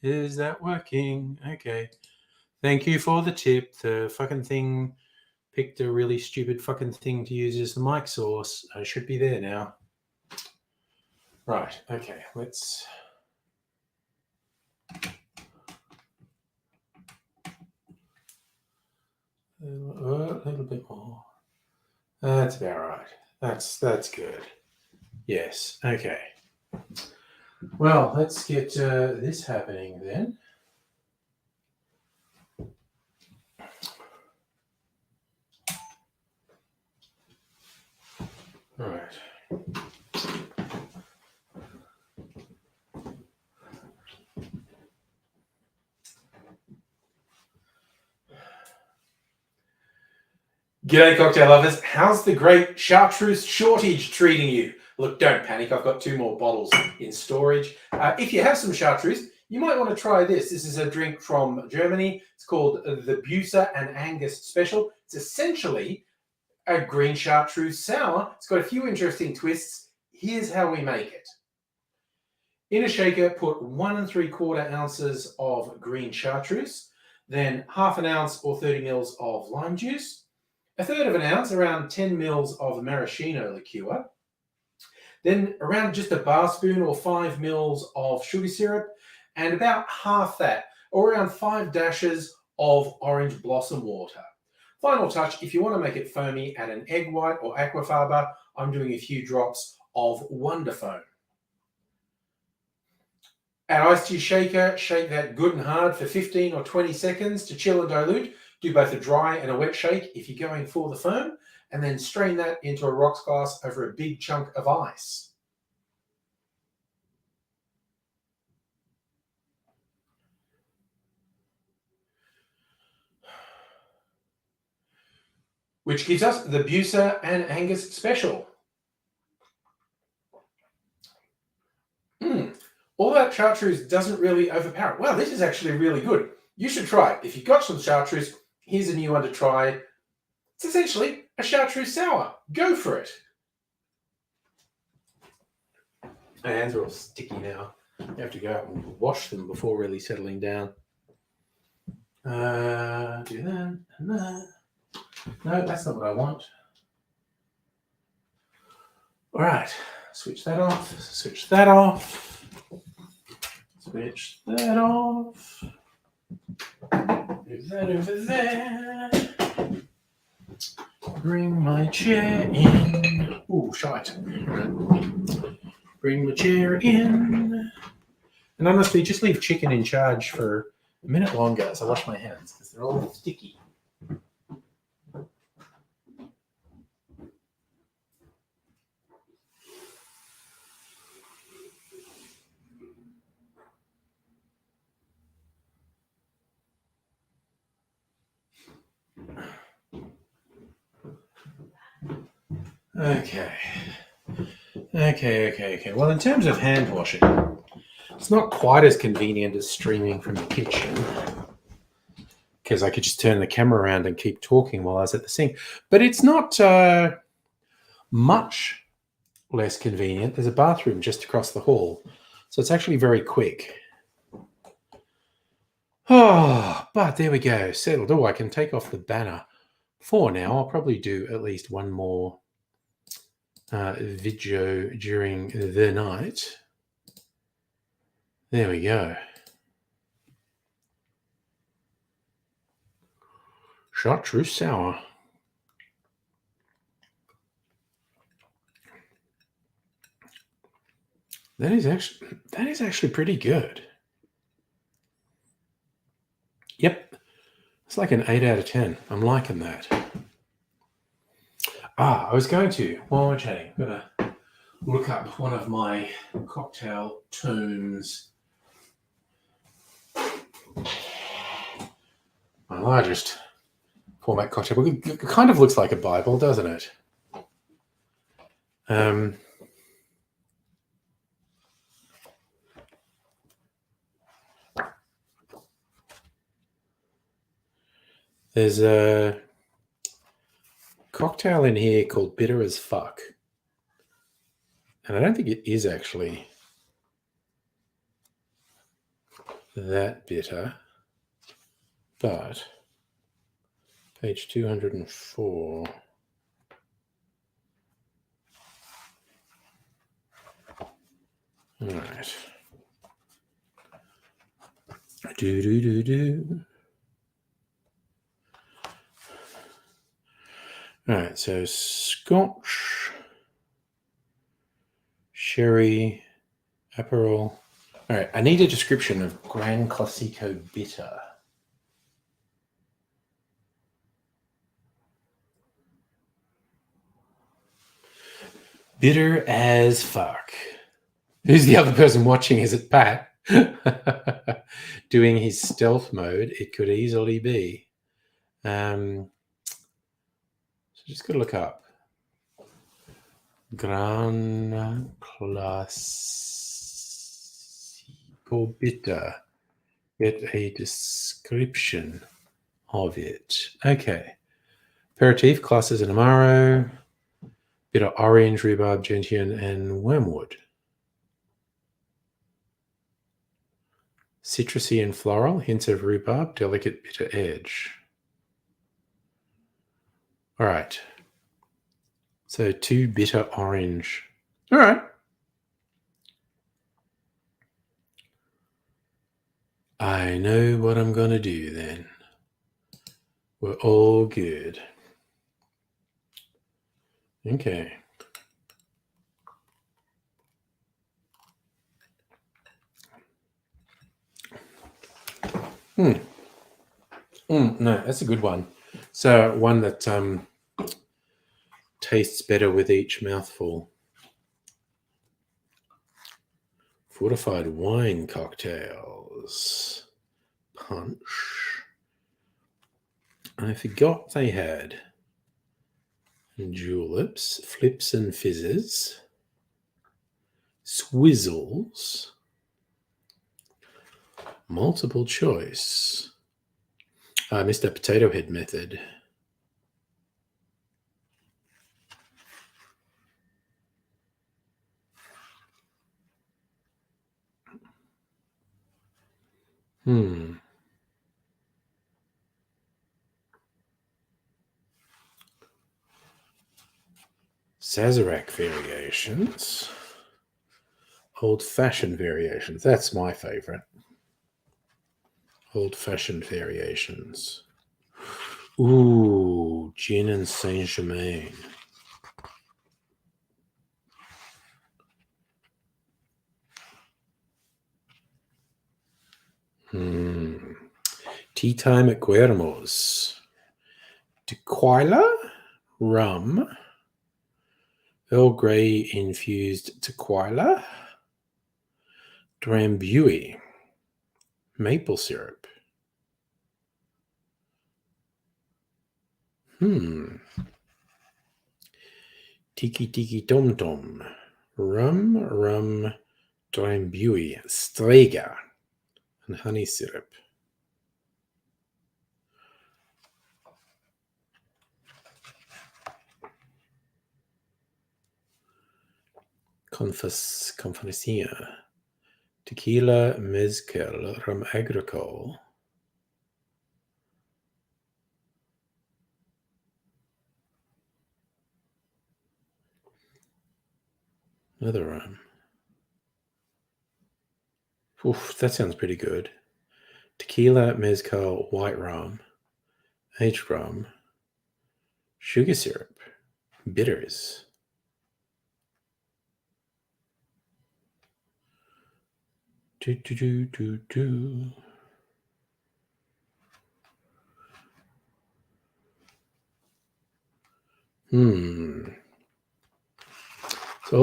Is that working? Okay. Thank you for the tip. The fucking thing picked a really stupid fucking thing to use as the mic source. I should be there now. Right. Okay. Let's. A little bit more. That's about right. That's good. Yes. Okay. Well, let's get this happening then. All right. G'day, cocktail lovers. How's the great chartreuse shortage treating you? Look, don't panic. I've got 2 more bottles in storage. If you have some chartreuse, you might want to try this. This is a drink from Germany. It's called the Buser and Angus Special. It's essentially a green chartreuse sour. It's got a few interesting twists. Here's how we make it. In a shaker, put 1 3/4 ounces of green chartreuse, then half an ounce or 30 mils of lime juice, 1/3 of an ounce, around 10 mils of maraschino liqueur, then around just a bar spoon or 5 mils of sugar syrup, and about half that, or around 5 dashes of orange blossom water. Final touch, if you want to make it foamy, add an egg white or aquafaba. I'm doing a few drops of Wonderfoam. Add ice to your shaker, shake that good and hard for 15 or 20 seconds to chill and dilute. Do both a dry and a wet shake if you're going for the foam, and then strain that into a rocks glass over a big chunk of ice. Which gives us the Buser and Angus Special. All that chartreuse doesn't really overpower it. Wow, this is actually really good. You should try it. If you've got some chartreuse, here's a new one to try. It's essentially a chartreuse sour. Go for it. My hands are all sticky now. You have to go out and wash them before really settling down. Do that and that. No, that's not what I want. All right, switch that off, switch that off. Switch that off. Move that over there. Bring my chair in. Ooh, shite. Bring my chair in. And honestly, just leave chicken in charge for a minute longer as I wash my hands because they're all sticky. Okay. Well, in terms of hand washing, it's not quite as convenient as streaming from the kitchen because I could just turn the camera around and keep talking while I was at the sink. But it's not much less convenient. There's a bathroom just across the hall, so it's actually very quick. Oh, but there we go. Settled. Oh, I can take off the banner for now. I'll probably do at least one more video during the night. There we go. Chartreuse sour. That is actually pretty good. Yep. It's like an 8 out of 10. I'm liking that. I was going to, while we're chatting, I'm going to look up one of my cocktail tomes. My largest format cocktail book. It kind of looks like a Bible, doesn't it? There's a cocktail in here called Bitter as Fuck. And I don't think it is actually that bitter. But page 204. All right. All right, so Scotch, Sherry, Aperol. All right, I need a description of Gran Classico Bitter. Bitter as fuck. Who's the other person watching? Is it Pat? Doing his stealth mode. It could easily be. So just got to look up. Gran Classico Bitter. Get a description of it. Okay. Aperitif, classes and Amaro. Bitter orange, rhubarb, gentian, and wormwood. Citrusy and floral, hints of rhubarb, delicate bitter edge. All right. So 2 bitter orange. All right. I know what I'm going to do then. We're all good. Okay. No, that's a good one. So one that tastes better with each mouthful. Fortified wine cocktails. Punch. I forgot they had juleps, flips and fizzes, swizzles, multiple choice, Mr. Potato Head method. Sazerac variations. Old-fashioned variations. That's my favorite. Old-fashioned variations. Ooh, gin and Saint-Germain. Tea time at Guillermo's. Tequila, rum, Earl Grey infused tequila, Drambuie, maple syrup. Tiki Tiki Tom Tom, rum, Drambuie, Strega, and honey syrup. Conferencia. Tequila, mezcal, rum agricole. Another rum. Oof, that sounds pretty good. Tequila, mezcal, white rum, aged rum, sugar syrup, bitters. So,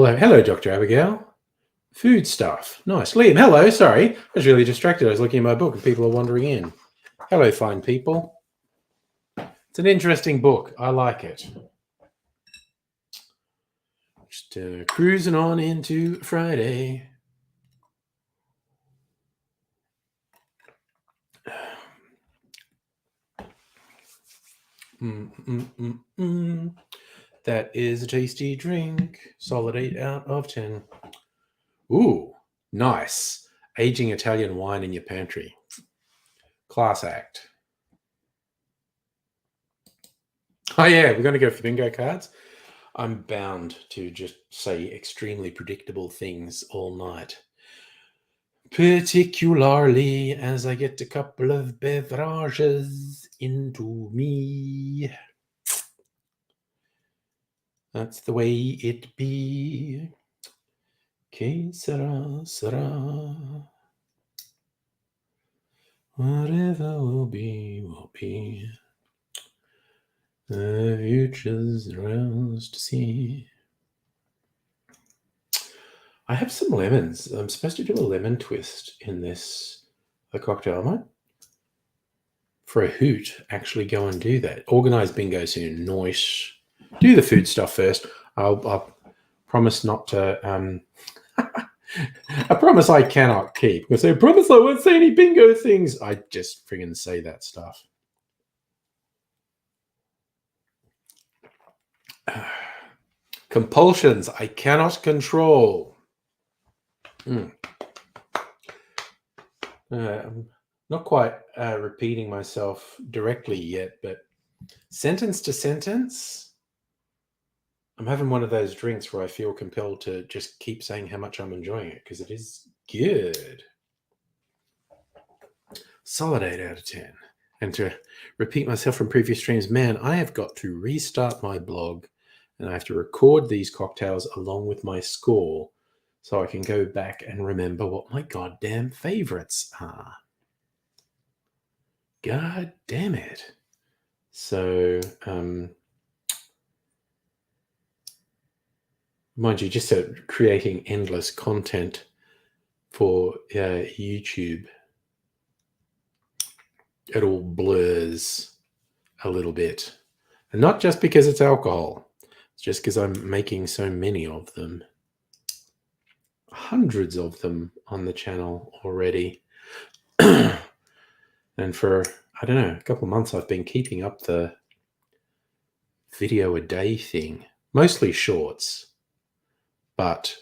hello, Dr. Abigail. Food stuff. Nice. Liam, hello. Sorry. I was really distracted. I was looking at my book and people are wandering in. Hello, fine people. It's an interesting book. I like it. Just cruising on into Friday. That is a tasty drink. Solid 8 out of 10. Ooh, nice. Aging Italian wine in your pantry. Class act. Oh, yeah, we're going to go for bingo cards. I'm bound to just say extremely predictable things all night. Particularly as I get a couple of beverages into me. That's the way it be. Que sera, sera. Whatever will be, will be. The future's around to see. I have some lemons. I'm supposed to do a lemon twist in this cocktail. I might, for a hoot, actually go and do that. Organize bingo soon. Nice. Do the food stuff first. I'll promise not to. I promise I cannot keep. Because I promise I won't say any bingo things. I just friggin' say that stuff. Compulsions I cannot control. I'm not quite repeating myself directly yet, but sentence to sentence, I'm having one of those drinks where I feel compelled to just keep saying how much I'm enjoying it because it is good. Solid 8 out of 10. And to repeat myself from previous streams, man, I have got to restart my blog and I have to record these cocktails along with my score so I can go back and remember what my goddamn favorites are. God damn it. So, mind you, just creating endless content for YouTube, it all blurs a little bit. And not just because it's alcohol. It's just because I'm making so many of them. Hundreds of them on the channel already. And for, I don't know, a couple of months I've been keeping up the video a day thing. Mostly shorts. But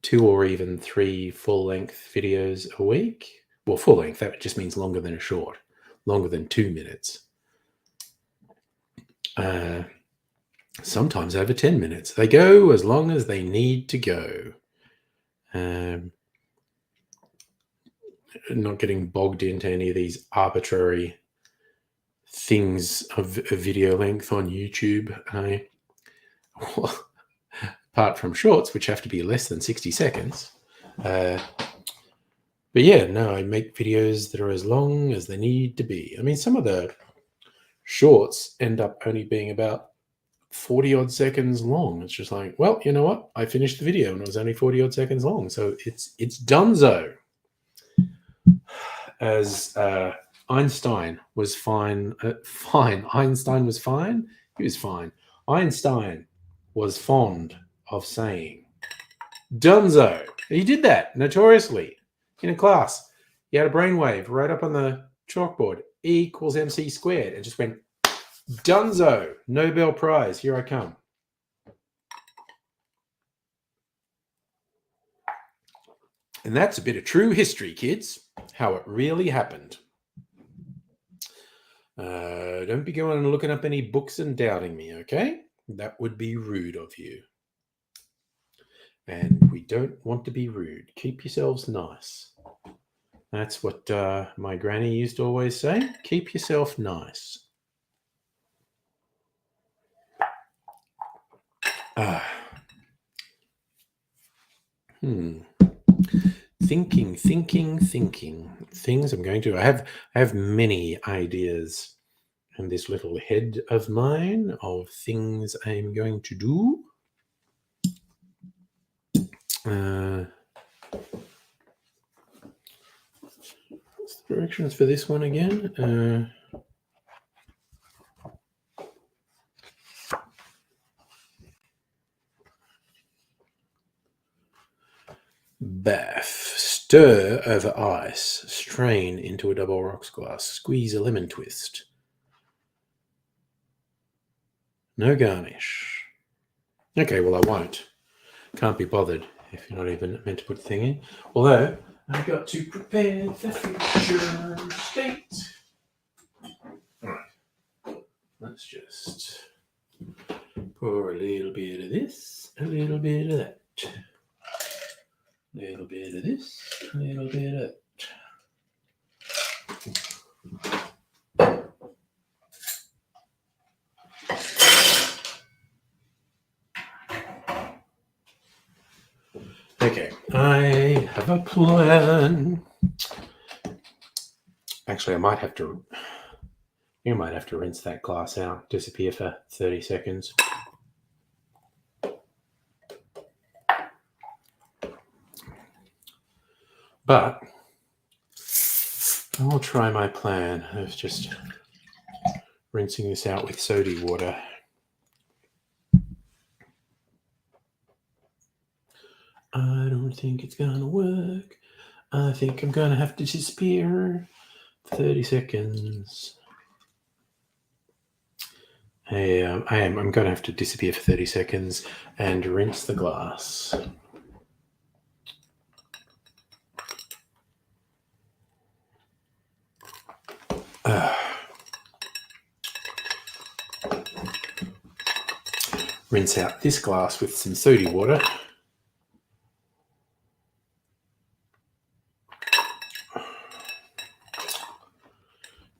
2 or even 3 full-length videos a week. Well, full-length, that just means longer than a short. Longer than 2 minutes. Sometimes over 10 minutes. They go as long as they need to go. Not getting bogged into any of these arbitrary things of video length on YouTube. Apart from shorts, which have to be less than 60 seconds. But yeah, no, I make videos that are as long as they need to be. I mean, some of the shorts end up only being about 40 odd seconds long. It's just like, well, you know what? I finished the video and it was only 40 odd seconds long. So it's donezo. As Einstein was fine. Einstein was fine. He was fine. Einstein was fond of saying, donezo. He did that notoriously in a class. He had a brainwave right up on the chalkboard. E equals MC squared. And just went, donezo. Nobel Prize. Here I come. And that's a bit of true history, kids. How it really happened. Don't be going and looking up any books and doubting me, okay? That would be rude of you. And we don't want to be rude. Keep yourselves nice. That's what my granny used to always say. Keep yourself nice. Thinking. Things I'm going to. I have many ideas in this little head of mine of things I'm going to do. What's the directions for this one again? Bath. Stir over ice. Strain into a double rocks glass. Squeeze a lemon twist. No garnish. Okay, well, I won't. Can't be bothered if you're not even meant to put the thing in. Although, I've got to prepare the future state. All right. Let's just pour a little bit of this, a little bit of that. A little bit of this, a little bit of that. Okay, I have a plan. Actually, you might have to rinse that glass out, disappear for 30 seconds. But I'll try my plan of just rinsing this out with soda water. I don't think it's gonna work. I think I'm gonna have to disappear for 30 seconds. I'm gonna have to disappear for 30 seconds and rinse the glass. Rinse out this glass with some soda water.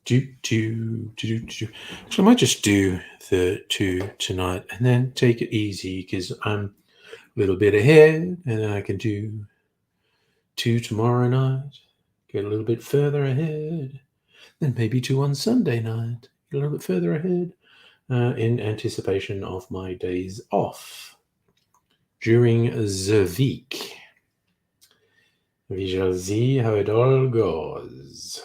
Actually, I might just do the 2 tonight and then take it easy because I'm a little bit ahead, and then I can do 2 tomorrow night, get a little bit further ahead, then maybe 2 on Sunday night, get a little bit further ahead in anticipation of my days off during the week. We shall see how it all goes.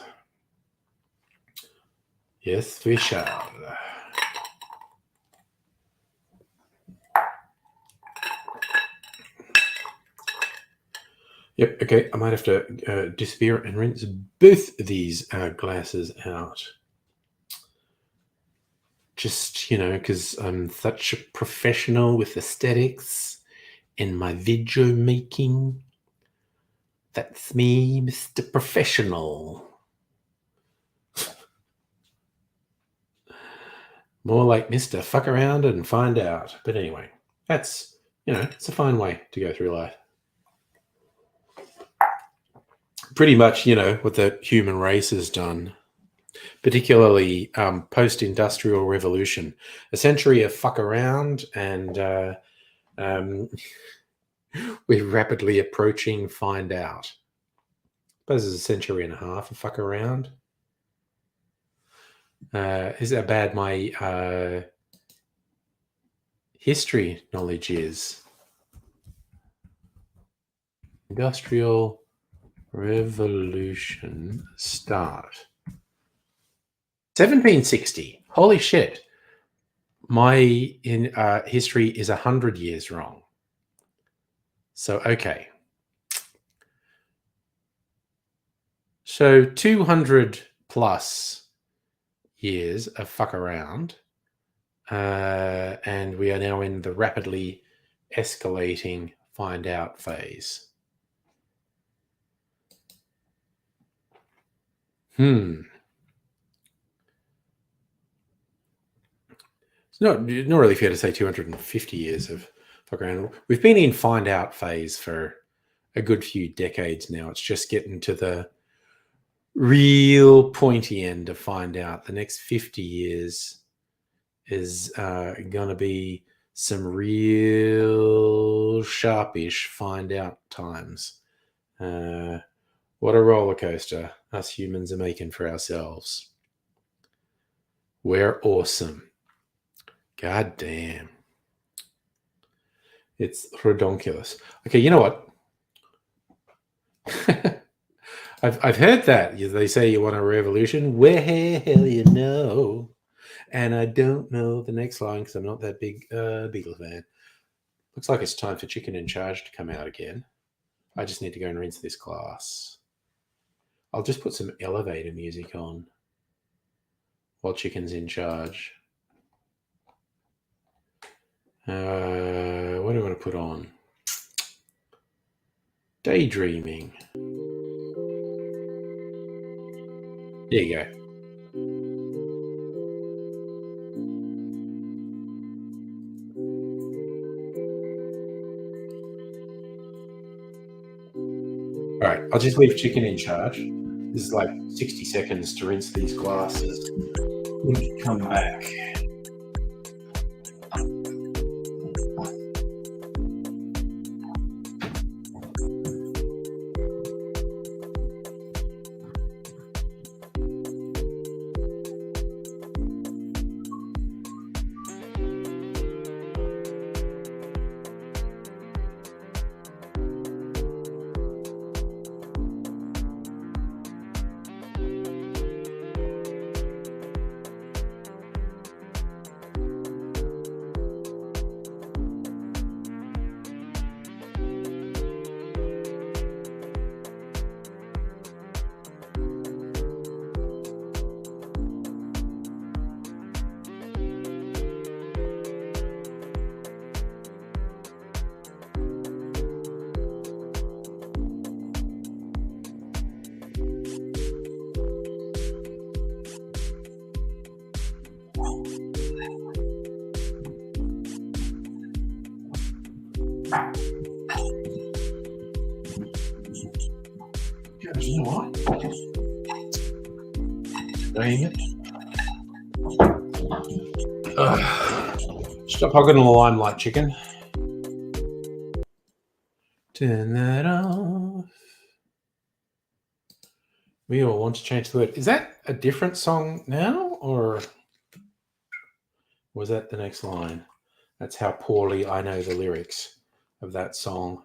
Yes, we shall. Yep, okay, I might have to disappear and rinse both of these glasses out. Just, because I'm such a professional with aesthetics in my video making. That's me, Mr. Professional. More like Mr. Fuck Around and Find Out. But anyway, that's, it's a fine way to go through life. Pretty much, what the human race has done, particularly post-industrial revolution. A century of fuck around, and we're rapidly approaching find out. I suppose it's a century and a half of fuck around. Is that bad my history knowledge is? Industrial Revolution start. 1760. Holy shit. My history is 100 years wrong. So, okay. So 200 plus years of fuck around. And we are now in the rapidly escalating find out phase. It's not really fair to say 250 years of fuck around. We've been in find out phase for a good few decades now. It's just getting to the real pointy end to find out. The next 50 years is going to be some real sharpish find out times. What a roller coaster us humans are making for ourselves. We're awesome. God damn. It's redonkulous. Okay, you know what? I've heard that. They say you want a revolution. Well, you know. And I don't know the next line because I'm not that big Beagle fan. Looks like it's time for Chicken in Charge to come out again. I just need to go and rinse this glass. I'll just put some elevator music on while Chicken's in charge. What do I want to put on? Daydreaming. There you go. All right, I'll just leave Chicken in charge. This is like 60 seconds to rinse these glasses. We can come back. You know what? Dang it. Stop hogging on the limelight, Chicken. Turn that off. We all want to change the word. Is that a different song now, or was that the next line? That's how poorly I know the lyrics of that song.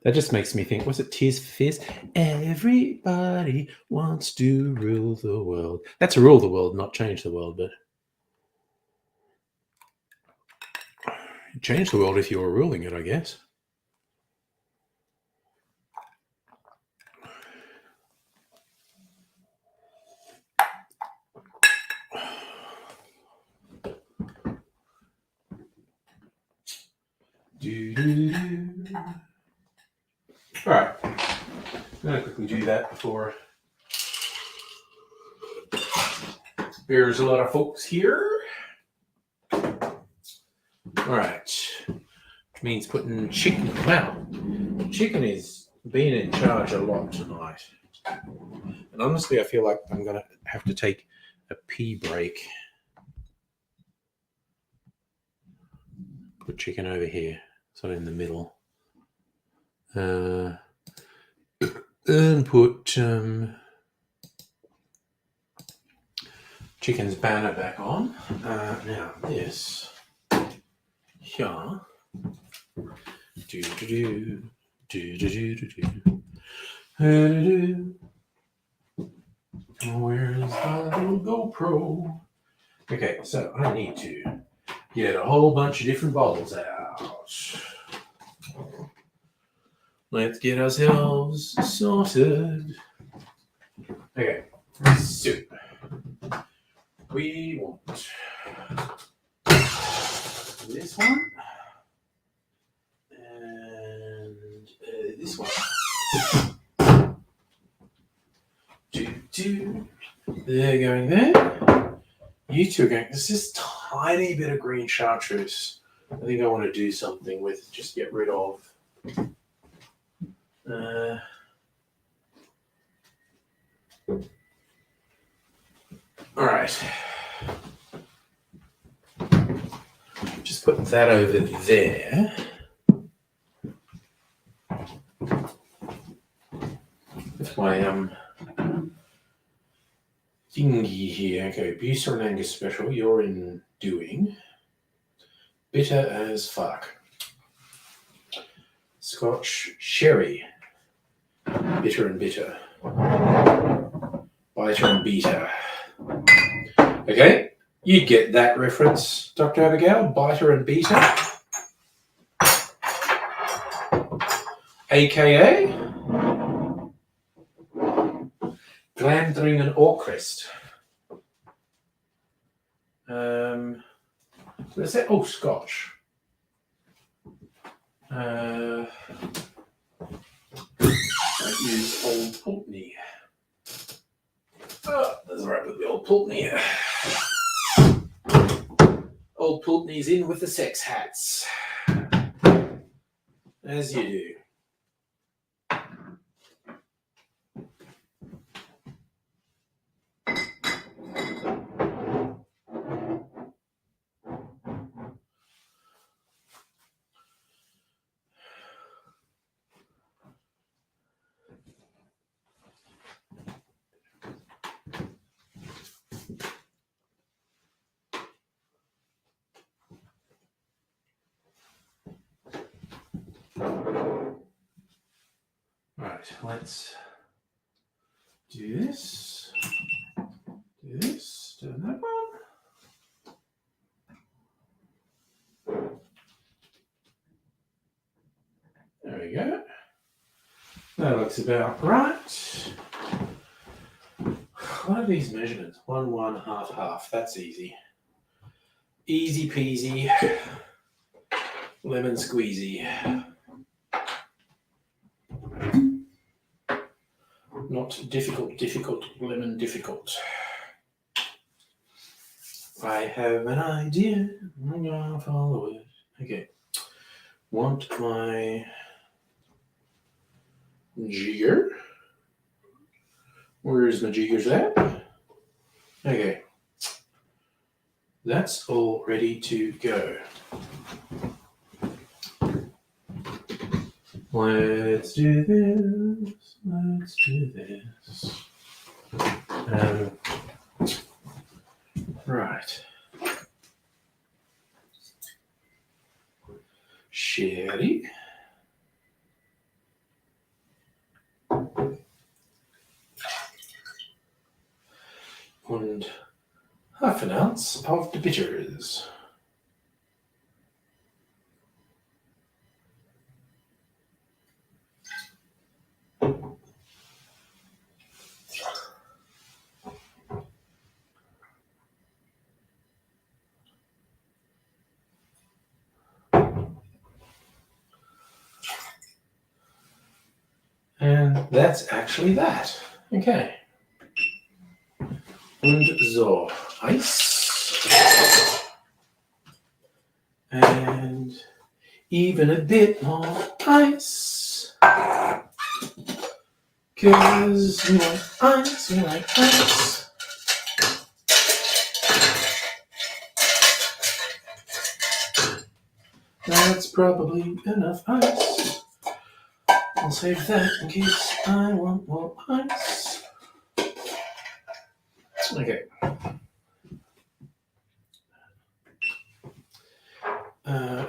That just makes me think, was it Tears for Fears? Everybody wants to rule the world. That's rule the world, not change the world, but change the world if you were ruling it, I guess. All right, I'm going to quickly do that before there's a lot of folks here. All right, which means putting Chicken. Wow, Chicken is being in charge a lot tonight. And honestly, I feel like I'm going to have to take a pee break. Put Chicken over here, sort of in the middle. And put Chicken's banner back on. Now this here. Where's my little GoPro? Okay, so I need to get a whole bunch of different bottles out. Let's get ourselves sorted. Okay, so we want this one and this one. They're going there. You two are going. There's this tiny bit of green chartreuse. I think I want to do something with. Just get rid of. All right. Just put that over there. With my thingy here. Okay, Bucer and Angus special. You're in doing. Bitter as fuck. Scotch sherry. Bitter and bitter. Biter and beater. Okay, you get that reference, Dr. Abigail. Biter and beater. AKA Glandring and Orchrist. What is that? Oh, Scotch. I use Old Pulteney. Oh, that's right with the Old Pulteney. Old Pulteney's in with the sex hats. As you do. Right, let's do this. Do this. Do that one. There we go. That looks about right. What are these measurements? 1, 1, half, half. That's easy. Easy peasy. Lemon squeezy. Not difficult, lemon difficult. I have an idea. I'm gonna follow it. Okay. Want my jigger? Where's my jiggers at? Okay. That's all ready to go. Let's do this. Let's do this. Right. Sherry. And half an ounce of the bitters. And that's actually that. Okay. And so, ice. And even a bit more ice. Cause you like ice, you like ice. That's probably enough ice. I'll save that in case I want more ice. Okay.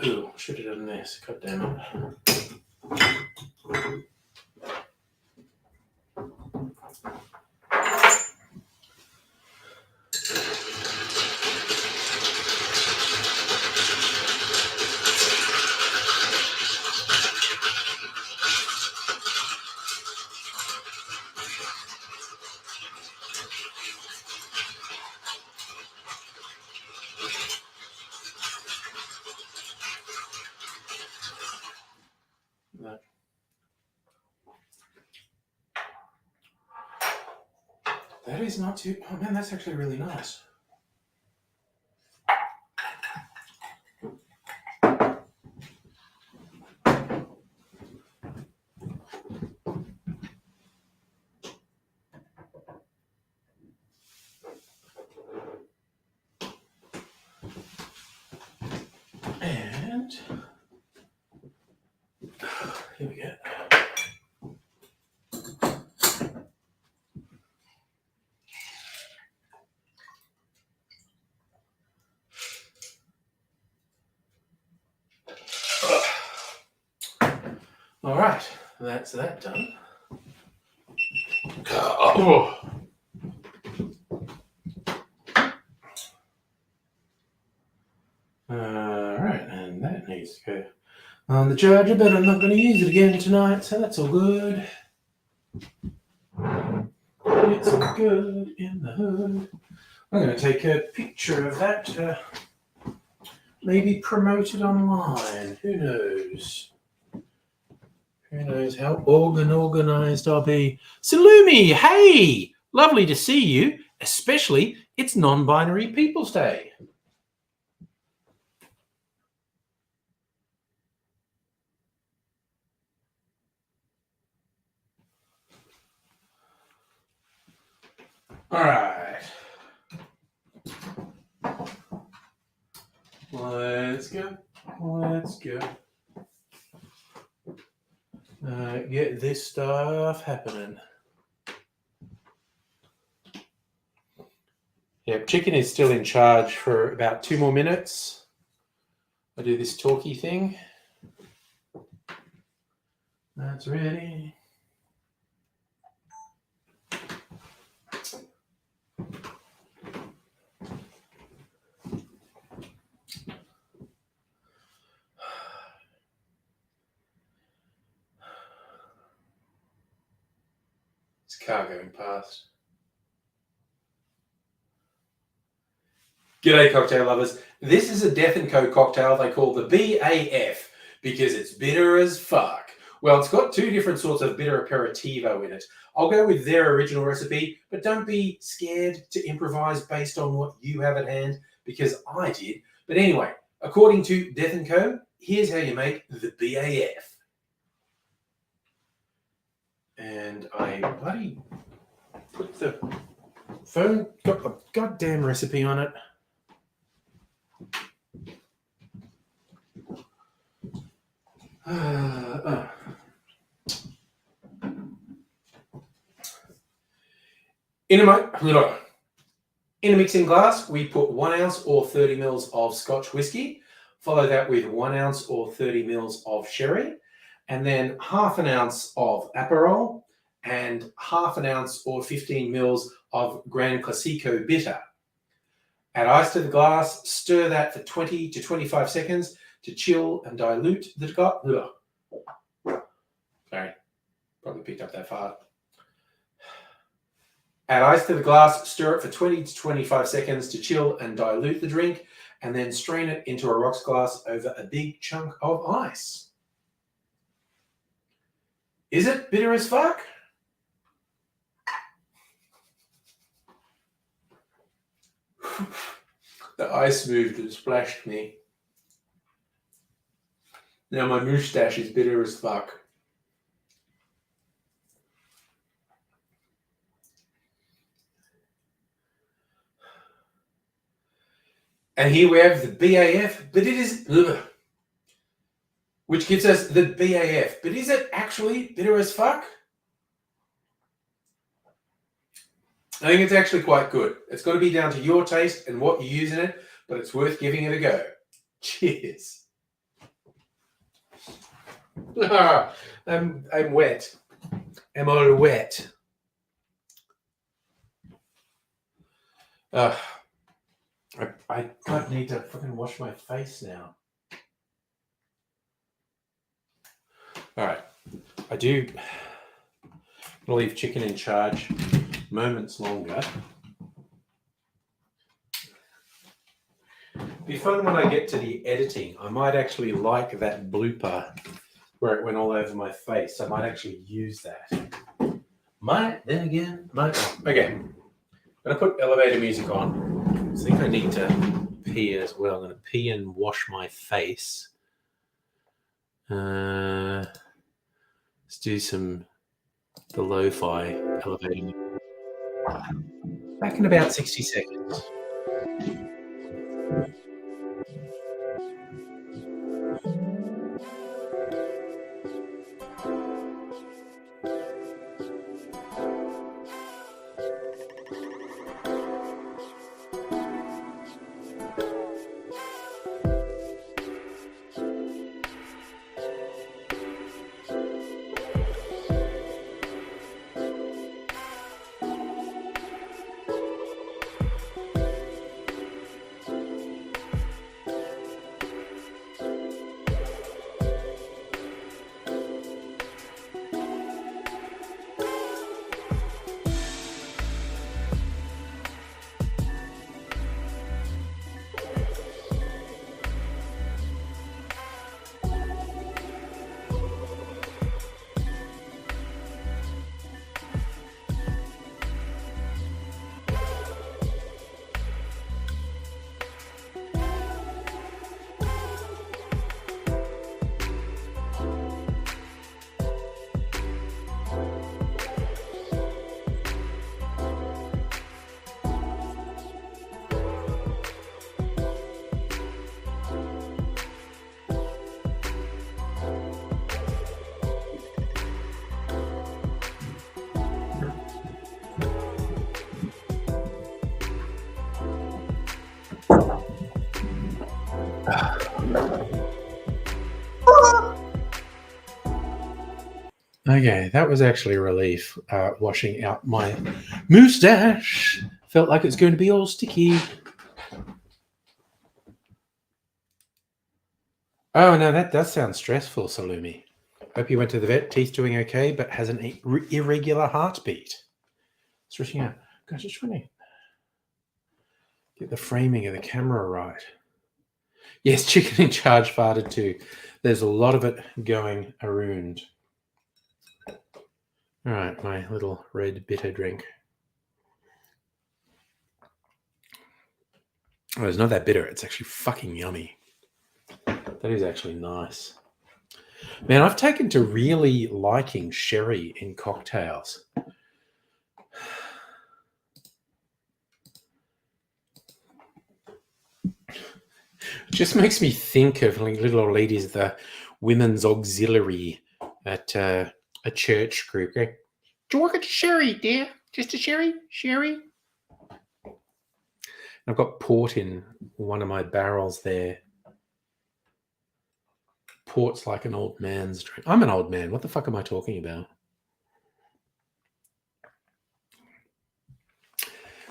Ooh, should have done this. God damn it. that is not too... Oh, man, that's actually really nice. And here we go. All right, that's that done. Oh. All right, and that needs to go on the charger, but I'm not going to use it again tonight, so that's all good. It's all good in the hood. I'm going to take a picture of that, maybe promote it online. Who knows? Who knows how organized I'll be. Salumi, hey! Lovely to see you, especially it's non-binary People's Day. All right. Let's go. Let's go. Get this stuff happening. Yep, chicken is still in charge for about 2 more minutes. I do this talkie thing. That's ready. Car going past. G'day, cocktail lovers. This is a Death & Co cocktail they call the BAF because it's bitter as fuck. Well, it's got 2 different sorts of bitter aperitivo in it. I'll go with their original recipe, but don't be scared to improvise based on what you have at hand because I did. But anyway, according to Death & Co, here's how you make the BAF. And I bloody put the phone, got the goddamn recipe on it. In a mixing glass, we put 1 ounce or 30 mils of Scotch whiskey. Follow that with 1 ounce or 30 mils of sherry. And then half an ounce of Aperol and half an ounce or 15 mils of Gran Classico bitter. Add ice to the glass, stir that for 20 to 25 seconds to chill and dilute the Sorry, probably picked up that far. Add ice to the glass, stir it for 20 to 25 seconds to chill and dilute the drink, and then strain it into a rocks glass over a big chunk of ice. Is it bitter as fuck? The ice moved and splashed me. Now my moustache is bitter as fuck. And here we have the BAF, but it is... which gives us the BAF. But is it actually bitter as fuck? I think it's actually quite good. It's got to be down to your taste and what you use in it, but it's worth giving it a go. Cheers. I'm wet. I'm all wet. I need to fucking wash my face now. All right, I do leave chicken in charge moments longer. Be fun when I get to the editing. I might actually like that blooper where it went all over my face. I might actually use that. Might, then again, might. Okay, I'm going to put elevator music on. I think I need to pee as well. I'm going to pee and wash my face. Let's do the lo-fi elevator music. Back in about 60 seconds. Okay, that was actually a relief. Washing out my moustache. Felt like it's going to be all sticky. Oh, no, that does sound stressful, Salumi. Hope you went to the vet. Teeth doing okay, but has an irregular heartbeat. Stretching out. Gosh, just trying to get the framing of the camera right. Yes, chicken in charge farted too. There's a lot of it going around. All right, my little red bitter drink. Oh, it's not that bitter. It's actually fucking yummy. That is actually nice. Man, I've taken to really liking sherry in cocktails. It just makes me think of like little old ladies, the women's auxiliary at a church group. Going, do you want a sherry, dear? Just a sherry? Sherry? I've got port in one of my barrels there. Port's like an old man's drink. I'm an old man. What the fuck am I talking about?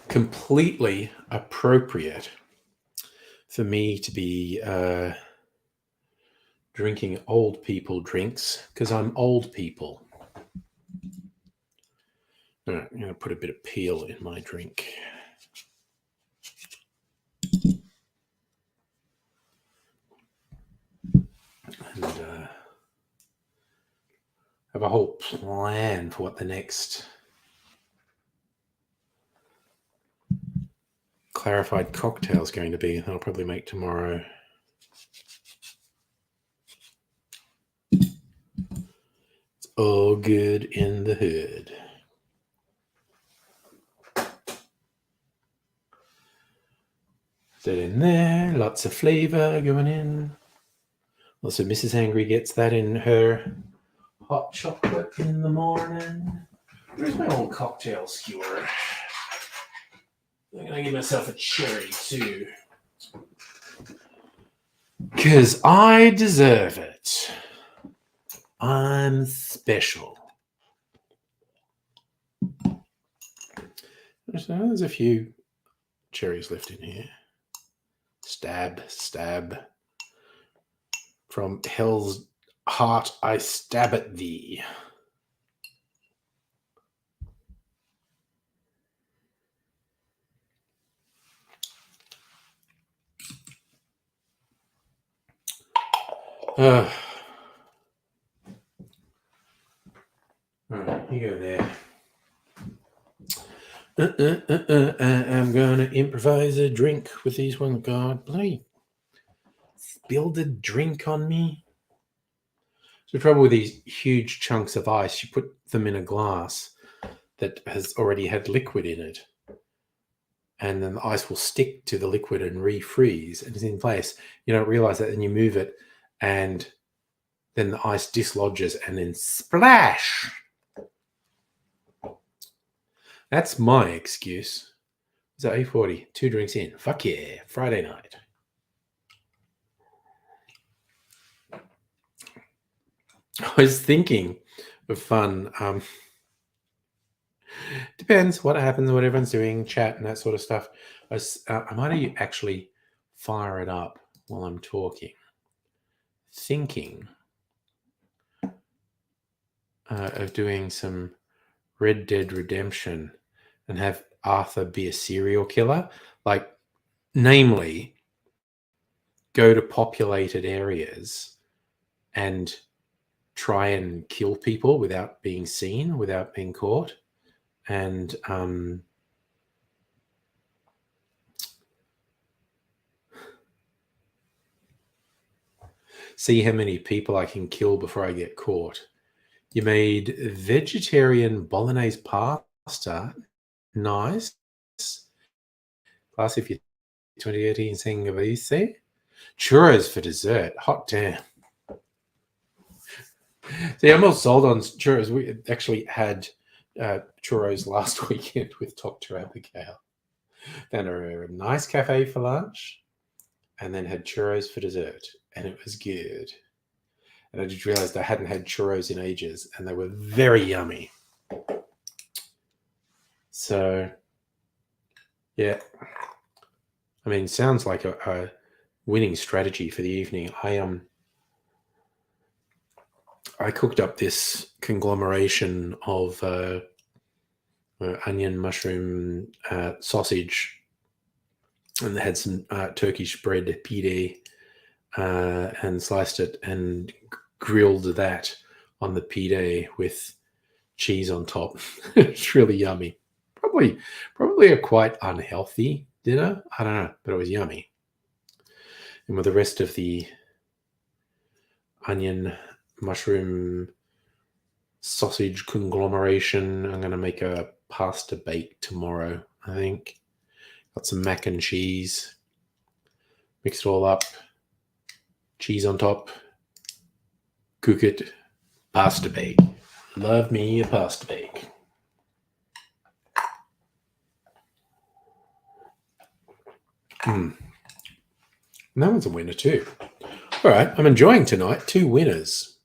Completely appropriate for me to be drinking old people drinks because I'm old people. All right, I'm going to put a bit of peel in my drink. And have a whole plan for what the next clarified cocktail is going to be. I'll probably make tomorrow. It's all good in the hood. That in there, lots of flavor going in. Also, Mrs. Angry gets that in her hot chocolate in the morning. Where's my old cocktail skewer? I'm going to give myself a cherry too. Because I deserve it. I'm special. There's a few cherries left in here. Stab, stab. From hell's heart I stab at thee. All right, you go there. I'm gonna improvise a drink with these ones. God, bloody spilled a drink on me. So the trouble with these huge chunks of ice, you put them in a glass that has already had liquid in it, and then the ice will stick to the liquid and refreeze, and it's in place. You don't realize that, and you move it, and then the ice dislodges, and then splash. That's my excuse. Is that 8:40? 2 drinks in. Fuck yeah. Friday night. I was thinking of fun. Depends what happens, what everyone's doing, chat and that sort of stuff. I might actually fire it up while I'm talking. Thinking of doing some Red Dead Redemption and have Arthur be a serial killer. Like, namely, go to populated areas and try and kill people without being seen, without being caught. And see how many people I can kill before I get caught. You made vegetarian bolognese pasta. Nice. Class if you're 2018 Sangiovese. Churros for dessert. Hot damn. See, I'm all sold on churros. We actually had churros last weekend with Dr. Abigail. Found a nice cafe for lunch and then had churros for dessert. And it was good. And I just realized I hadn't had churros in ages and they were very yummy. So, yeah. I mean, sounds like a winning strategy for the evening. I cooked up this conglomeration of onion, mushroom, sausage, and they had some Turkish bread pide, and sliced it and grilled that on the pide with cheese on top. It's really yummy. Probably a quite unhealthy dinner. I don't know, but it was yummy. And with the rest of the onion, mushroom, sausage conglomeration, I'm going to make a pasta bake tomorrow, I think. Got some mac and cheese. Mix it all up. Cheese on top. Cook it. Pasta bake. Love me a pasta bake. And that one's a winner too. All right, I'm enjoying tonight. 2 winners.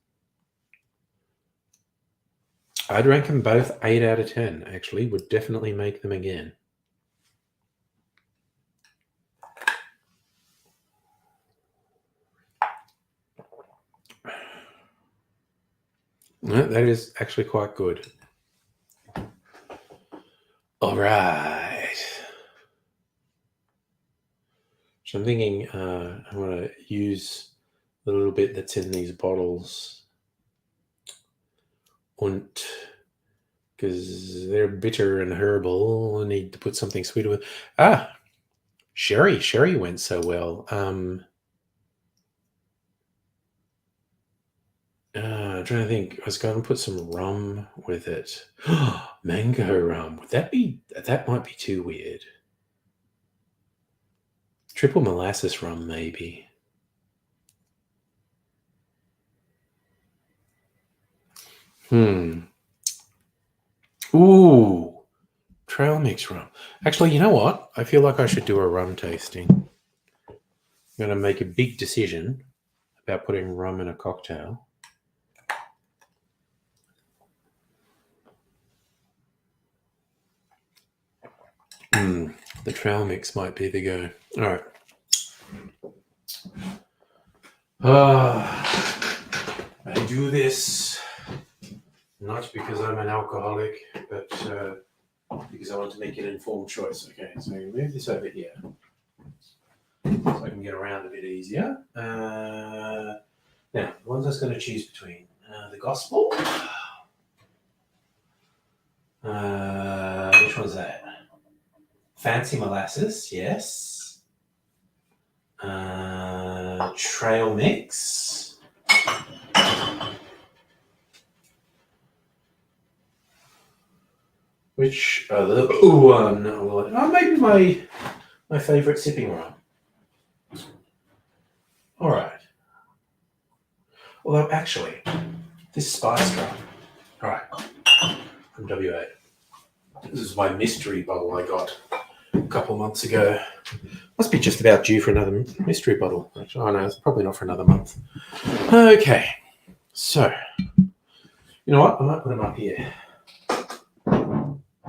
I'd rank them both 8 out of 10, actually. Would definitely make them again. No, that is actually quite good. All right. So I'm thinking I want to use the little bit that's in these bottles. Und because they're bitter and herbal. I need to put something sweeter with. Sherry. Sherry went so well. I'm trying to think. I was going to put some rum with it. Mango rum. That might be too weird. Triple molasses rum, maybe. Ooh. Trail mix rum. Actually, you know what? I feel like I should do a rum tasting. I'm going to make a big decision about putting rum in a cocktail. The trail mix might be the go. All right. I do this not because I'm an alcoholic, but because I want to make an informed choice. Okay, so I'm going to move this over here so I can get around a bit easier. Now, the ones I was going to choose between the Gospel. Which one's that? Fancy molasses, yes. Trail mix. Which other one? Oh, maybe my favorite sipping rum. All right. Although actually, this spice rum. All right. From WA. This is my mystery bottle I got a couple months ago. Must be just about due for another mystery bottle. Actually, oh no, it's probably not for another month. Okay. So, you know what? I might put them up here.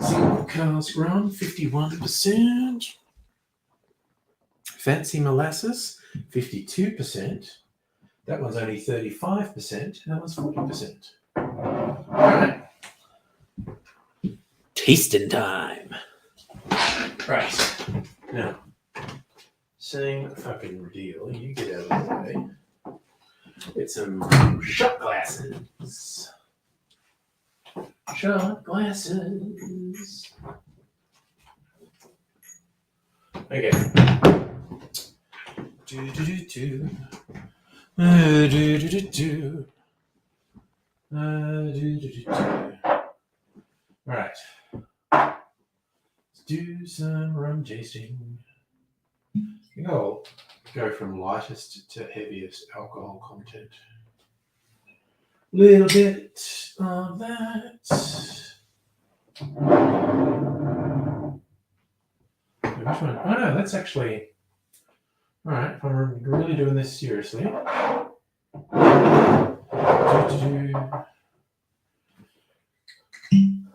Single cask rum, 51%. Fancy molasses, 52%. That one's only 35%, and that one's 40%. All right. Tasting time. Right. Now, same fucking deal. You get out of the way. Get some shot glasses. Shot glasses. Okay. Do. Right. Let's do some rum tasting. I think I'll go from lightest to heaviest alcohol content. Little bit of that. Which one? Oh no, that's actually. All right, if I'm really doing this seriously.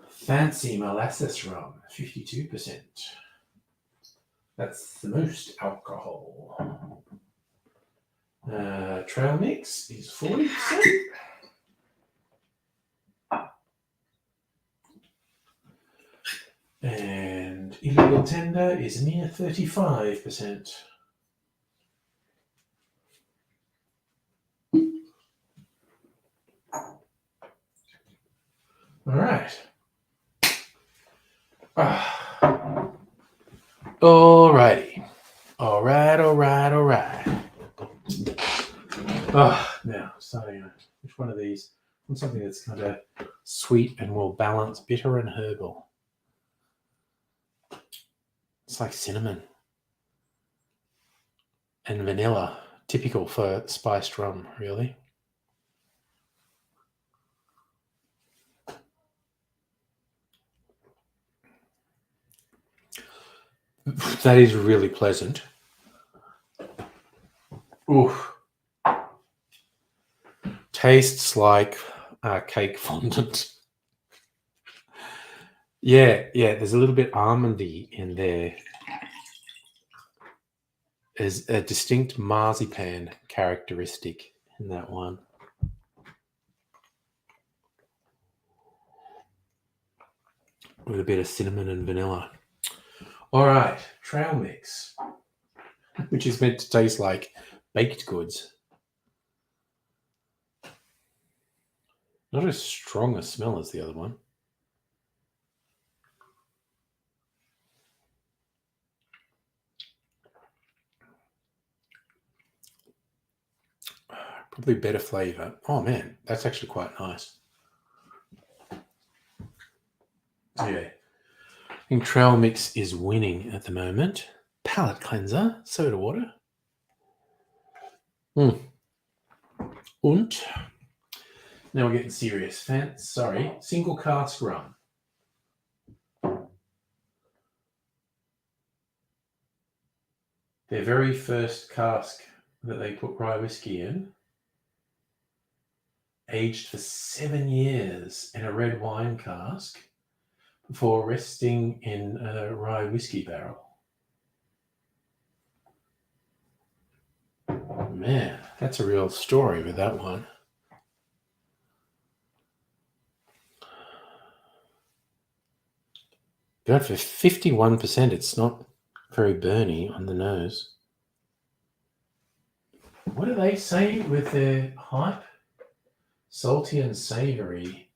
Fancy molasses rum, 52%. That's the most alcohol. Trail mix is 40%. And illegal tender is a mere 35%. All right. All righty. All right. Now, starting which one of these? Something that's kind of sweet and will balance bitter and herbal. It's like cinnamon and vanilla, typical for spiced rum, really. That is really pleasant. Ooh. Tastes like cake fondant. Yeah, there's a little bit almondy in there. There's a distinct marzipan characteristic in that one. With a bit of cinnamon and vanilla. All right, trail mix, which is meant to taste like baked goods. Not as strong a smell as the other one. Probably better flavor. Oh man, that's actually quite nice. Yeah. I think trail mix is winning at the moment. Palate cleanser, soda water. And now we're getting serious. Single cask rum. Their very first cask that they put rye whiskey in, aged for 7 years in a red wine cask before resting in a rye whiskey barrel. Man, that's a real story with that one. But for 51%, it's not very burny on the nose. What are they saying with their hype? Salty and savoury,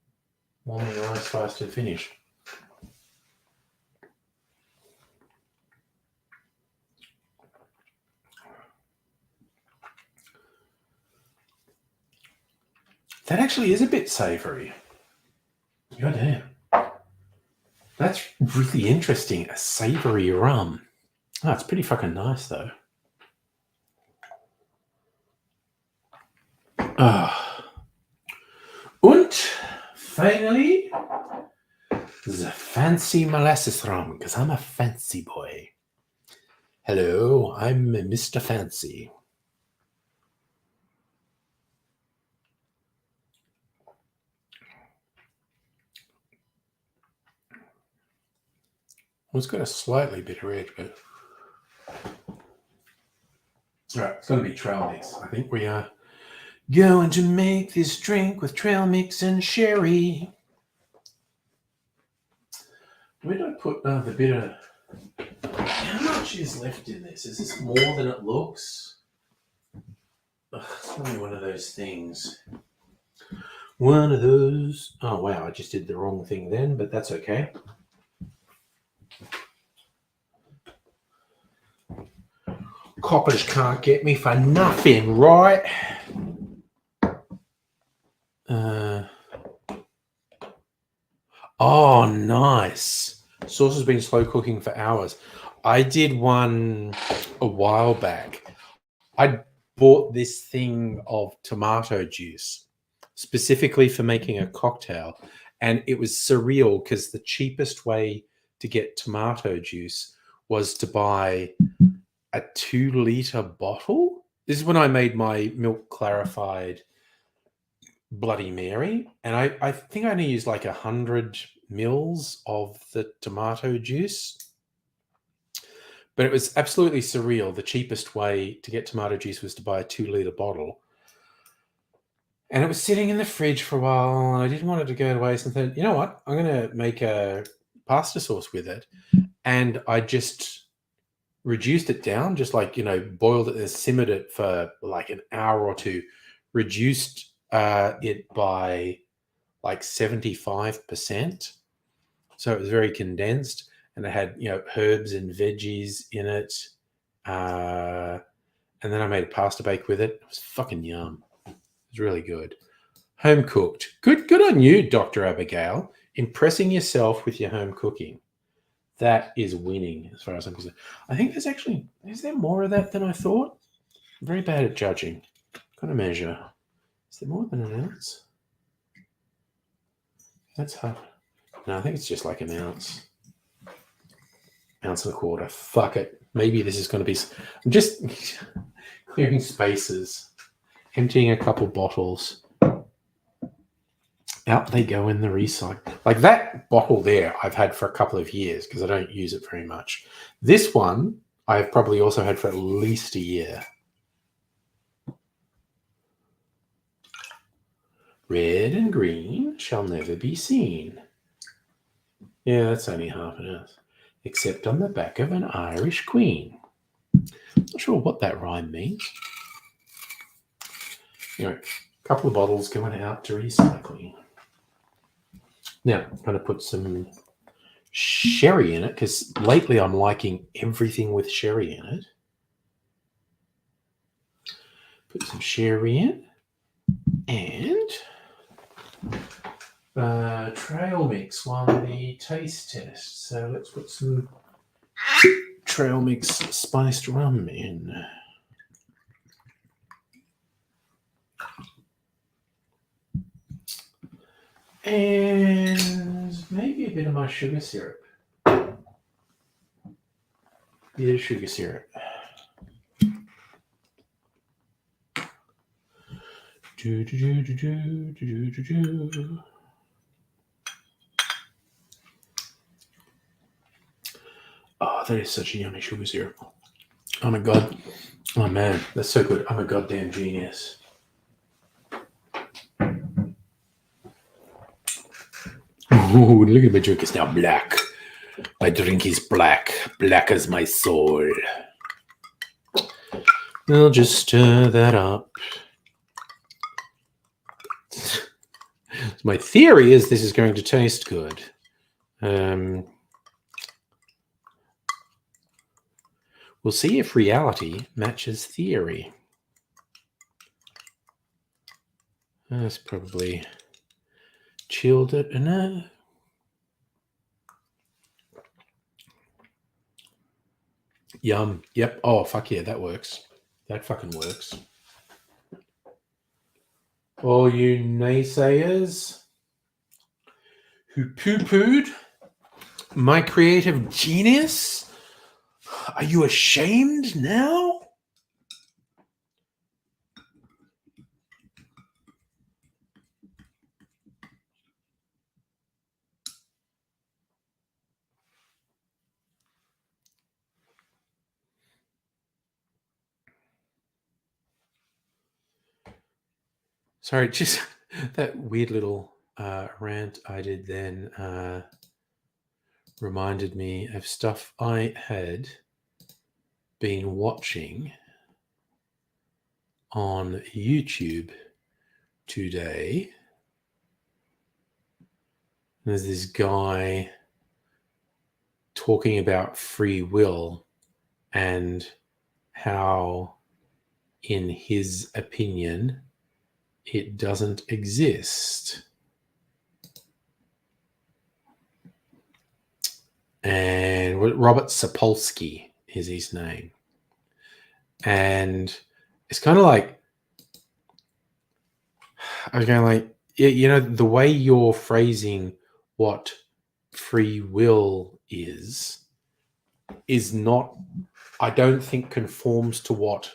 warming rye spice to finish. That actually is a bit savoury. God damn. That's really interesting. A savoury rum. Oh, it's pretty fucking nice, though. And finally, the fancy molasses rum, because I'm a fancy boy. Hello, I'm Mr. Fancy. Well, it's got a slightly bitter edge, but... All right, it's going to be trail mix. I think we are going to make this drink with trail mix and sherry. Where did I put the bitter? How much is left in this? Is this more than it looks? Ugh, it's only one of those things. One of those. Oh, wow, I just did the wrong thing then, but that's okay. Coppers can't get me for nothing, right? Oh, nice. Sauce has been slow cooking for hours. I did one a while back. I bought this thing of tomato juice specifically for making a cocktail, and it was surreal because the cheapest way to get tomato juice was to buy a 2-liter bottle. This is when I made my milk clarified Bloody Mary, and I think I only used like 100 mils of the tomato juice, but it was absolutely surreal. The cheapest way to get tomato juice was to buy a 2-liter bottle, and it was sitting in the fridge for a while, and I didn't want it to go to waste. And thought, you know what, I'm going to make a pasta sauce with it, and I just reduced it down, just like, boiled it and simmered it for like an hour or two, reduced it by like 75%. So it was very condensed, and it had, herbs and veggies in it. And then I made a pasta bake with it. It was fucking yum. It was really good. Home cooked. Good on you, Dr. Abigail. Impressing yourself with your home cooking. That is winning as far as I'm concerned. I think is there more of that than I thought? I'm very bad at judging. Got to measure. Is there more than an ounce? That's hard. No, I think it's just like an ounce. Ounce and a quarter. Fuck it. Maybe this is going to be... I'm just clearing spaces. Emptying a couple bottles. Out they go in the recycle. Like that bottle there, I've had for a couple of years because I don't use it very much. This one, I've probably also had for at least a year. Red and green shall never be seen. Yeah, that's only half an ounce. Except on the back of an Irish queen. Not sure what that rhyme means. Anyway, a couple of bottles going out to recycling. Now, I'm going to put some sherry in it because lately I'm liking everything with sherry in it. Put some sherry in. And trail mix won the taste test. So let's put some trail mix spiced rum in. And maybe a bit of my sugar syrup. Bit of sugar syrup. Oh, that is such a yummy sugar syrup. Oh my god. Oh man, that's so good. I'm a goddamn genius. Oh, look at my drink is now black. My drink is black. Black as my soul. I'll just stir that up. My theory is this is going to taste good. We'll see if reality matches theory. That's probably chilled it enough. Yum. Yep. Oh, fuck yeah, that works. That fucking works. All you naysayers who poo-pooed my creative genius, are you ashamed now? Sorry, just that weird little rant I did then reminded me of stuff I had been watching on YouTube today. There's this guy talking about free will and how, in his opinion, it doesn't exist. And Robert Sapolsky is his name. And it's kind of like, I was going like, you know, the way you're phrasing what free will is not, I don't think, conforms to what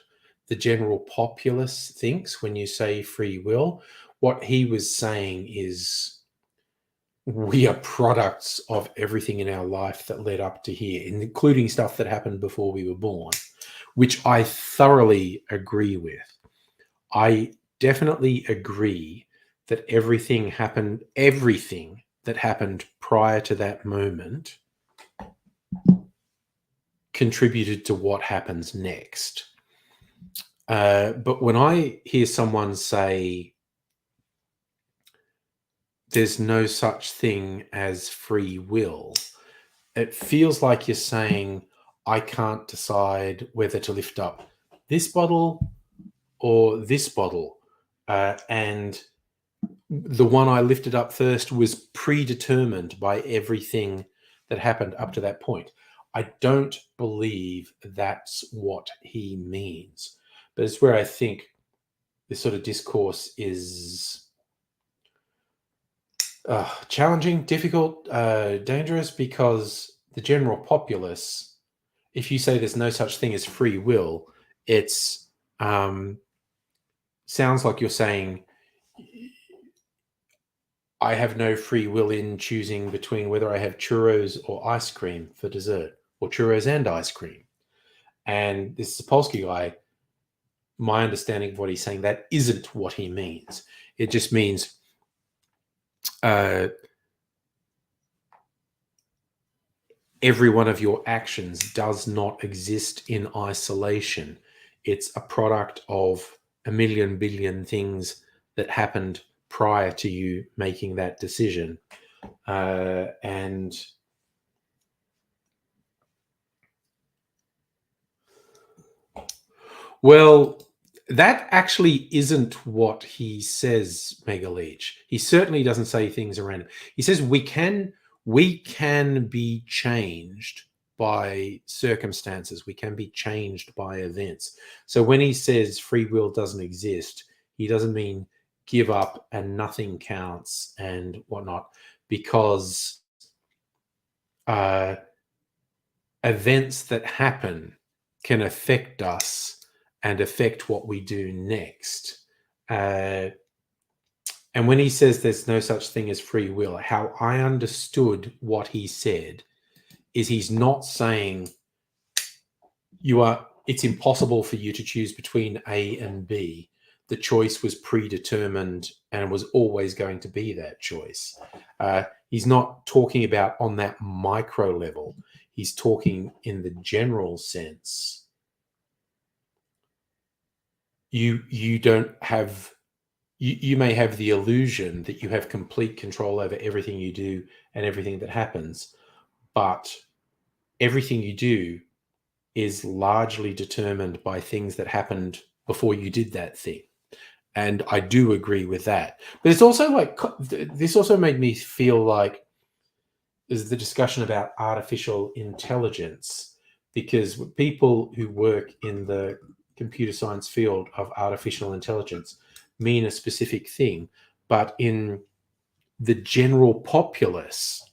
the general populace thinks when you say free will. What he was saying is we are products of everything in our life that led up to here, including stuff that happened before we were born, which I thoroughly agree with. I definitely agree that everything that happened prior to that moment contributed to what happens next. But when I hear someone say there's no such thing as free will, it feels like you're saying, I can't decide whether to lift up this bottle or this bottle. And the one I lifted up first was predetermined by everything that happened up to that point. I don't believe that's what he means. But it's where I think this sort of discourse is challenging, difficult, dangerous, because the general populace, if you say there's no such thing as free will, it's sounds like you're saying I have no free will in choosing between whether I have churros or ice cream for dessert, or churros and ice cream. And this Sapolsky guy, my understanding of what he's saying, that isn't what he means. It just means every one of your actions does not exist in isolation. It's a product of a million billion things that happened prior to you making that decision. And well, that actually isn't what he says, Mega Leech. He certainly doesn't say things are random. He says we can be changed by circumstances. We can be changed by events. So when he says free will doesn't exist, he doesn't mean give up and nothing counts and whatnot, because events that happen can affect us and affect what we do next. And when he says there's no such thing as free will, how I understood what he said is he's not saying it's impossible for you to choose between A and B. The choice was predetermined and was always going to be that choice. He's not talking about on that micro level. He's talking in the general sense. You don't have, you may have the illusion that you have complete control over everything you do and everything that happens, but everything you do is largely determined by things that happened before you did that thing. And I do agree with that. But it's also like, this also made me feel like is the discussion about artificial intelligence, because people who work in the computer science field of artificial intelligence mean a specific thing, but in the general populace,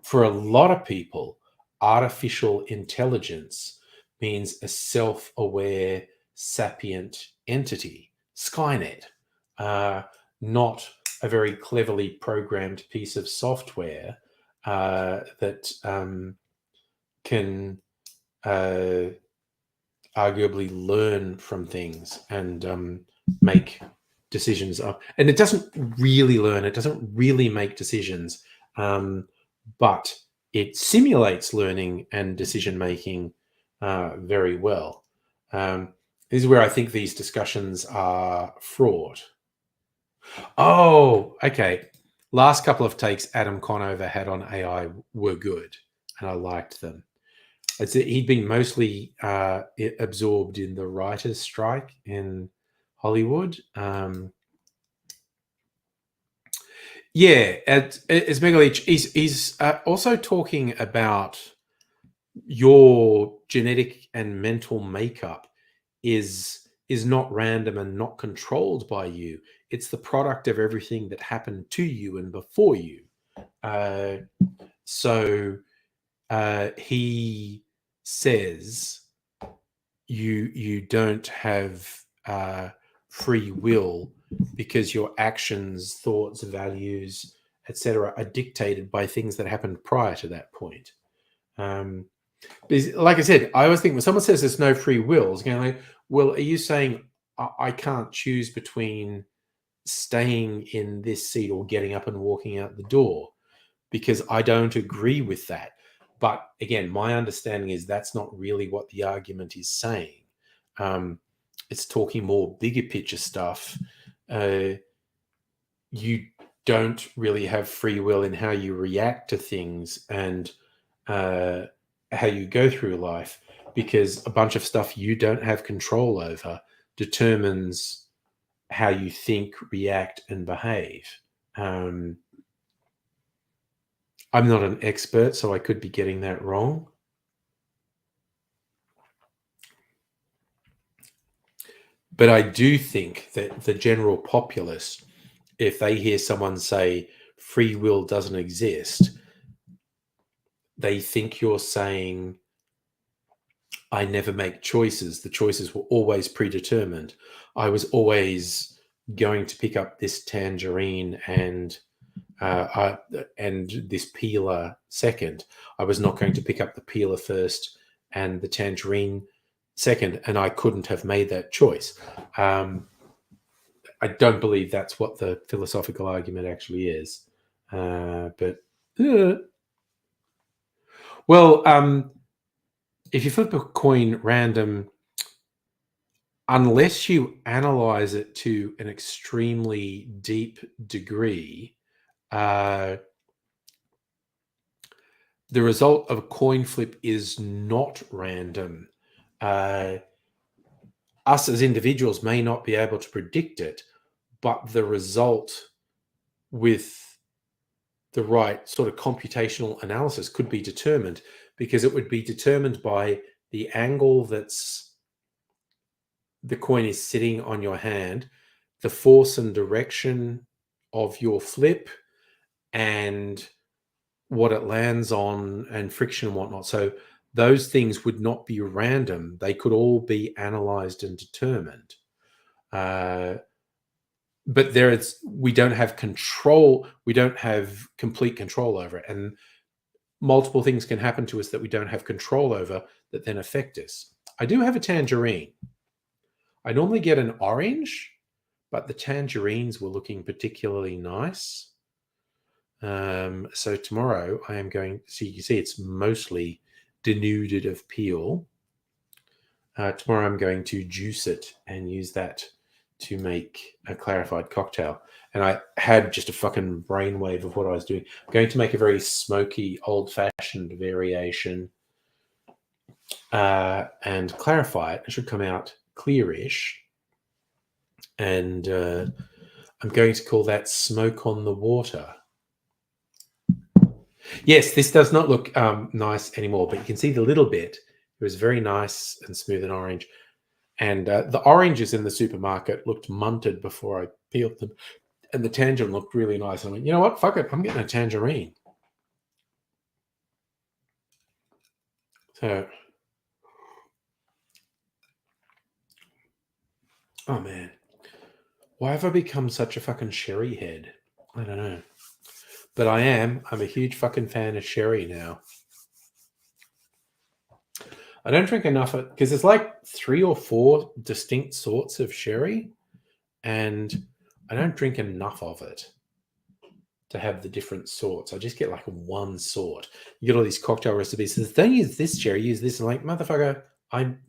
for a lot of people, artificial intelligence means a self-aware, sapient entity, Skynet, not a very cleverly programmed piece of software that can arguably learn from things and make decisions. And it doesn't really learn, it doesn't really make decisions, but it simulates learning and decision making very well. This is where I think these discussions are fraught. Oh, okay. Last couple of takes Adam Conover had on AI were good, and I liked them. He'd been mostly absorbed in the writers' strike in Hollywood. Yeah, as Megalich, he's also talking about your genetic and mental makeup is not random and not controlled by you. It's the product of everything that happened to you and before you. So he says you don't have free will because your actions, thoughts, values, etc., are dictated by things that happened prior to that point. Like I said, I always think when someone says there's no free will, it's going like, well, are you saying I can't choose between staying in this seat or getting up and walking out the door? Because I don't agree with that. But again, my understanding is that's not really what the argument is saying. It's talking more bigger picture stuff. You don't really have free will in how you react to things and how you go through life, because a bunch of stuff you don't have control over determines how you think, react, and behave. I'm not an expert, so I could be getting that wrong. But I do think that the general populace, if they hear someone say free will doesn't exist, they think you're saying, I never make choices. The choices were always predetermined. I was always going to pick up this tangerine and this peeler second. I was not going to pick up the peeler first and the tangerine second, and I couldn't have made that choice. I don't believe that's what the philosophical argument actually is. If you flip a coin random, unless you analyze it to an extremely deep degree, the result of a coin flip is not random. Us as individuals may not be able to predict it, but the result with the right sort of computational analysis could be determined, because it would be determined by the angle that's the coin is sitting on your hand, the force and direction of your flip, and what it lands on, and friction and whatnot. So those things would not be random. They could all be analyzed and determined. But we don't have control. We don't have complete control over it. And multiple things can happen to us that we don't have control over that then affect us. I do have a tangerine. I normally get an orange, but the tangerines were looking particularly nice. So tomorrow I am going, you can see it's mostly denuded of peel. Tomorrow I'm going to juice it and use that to make a clarified cocktail. And I had just a fucking brainwave of what I was doing. I'm going to make a very smoky, old-fashioned variation and clarify it. It should come out clearish. And I'm going to call that Smoke on the Water. Yes, this does not look nice anymore, but you can see the little bit. It was very nice and smooth and orange. And the oranges in the supermarket looked munted before I peeled them. And the tangerine looked really nice. I went, you know what? Fuck it. I'm getting a tangerine. So, oh man. Why have I become such a fucking sherry head? I don't know. But I am. I'm a huge fucking fan of sherry now. I don't drink enough of it because there's like 3 or 4 distinct sorts of sherry, and I don't drink enough of it to have the different sorts. I just get like one sort. You get all these cocktail recipes. Says, don't use this sherry, use this. I'm like, motherfucker, I'm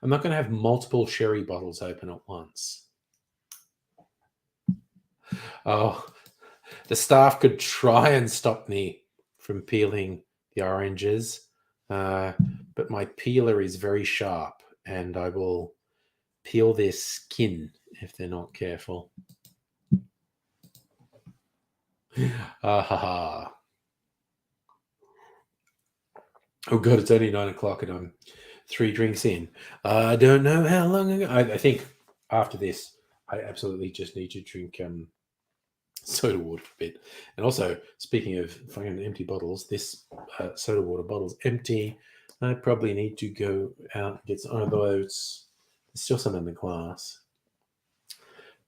not going to have multiple sherry bottles open at once. Oh, the staff could try and stop me from peeling the oranges, but my peeler is very sharp, and I will peel their skin if they're not careful. Ah ha ha. Oh god, it's only 9 o'clock and I'm 3 drinks in. I don't know how long ago. I think after this, I absolutely just need to drink soda water for a bit. And also, speaking of fucking empty bottles, this soda water bottle's empty. I probably need to go out and get some, although there's still some in the glass.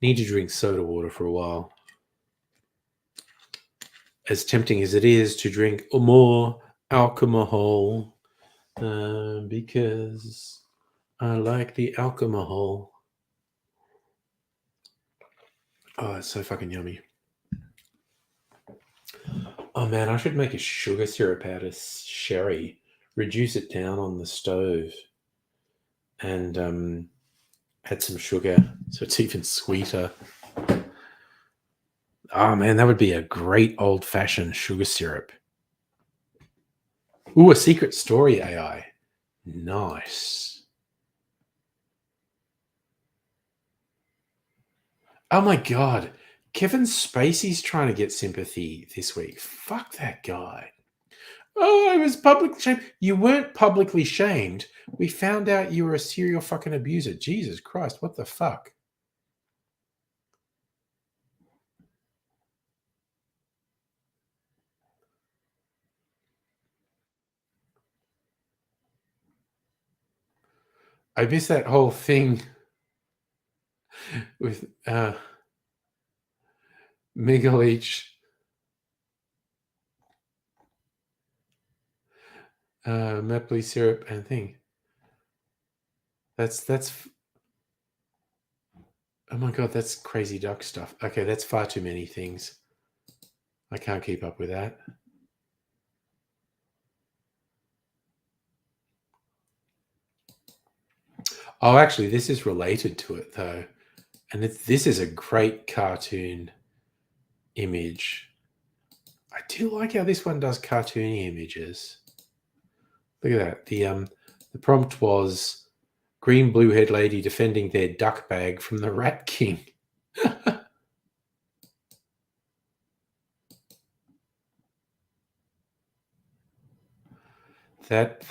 Need to drink soda water for a while. As tempting as it is to drink more alcohol, because I like the alcohol. Oh, it's so fucking yummy. Oh man, I should make a sugar syrup out of sherry, reduce it down on the stove, and add some sugar so it's even sweeter. Oh man, that would be a great old-fashioned sugar syrup. Ooh, a secret story AI. Nice. Oh my god. Kevin Spacey's trying to get sympathy this week. Fuck that guy. Oh, I was publicly shamed. You weren't publicly shamed. We found out you were a serial fucking abuser. Jesus Christ, what the fuck? I missed that whole thing with Miguelich, maple syrup and thing. That's oh my god, that's crazy duck stuff. Okay, that's far too many things. I can't keep up with that. Oh, actually, this is related to it though, and this is a great cartoon image. I do like how this one does cartoony images. Look at that. The prompt was green blue head lady defending their duck bag from the Rat King. That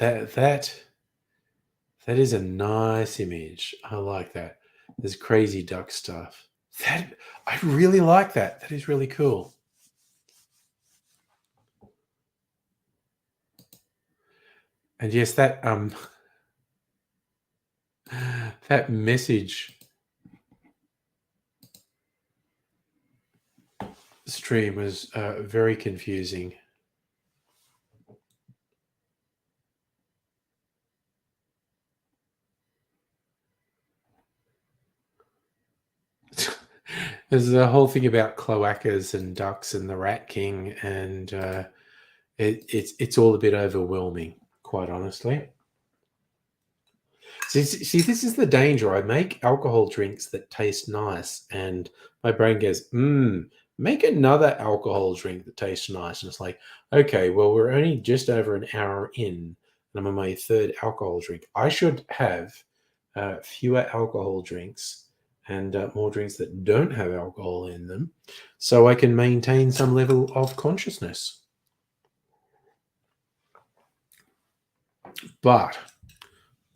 is a nice image. I like that. There's crazy duck stuff. That I really like that. That is really cool. And yes, that that message stream was very confusing. There's a whole thing about cloacas and ducks and the Rat King, and it's all a bit overwhelming, quite honestly. See, this is the danger. I make alcohol drinks that taste nice, and my brain goes, make another alcohol drink that tastes nice. And it's like, okay, well, we're only just over an hour in, and I'm on my 3rd alcohol drink. I should have fewer alcohol drinks and more drinks that don't have alcohol in them, so I can maintain some level of consciousness. But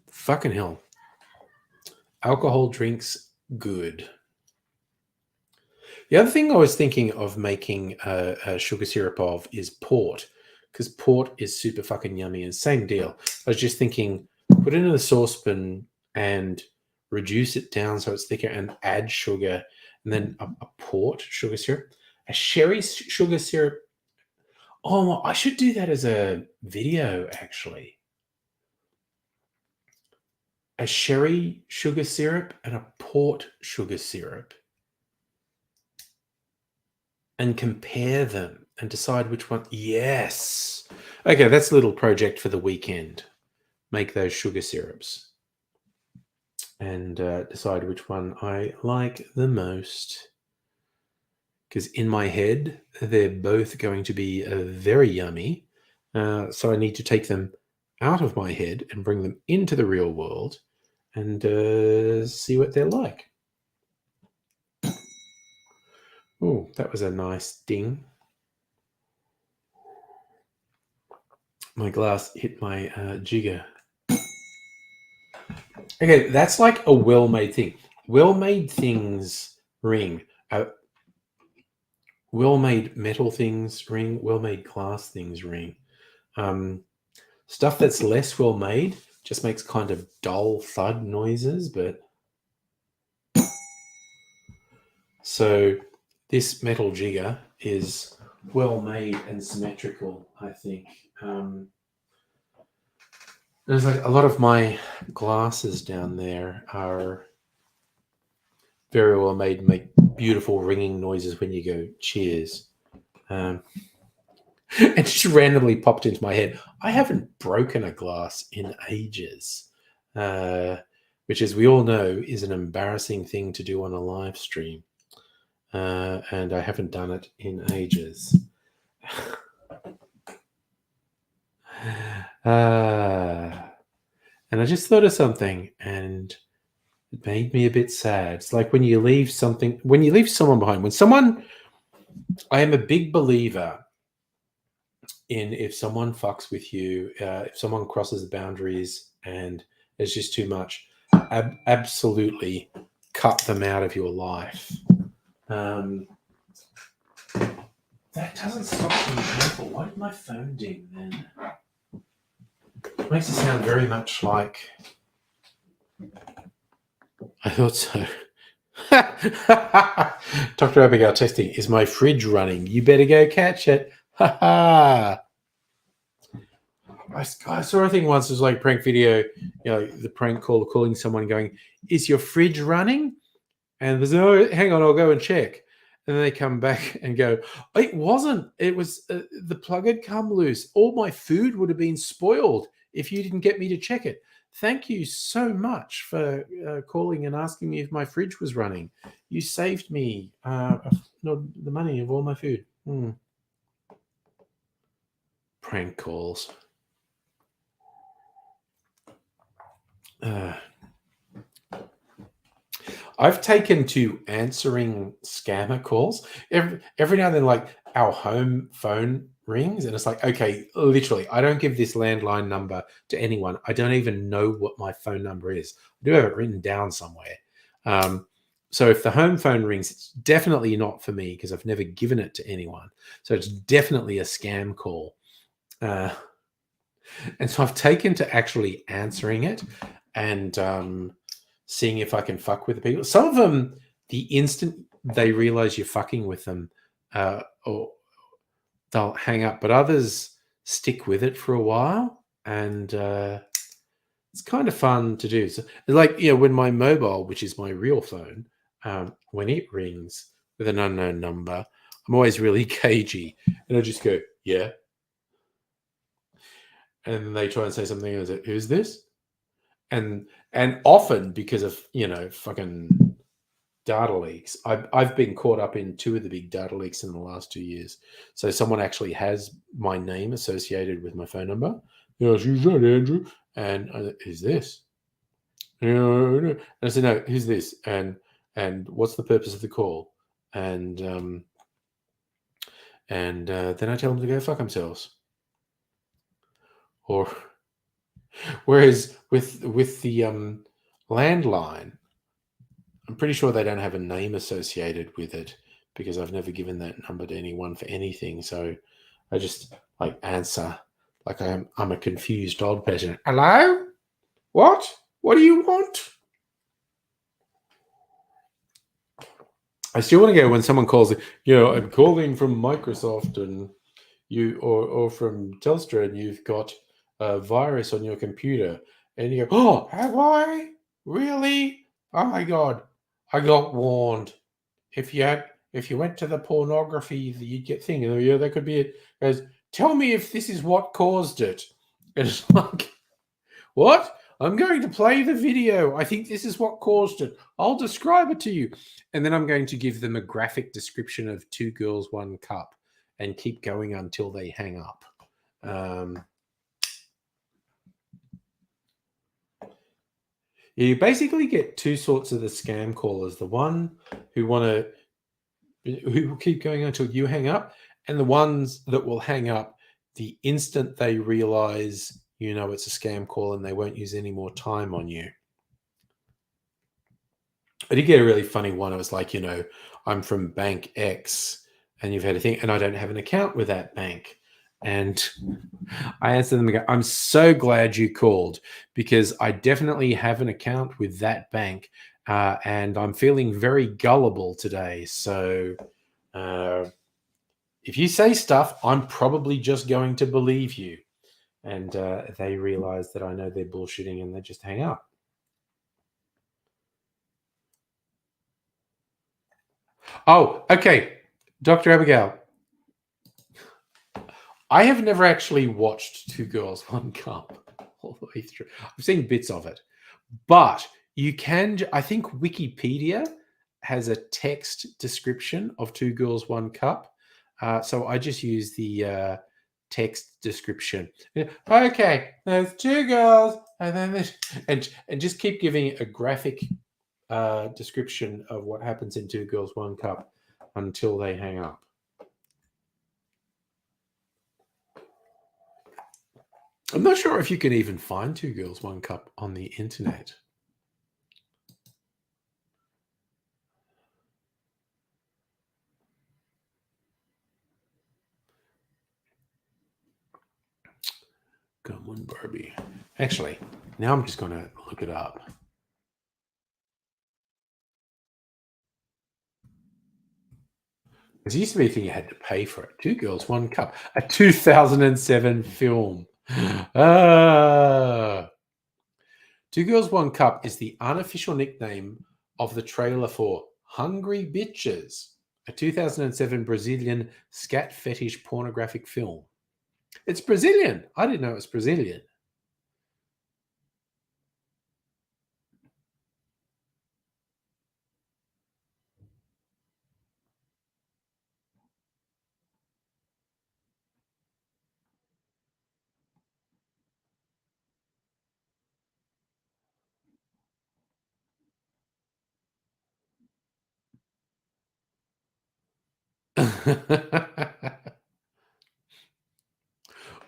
fucking hell, alcohol drinks good. The other thing I was thinking of making a sugar syrup of is port, because port is super fucking yummy. And same deal. I was just thinking, put it in a saucepan and reduce it down so it's thicker, and add sugar, and then a port sugar syrup, a sherry sugar syrup. Oh, I should do that as a video, actually. A sherry sugar syrup and a port sugar syrup, and compare them and decide which one. Yes. Okay, that's a little project for the weekend. Make those sugar syrups and decide which one I like the most. Because in my head, they're both going to be very yummy. So I need to take them out of my head and bring them into the real world and see what they're like. Oh, that was a nice ding. My glass hit my jigger. Okay, that's like a well-made thing. Well-made things ring. Well-made metal things ring. Well-made glass things ring. Stuff that's less well-made just makes kind of dull thud noises, but... So this metal jigger is well-made and symmetrical, I think. There's like a lot of my glasses down there are very well made and make beautiful ringing noises when you go cheers. It just randomly popped into my head. I haven't broken a glass in ages, which, as we all know, is an embarrassing thing to do on a live stream. And I haven't done it in ages. And I just thought of something, and it made me a bit sad. It's like when you leave someone behind. I am a big believer in, if someone fucks with you, if someone crosses the boundaries and it's just too much, absolutely cut them out of your life. That doesn't stop being painful. Why did my phone ding then? It makes it sound very much like... I thought so. Dr. Abigail testing. Is my fridge running? You better go catch it. Ha ha. I saw a thing once, it was like a prank video, the prank caller calling someone going, is your fridge running? And there's no, hang on, I'll go and check. And then they come back and go, it wasn't. It was the plug had come loose. All my food would have been spoiled if you didn't get me to check it. Thank you so much for calling and asking me if my fridge was running. You saved me the money of all my food. Prank calls. I've taken to answering scammer calls. Every now and then, like, our home phone rings, and it's like, okay, literally, I don't give this landline number to anyone. I don't even know what my phone number is. I do have it written down somewhere. So if the home phone rings, it's definitely not for me because I've never given it to anyone. So it's definitely a scam call. And so I've taken to actually answering it and seeing if I can fuck with the people. Some of them, the instant they realize you're fucking with them, or they'll hang up. But others stick with it for a while, and it's kind of fun to do. So, like, when my mobile, which is my real phone, when it rings with an unknown number, I'm always really cagey, and I just go, yeah. And they try and say something, and I say, who's this? And often, because of fucking data leaks, I've been caught up in 2 of the big data leaks in the last 2 years. So someone actually has my name associated with my phone number. Who's that, Andrew? And who's this? And I said, no, who's this? And and what's the purpose of the call? And then I tell them to go fuck themselves. Or whereas with the landline, I'm pretty sure they don't have a name associated with it because I've never given that number to anyone for anything. So I just like answer like I'm a confused old person. Hello? What? What do you want? I still want to go when someone calls it, I'm calling from Microsoft and or from Telstra and you've got a virus on your computer and you go, oh, have I? Really? Oh my God. I got warned. If you went to the pornography, you'd get thing. Yeah, that could be it. Goes, tell me if this is what caused it. And it's like, what? I'm going to play the video. I think this is what caused it. I'll describe it to you. And then I'm going to give them a graphic description of Two Girls, One Cup and keep going until they hang up. You basically get two sorts of the scam callers. The one who will keep going until you hang up, and the ones that will hang up the instant they realize it's a scam call and they won't use any more time on you. I did get a really funny one. It was like, I'm from Bank X and you've had a thing and I don't have an account with that bank. And I answered them and go, I'm so glad you called because I definitely have an account with that bank and I'm feeling very gullible today. So if you say stuff, I'm probably just going to believe you. And they realize that I know they're bullshitting and they just hang up. Oh, okay. Dr. Abigail, I have never actually watched Two Girls, One Cup all the way through. I've seen bits of it. But you can, I think Wikipedia has a text description of Two Girls, One Cup. So I just use the text description. Okay, there's two girls, and then and just keep giving a graphic description of what happens in Two Girls, One Cup until they hang up. I'm not sure if you can even find Two Girls, One Cup on the internet. Come on, Barbie. Actually, now I'm just going to look it up. Because it used to be a thing you had to pay for it. Two Girls, One Cup. A 2007 film. Two Girls, One Cup is the unofficial nickname of the trailer for Hungry Bitches, a 2007 Brazilian scat fetish pornographic film. It's Brazilian. I didn't know it was Brazilian.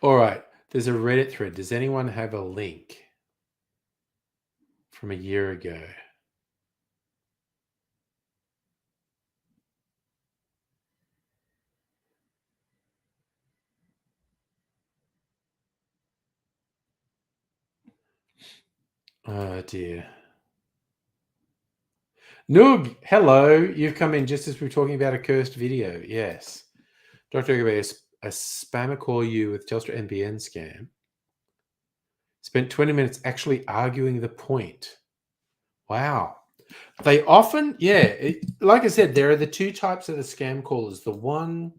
All right. There's a Reddit thread. Does anyone have a link from a year ago? Oh, dear. Noog, hello. You've come in just as we were talking about a cursed video. Yes. Dr. Aguirre, a spammer call you with Telstra NBN scam. Spent 20 minutes actually arguing the point. Wow. They often, like I said, there are the two types of the scam callers. The one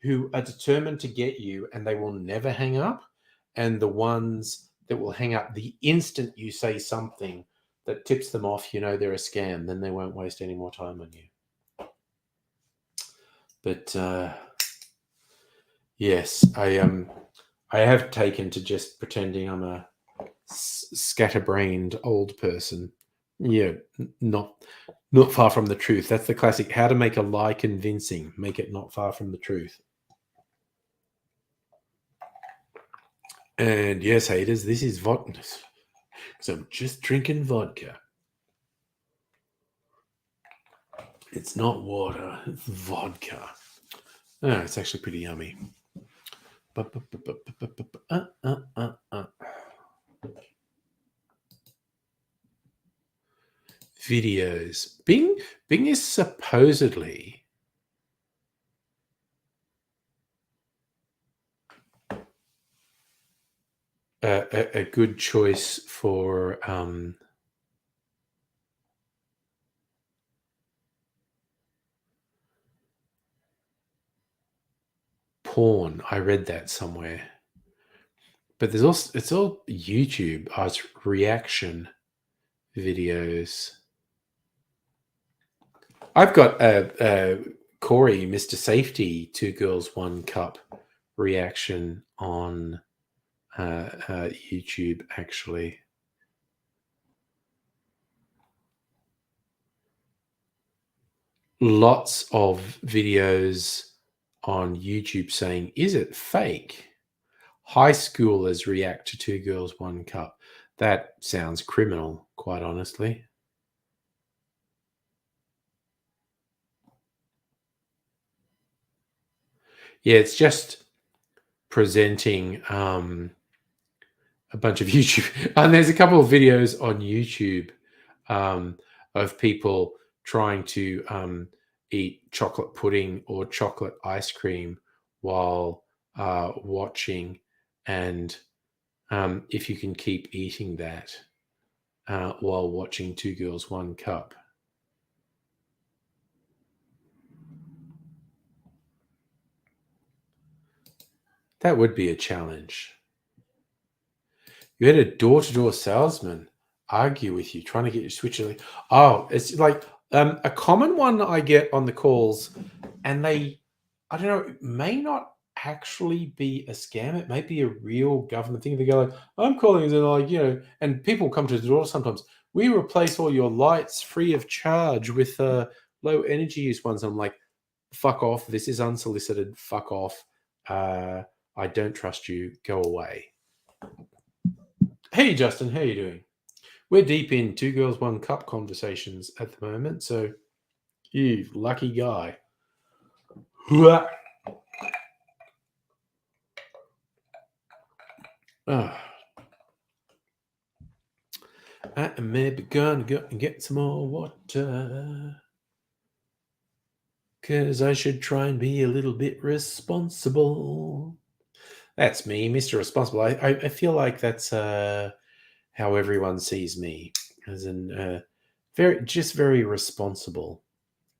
who are determined to get you and they will never hang up, and the ones that will hang up the instant you say something that tips them off, they're a scam, then they won't waste any more time on you. But yes, I have taken to just pretending I'm a scatterbrained old person Yeah, not far from the truth. That's the classic. How to make a lie convincing. Make it not far from the truth. And yes, haters, this is vodka. So I'm just drinking vodka. It's not water. It's vodka. Oh, it's actually pretty yummy. Videos. Bing is supposedly a good choice for porn. I read that somewhere. But there's also, it's all YouTube. It's reaction videos. I've got Corey, Mr. Safety, 2 Girls, 1 Cup reaction on YouTube, actually. Lots of videos on YouTube saying, is it fake? High schoolers react to 2 Girls, 1 Cup. That sounds criminal, quite honestly. Yeah, it's just presenting a bunch of YouTube. And there's a couple of videos on YouTube of people trying to eat chocolate pudding or chocolate ice cream while watching. And if you can keep eating that while watching 2 Girls, 1 Cup. That would be a challenge. You had a door-to-door salesman argue with you, trying to get you to switch. Oh, it's like a common one I get on the calls, and I don't know, it may not actually be a scam. It might be a real government thing. They go like, I'm calling, and they're like, and people come to the door sometimes. We replace all your lights free of charge with low energy use ones. I'm like, fuck off. This is unsolicited. Fuck off. I don't trust you. Go away. Hey, Justin, how you doing? We're deep in 2 Girls, 1 Cup conversations at the moment, so you lucky guy. Oh. I am maybe gonna go and get some more water, because I should try and be a little bit responsible. That's me, Mr. Responsible. I feel like that's how everyone sees me, as in very responsible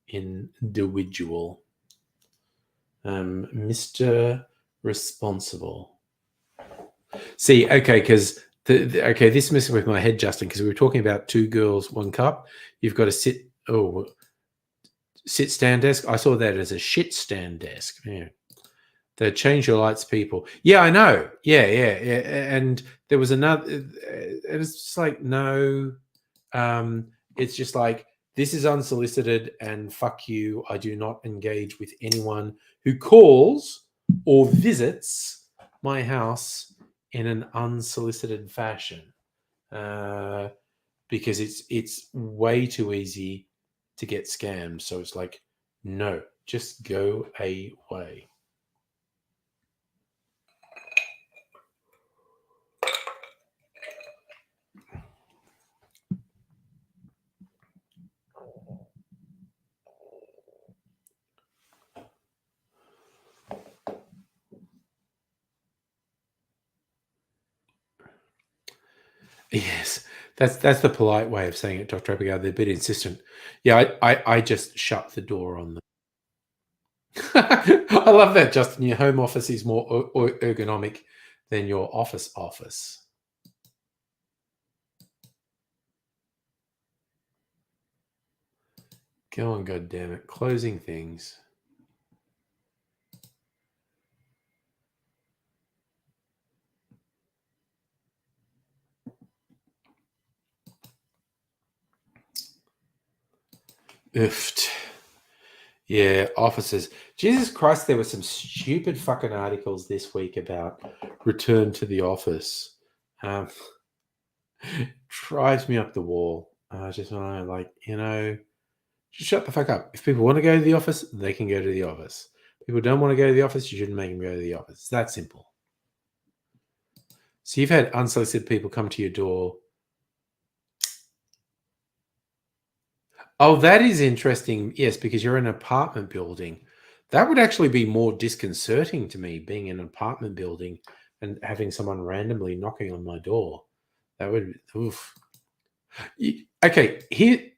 individual. Mr. Responsible. See, okay, because okay, this messing with my head, Justin, because we were talking about 2 Girls, 1 Cup. You've got to sit stand desk. I saw that as a shit stand desk. Yeah. The change your lights people. Yeah, I know. Yeah. And there was another. It was just like, no. It's just like, this is unsolicited and fuck you. I do not engage with anyone who calls or visits my house in an unsolicited fashion, because it's way too easy to get scammed. So it's like, no, just go away. Yes, that's the polite way of saying it, Dr. Abigail. They're a bit insistent. Yeah, I just shut the door on them. I love that, Justin. Your home office is more ergonomic than your office. Go on, goddammit. Closing things. Oofed. Yeah, officers. Jesus Christ, there were some stupid fucking articles this week about return to the office. Drives me up the wall. I just want to, like, just shut the fuck up. If people want to go to the office, they can go to the office. People don't want to go to the office, you shouldn't make them go to the office. It's that simple. So you've had unsolicited people come to your door. Oh, that is interesting. Yes, because you're in an apartment building. That would actually be more disconcerting to me, being in an apartment building and having someone randomly knocking on my door. That would, oof. Okay, here.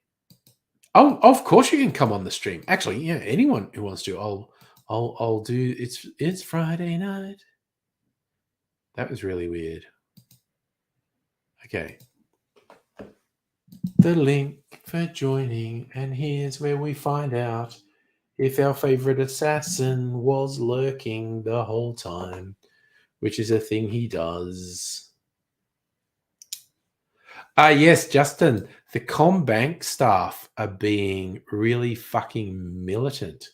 Oh, of course you can come on the stream. Actually, yeah, anyone who wants to, I'll do. It's Friday night. That was really weird. Okay. The link for joining, and here's where we find out if our favorite assassin was lurking the whole time, which is a thing he does. Yes, Justin, the Combank staff are being really fucking militant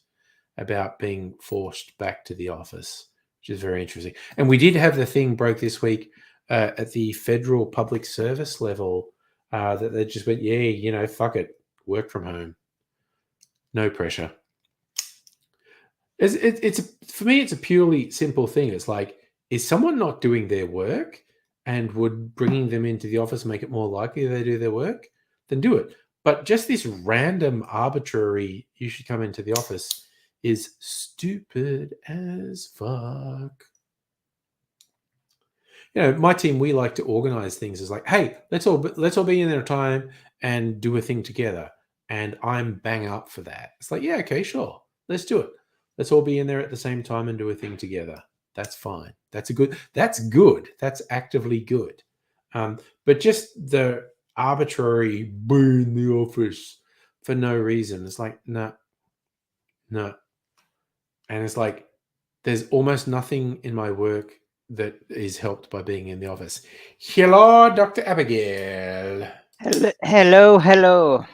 about being forced back to the office, which is very interesting. And we did have the thing broke this week at the federal public service level that they just went, yeah, fuck it, work from home, no pressure. It's for me, it's a purely simple thing. It's like, is someone not doing their work, and would bringing them into the office make it more likely they do their work? Then do it. But just this random, arbitrary, you should come into the office is stupid as fuck. My team, we like to organize things as like, hey, let's all be in there time and do a thing together. And I'm bang up for that. It's like, yeah, okay, sure, let's do it. Let's all be in there at the same time and do a thing together. That's fine. That's good. That's actively good. But just the arbitrary be in the office for no reason. It's like, no. And it's like, there's almost nothing in my work that is helped by being in the office. Hello, Dr. Abigail. Hello.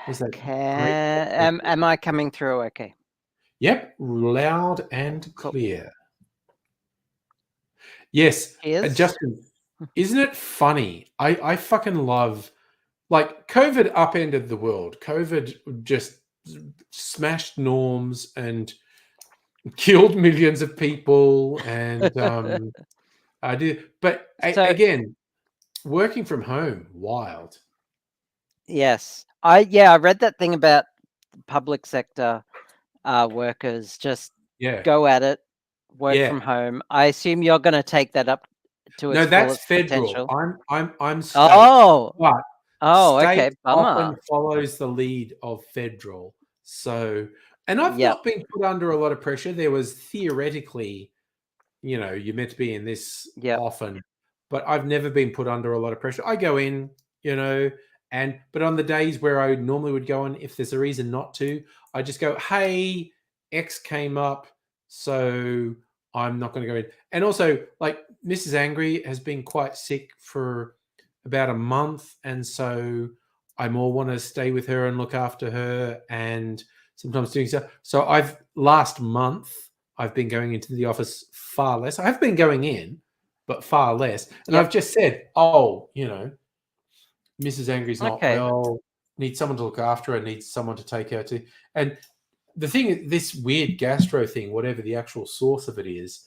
Was that great? Am I coming through okay? Yep, loud and clear. Yes, Justin, isn't it funny? I fucking love, like, COVID upended the world. COVID just smashed norms and killed millions of people, and I did. But again, working from home, wild. Yes, I read that thing about public sector workers just go at it, work from home. I assume you're going to take that up to its fullest potential. I'm state. Okay. Bummer. Often follows the lead of federal. So, and I've not been put under a lot of pressure. There was theoretically, you're meant to be in this often, but I've never been put under a lot of pressure. I go in, but on the days where I normally would go in, if there's a reason not to, I just go, hey, X came up, so I'm not going to go in. And also, like, Mrs. Angry has been quite sick for about a month, and so I more want to stay with her and look after her, and sometimes doing so. So last month I've been going into the office far less. I have been going in, but far less. And I've just said, Mrs. Angry's not well, needs someone to look after her, needs someone to take her to. And the thing, this weird gastro thing, whatever the actual source of it is,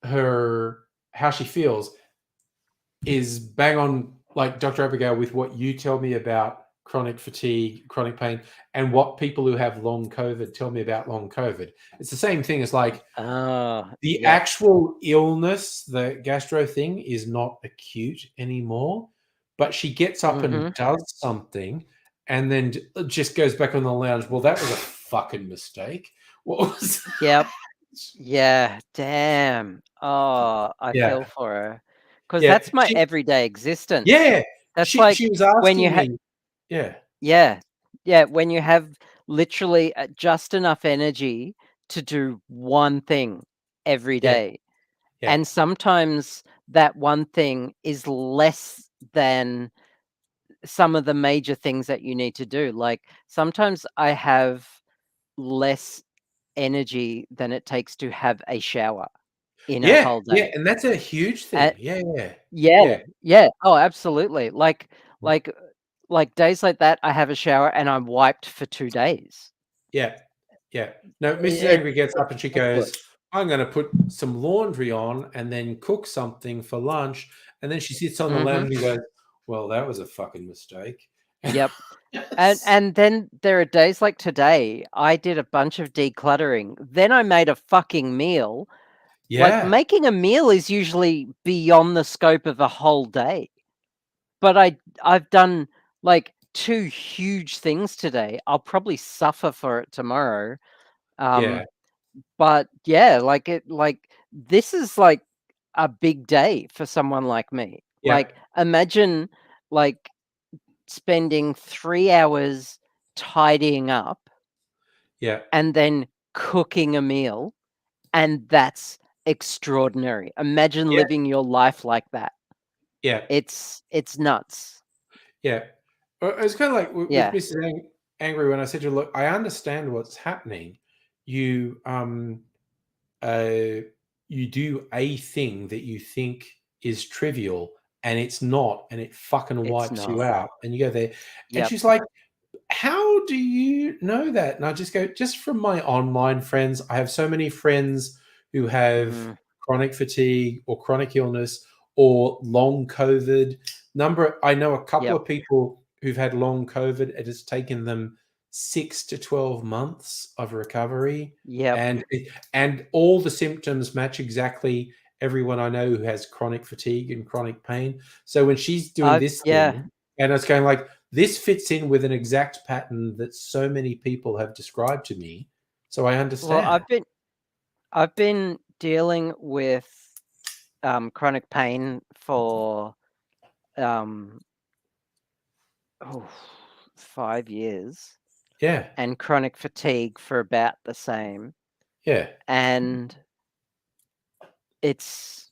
how she feels is bang on, like Dr. Abigail, with what you tell me about chronic fatigue, chronic pain, and what people who have long COVID tell me about long COVID. It's the same thing as like the actual illness, the gastro thing is not acute anymore, but she gets up and does something and then just goes back on the lounge. Well, that was a fucking mistake. What was that? Yeah, damn. Oh, I feel for her. Because that's my everyday existence. Yeah. That's she was asking when you me. Yeah, when you have literally just enough energy to do one thing every day. And sometimes that one thing is less than some of the major things that you need to do. Like sometimes I have less energy than it takes to have a shower in a whole day. Yeah, and that's a huge thing. Yeah. Oh, absolutely. Like days like that, I have a shower and I'm wiped for 2 days. Yeah. No, Mrs. Angry gets up and she goes, I'm going to put some laundry on and then cook something for lunch. And then she sits on the lounge and goes, well, that was a fucking mistake. Yep. And then there are days like today, I did a bunch of decluttering. Then I made a fucking meal. Like making a meal is usually beyond the scope of a whole day. But I've done like 2 huge things today. I'll probably suffer for it tomorrow. But yeah, like this is like a big day for someone like me. Like imagine like spending 3 hours tidying up and then cooking a meal, and that's extraordinary. Imagine living your life like that. It's nuts. It's kind of like with Mrs. Angry when I said to her, look, I understand what's happening. You you do a thing that you think is trivial and it's not, and it fucking wipes you out, and you go there. And she's like, how do you know that? And I just go, just from my online friends. I have so many friends who have chronic fatigue or chronic illness or long COVID. I know a couple of people who've had long COVID. It has taken them 6 to 12 months of recovery. And all the symptoms match exactly everyone I know who has chronic fatigue and chronic pain. So when she's doing this thing, and it's going like, this fits in with an exact pattern that so many people have described to me. So I understand. Well, I've been dealing with chronic pain for 5 years. And chronic fatigue for about the same. And it's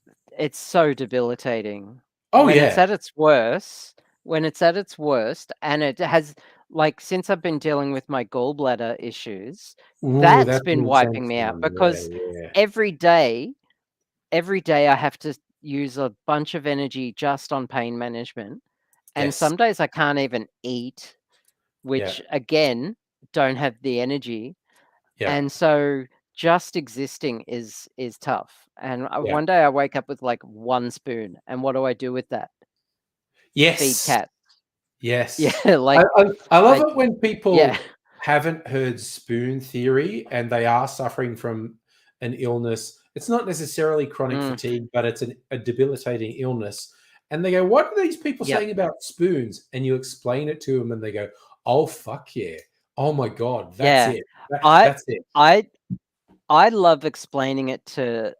so debilitating. It's at its worst, and it has, like, since I've been dealing with my gallbladder issues, that's been wiping me out because every day I have to use a bunch of energy just on pain management. And some days I can't even eat, which again, don't have the energy. And so just existing is tough. And one day I wake up with like 1 spoon, and what do I do with that? Feed cats. Like I love it when people haven't heard spoon theory and they are suffering from an illness. It's not necessarily chronic fatigue, but it's a debilitating illness. And they go, what are these people saying about spoons? And you explain it to them and they go, oh, fuck yeah. Oh my God. That's it. That's it. I love explaining it to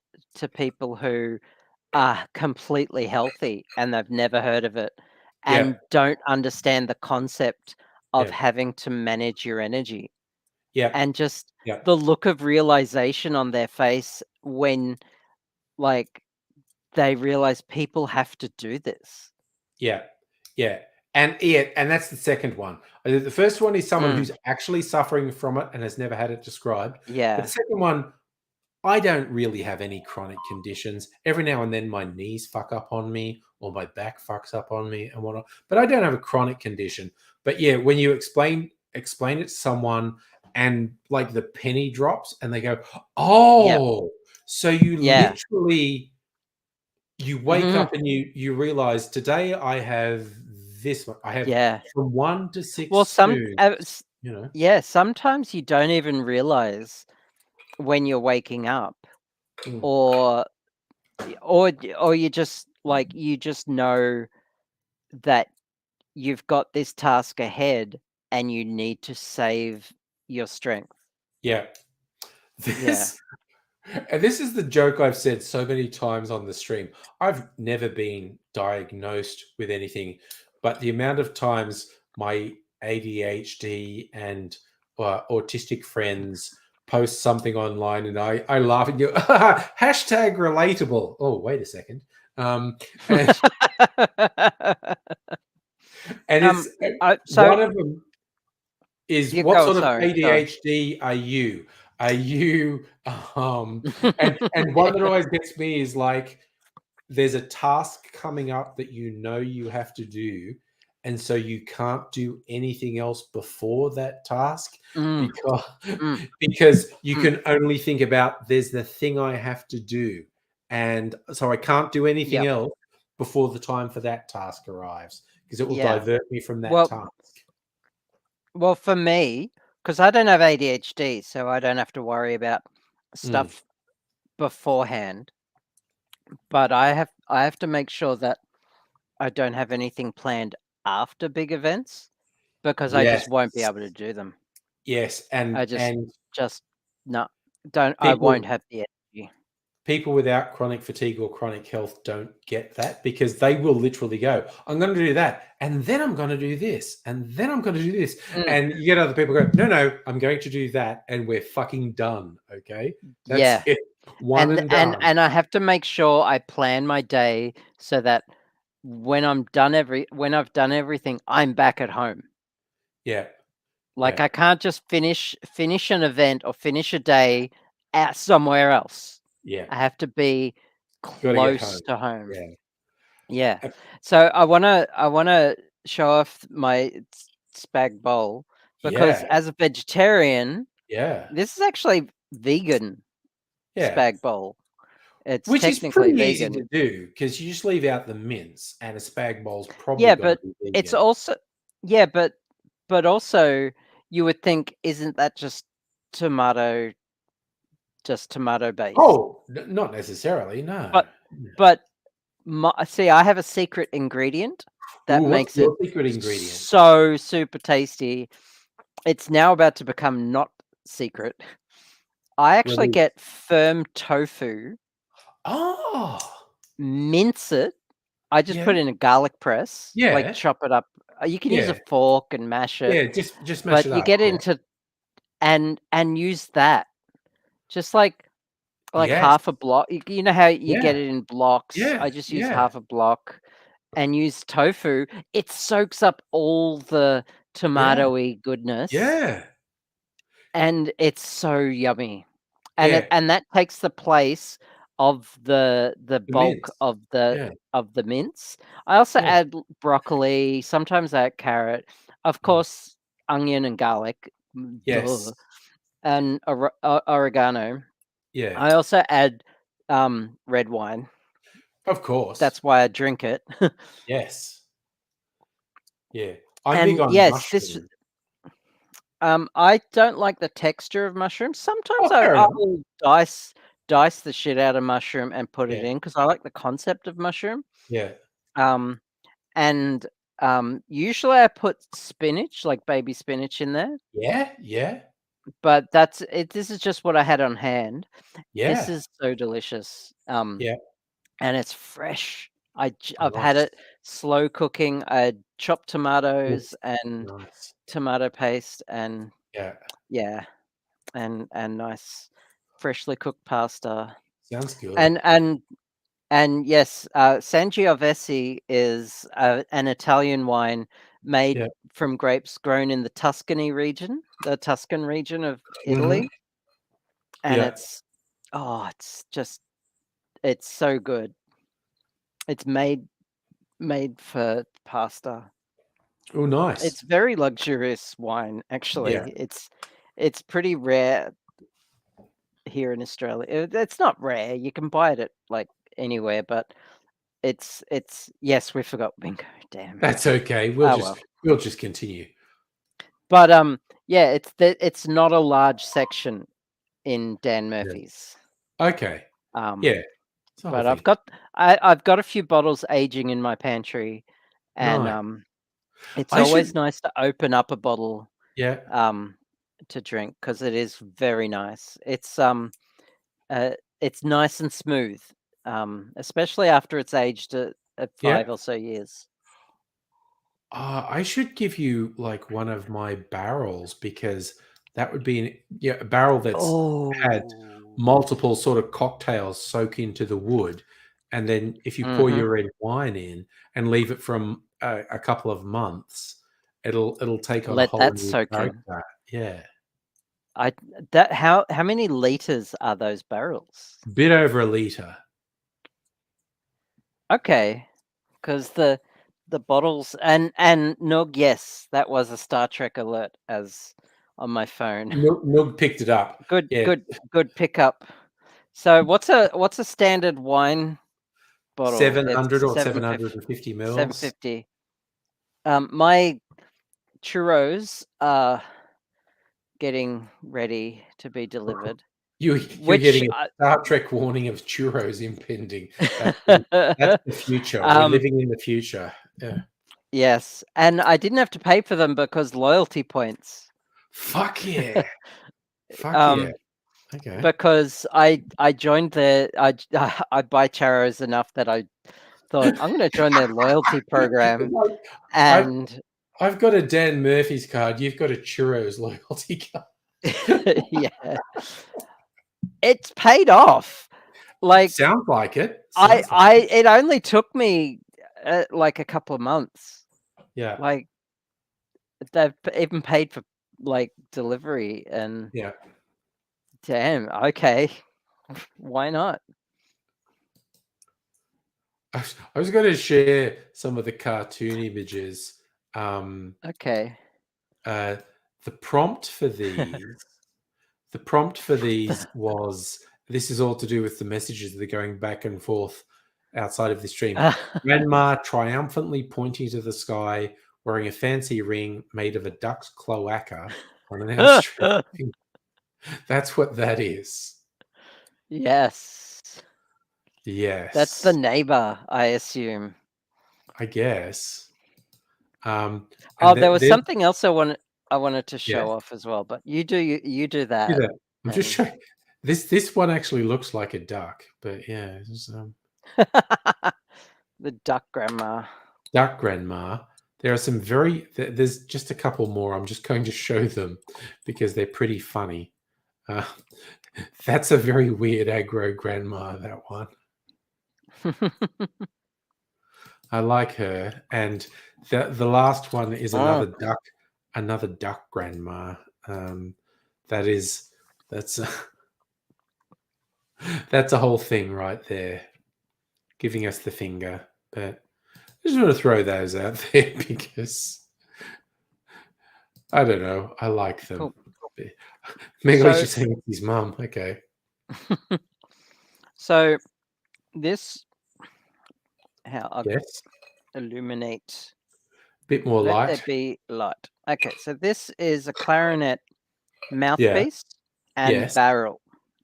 people who are completely healthy and they've never heard of it and don't understand the concept of having to manage your energy. And just the look of realization on their face when, like, they realize people have to do this. And that's the second one. The first one is someone who's actually suffering from it and has never had it described. But the second one, I don't really have any chronic conditions. Every now and then my knees fuck up on me or my back fucks up on me and whatnot. But I don't have a chronic condition. But yeah, when you explain it to someone and like the penny drops and they go, oh, so you literally, you wake up and you realize today I have this one. I have from 1 to 6 spoons, you know. Sometimes you don't even realize when you're waking up, or you just like, you just know that you've got this task ahead and you need to save your strength. And this is the joke I've said so many times on the stream. I've never been diagnosed with anything, but the amount of times my ADHD and autistic friends post something online and I laugh and go, hashtag relatable. Oh, wait a second. And it's one of them is what sort of ADHD are you? Are you and one that always gets me is like there's a task coming up that you have to do, and so you can't do anything else before that task because you can only think about there's the thing I have to do, and so I can't do anything else before the time for that task arrives because it will divert me from that task. Well, for me, because I don't have ADHD, so I don't have to worry about stuff beforehand. But I have to make sure that I don't have anything planned after big events because I just won't be able to do them. Yes, and I just no, don't. I won't have the energy. People without chronic fatigue or chronic health don't get that because they will literally go, I'm going to do that, and then I'm going to do this, and then I'm going to do this. And you get other people go, no, I'm going to do that, and we're fucking done, okay? That's it. One and done. And I have to make sure I plan my day so that when I've done everything, I'm back at home. Yeah. Like I can't just finish an event or finish a day at somewhere else. Yeah. I have to be close to home. Yeah. So I wanna show off my spag bowl because as a vegetarian, this is actually vegan spag bowl. It's which is technically pretty vegan. easy to do because you just leave out the mince and a spag bowl's probably but be vegan. It's also but also you would think, isn't that just tomato based? Oh, not necessarily, no. But see, I have a secret ingredient that makes it so super tasty. It's now about to become not secret. I actually get firm tofu. Oh. Mince it. I just put it in a garlic press. Like chop it up. You can use a fork and mash it. Yeah, just mash it up. But you get into and use that. Just like half a block. You know how you get it in blocks? I just use half a block and use tofu. It soaks up all the tomatoey goodness. Yeah. And it's so yummy. And and that takes the place of the bulk of the mince. I also add broccoli, sometimes I add carrot, of course, onion and garlic. Yes. And oregano. Yeah. I also add red wine. Of course. That's why I drink it. Yes. Yeah. I'm big on mushroom. I don't like the texture of mushrooms. Sometimes I will dice the shit out of mushroom and put it in because I like the concept of mushroom. Yeah. And usually I put spinach, like baby spinach, in there. Yeah. Yeah. But that's it. This is just what I had on hand. Yeah. This is so delicious. Yeah. And it's fresh. I've had it slow cooking. I chopped tomatoes and tomato paste and and nice freshly cooked pasta. Sounds good. And yes, Sangiovese is an Italian wine made from grapes grown in the Tuscan region of Italy. And it's so good. It's made for pasta. Oh, nice. It's very luxurious wine, actually. It's pretty rare here in Australia. It's not rare. You can buy it at like anywhere, but it's yes, we forgot bingo. Damn. That's okay. We'll just continue. But it's not a large section in Dan Murphy's. Okay. But I've got a few bottles aging in my pantry, and it's always nice to open up a bottle. To drink because it is very nice. It's nice and smooth, especially after it's aged at 5 or so years. I should give you like one of my barrels because that would be a barrel that's had multiple sort of cocktails soak into the wood, and then if you pour your red wine in and leave it from a couple of months, it'll take on Let a whole that new soak in. character. Yeah, How many liters are those barrels? bit over a liter. Okay, because the bottles and Nog, yes, that was a Star Trek alert as on my phone. Nog picked it up. Good, Yeah. good pickup. So what's a standard wine bottle? 700 It's or 750 mils. 750. My churros are getting ready to be delivered. You're getting a Star Trek warning of churros impending. That's the future. We're living in the future. Yeah. Yes, and I didn't have to pay for them because loyalty points. Fuck yeah. Fuck yeah. Okay. Because I joined I buy churros enough that I thought I'm going to join their loyalty program, and I've got a Dan Murphy's card. You've got a churros loyalty card. Yeah, it's paid off. Like, sounds like it. It only took me like a couple of months. Yeah. Like, they've even paid for like delivery, and yeah. Damn. Okay. Why not? I was going to share some of the cartoon images. Okay. The prompt for these, was, this is all to do with the messages that are going back and forth outside of the stream. Grandma triumphantly pointing to the sky, wearing a fancy ring made of a duck's cloaca on an outstretched finger. That's what that is. Yes. Yes. That's the neighbor, I assume. I guess. There was something else I wanted to show off as well, but you do that. I'm just showing. This one actually looks like a duck, but yeah. The duck grandma. Duck grandma. There are some there's just a couple more. I'm just going to show them because they're pretty funny. That's a very weird aggro grandma, that one. I like her. And the last one is another duck grandma. That's a whole thing right there, giving us the finger. But I just want to throw those out there because I don't know. I like them. Cool. Maybe we should say it's his mum. Okay. So this, I'll illuminate. A bit more light. Let there be light. Okay, so this is a clarinet mouthpiece and barrel,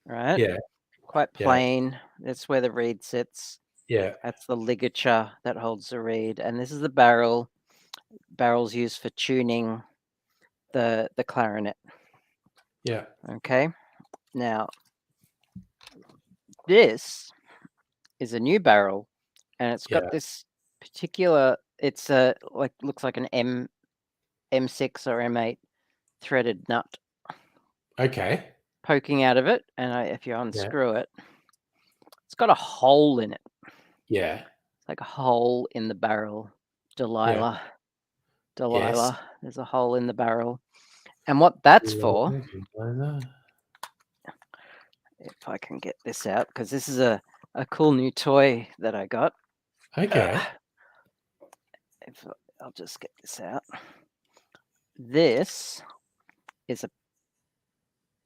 right? Yeah. Quite plain. That's where the reed sits. Yeah. That's the ligature that holds the reed, and this is the barrel. Barrel's used for tuning the clarinet. Yeah. Okay. Now, this is a new barrel, and it's got this particular. It's looks like an M6 or M8 threaded nut. Okay. Poking out of it, and if you unscrew it, it's got a hole in it. Yeah. It's like a hole in the barrel. Delilah. Yes. There's a hole in the barrel. And what that's for, if I can get this out, because this is a cool new toy that I got. Okay. I'll just get this out. This is a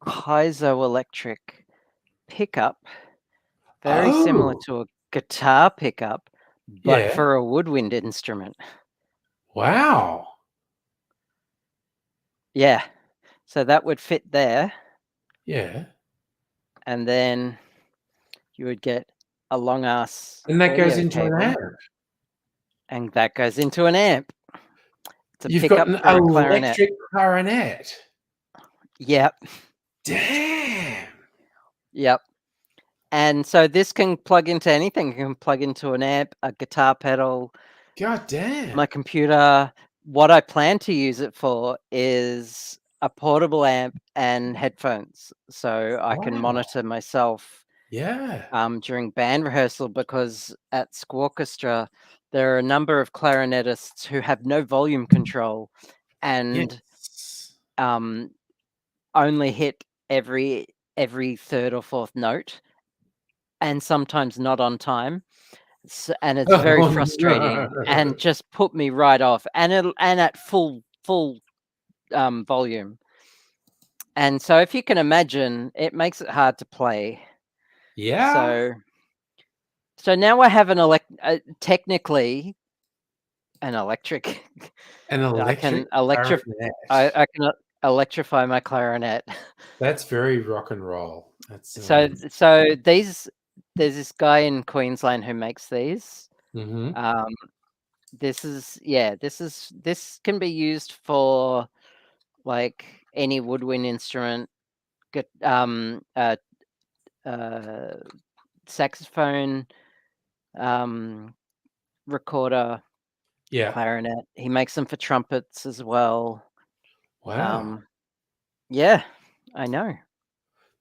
piezoelectric pickup, very similar to a guitar pickup, but for a woodwind instrument. Wow. Yeah. So that would fit there. Yeah. And then you would get a long ass. And that goes into an amp. And that goes into an amp. You've got an electric clarinet. Yep. Damn. Yep. And so this can plug into anything. It can plug into an amp, a guitar pedal. God damn. My computer. What I plan to use it for is a portable amp and headphones, so I can monitor myself. Yeah. During band rehearsal, because at Squawkestra there are a number of clarinetists who have no volume control and only hit every third or fourth note, and sometimes not on time. And it's very frustrating and just put me right off, and at full volume. And so if you can imagine, it makes it hard to play. Yeah. So now I have technically an electric. I can electrify my clarinet. That's very rock and roll. That's so there's this guy in Queensland who makes these. Mm-hmm. This can be used for like any woodwind instrument, saxophone, recorder, clarinet. He makes them for trumpets as well. Wow. Yeah, I know.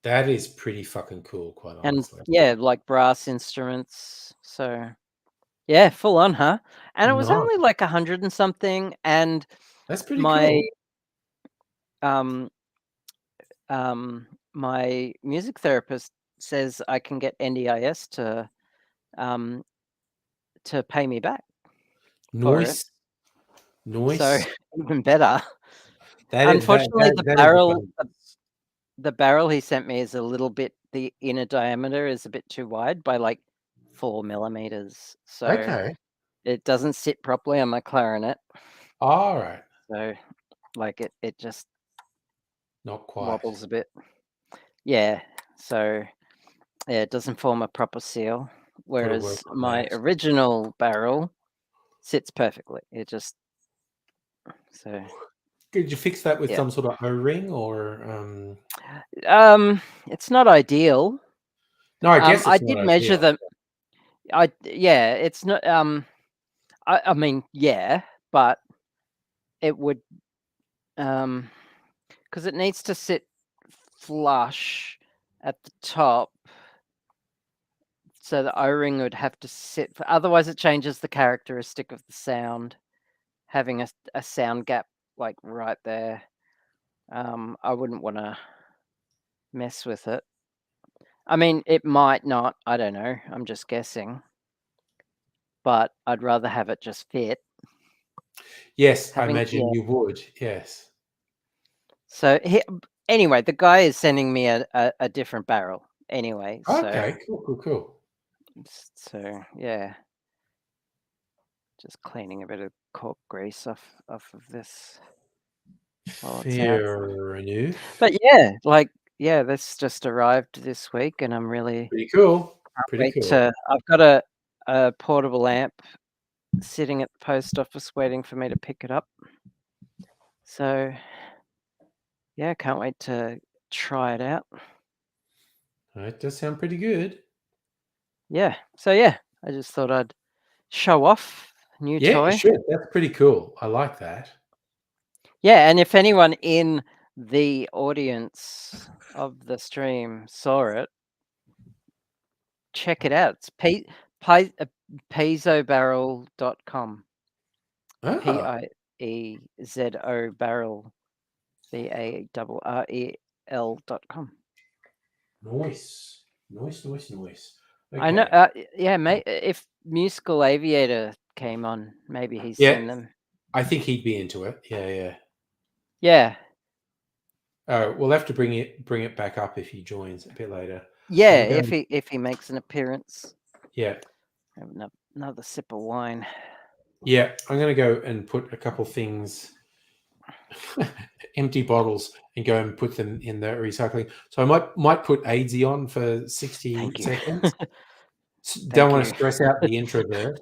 That is pretty fucking cool, quite honestly. And yeah, like brass instruments. So yeah, full on, huh? And it was only like 100 and something. And that's pretty cool. My music therapist says I can get NDIS to pay me back. Nice. So even better. Unfortunately, the barrel he sent me is a little bit, the inner diameter is a bit too wide by like 4 millimeters. So it doesn't sit properly on my clarinet. All right. So like it just not quite wobbles a bit. Yeah. So yeah, it doesn't form a proper seal. Whereas my original barrel sits perfectly. It just Did you fix that with some sort of O-ring or? It's not ideal. No, I guess I did measure them. It's not. I mean, yeah, but it would, because it needs to sit flush at the top. So the O-ring would have to sit, otherwise it changes the characteristic of the sound, having a sound gap like right there. I wouldn't want to mess with it. I mean, it might not, I don't know, I'm just guessing. But I'd rather have it just fit. Yes, I imagine you would, yes. So anyway, the guy is sending me a different barrel anyway. Okay, cool. So yeah, just cleaning a bit of cork grease off of this. Fair enough. But yeah, this just arrived this week, and I'm really pretty cool. I've got a portable amp sitting at the post office waiting for me to pick it up. So yeah, can't wait to try it out. It does sound pretty good. Yeah. So yeah, I just thought I'd show off a new toy. Yeah, you should. That's pretty cool. I like that. Yeah, and if anyone in the audience of the stream saw it, check it out. It's piezobarrel.com. Piezo barrel barrel.com. Nice. Okay. I know. Yeah, mate. If Musical Aviator came on, maybe he's seen them. I think he'd be into it. Yeah. Yeah. We'll have to bring it back up if he joins a bit later. Yeah, if he makes an appearance. Yeah. Have another sip of wine. Yeah, I'm going to go and put a couple things, empty bottles, and go and put them in the recycling. So I might put AIDSy on for 60 seconds. Don't want to stress out the introvert.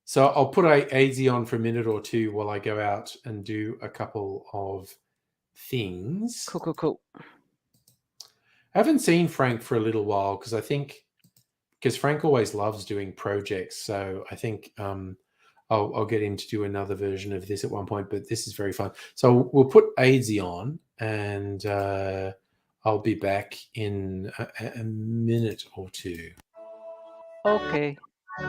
So I'll put AIDSy on for a minute or two while I go out and do a couple of things. Cool. I haven't seen Frank for a little while because Frank always loves doing projects. So I think I'll get him to do another version of this at one point, but this is very fun. So we'll put AIDSy on, and I'll be back in a minute or two. Okay. I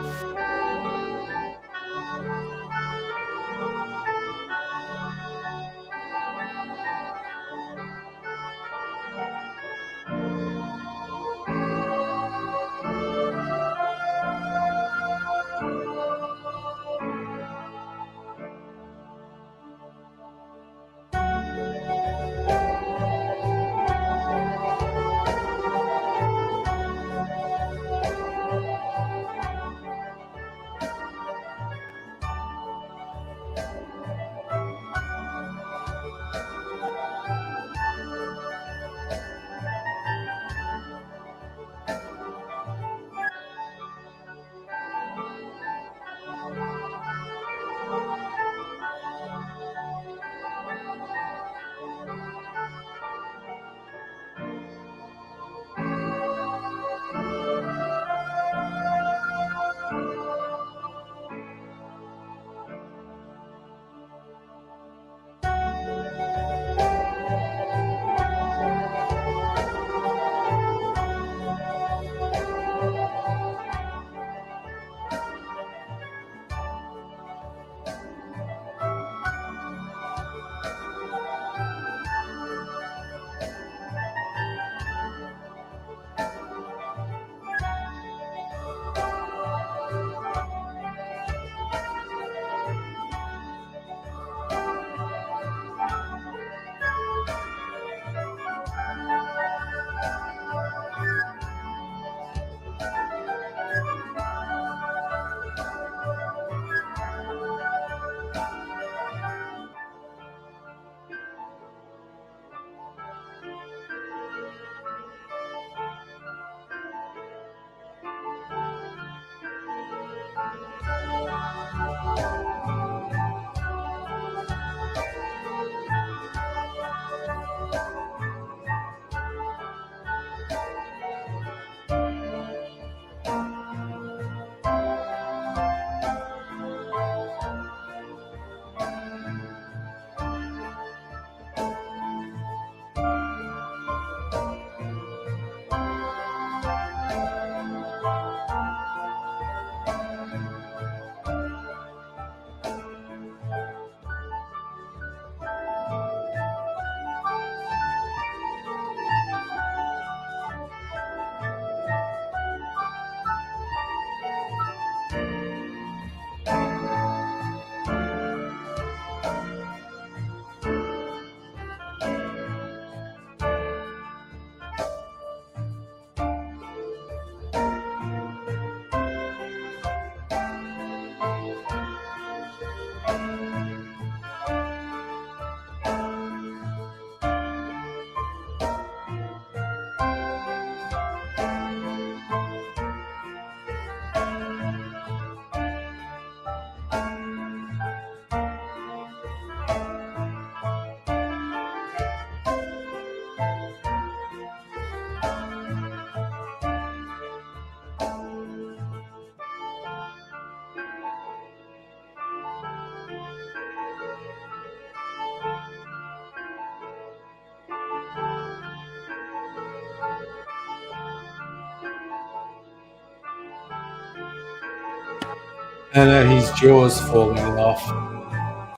know his jaw's falling off. I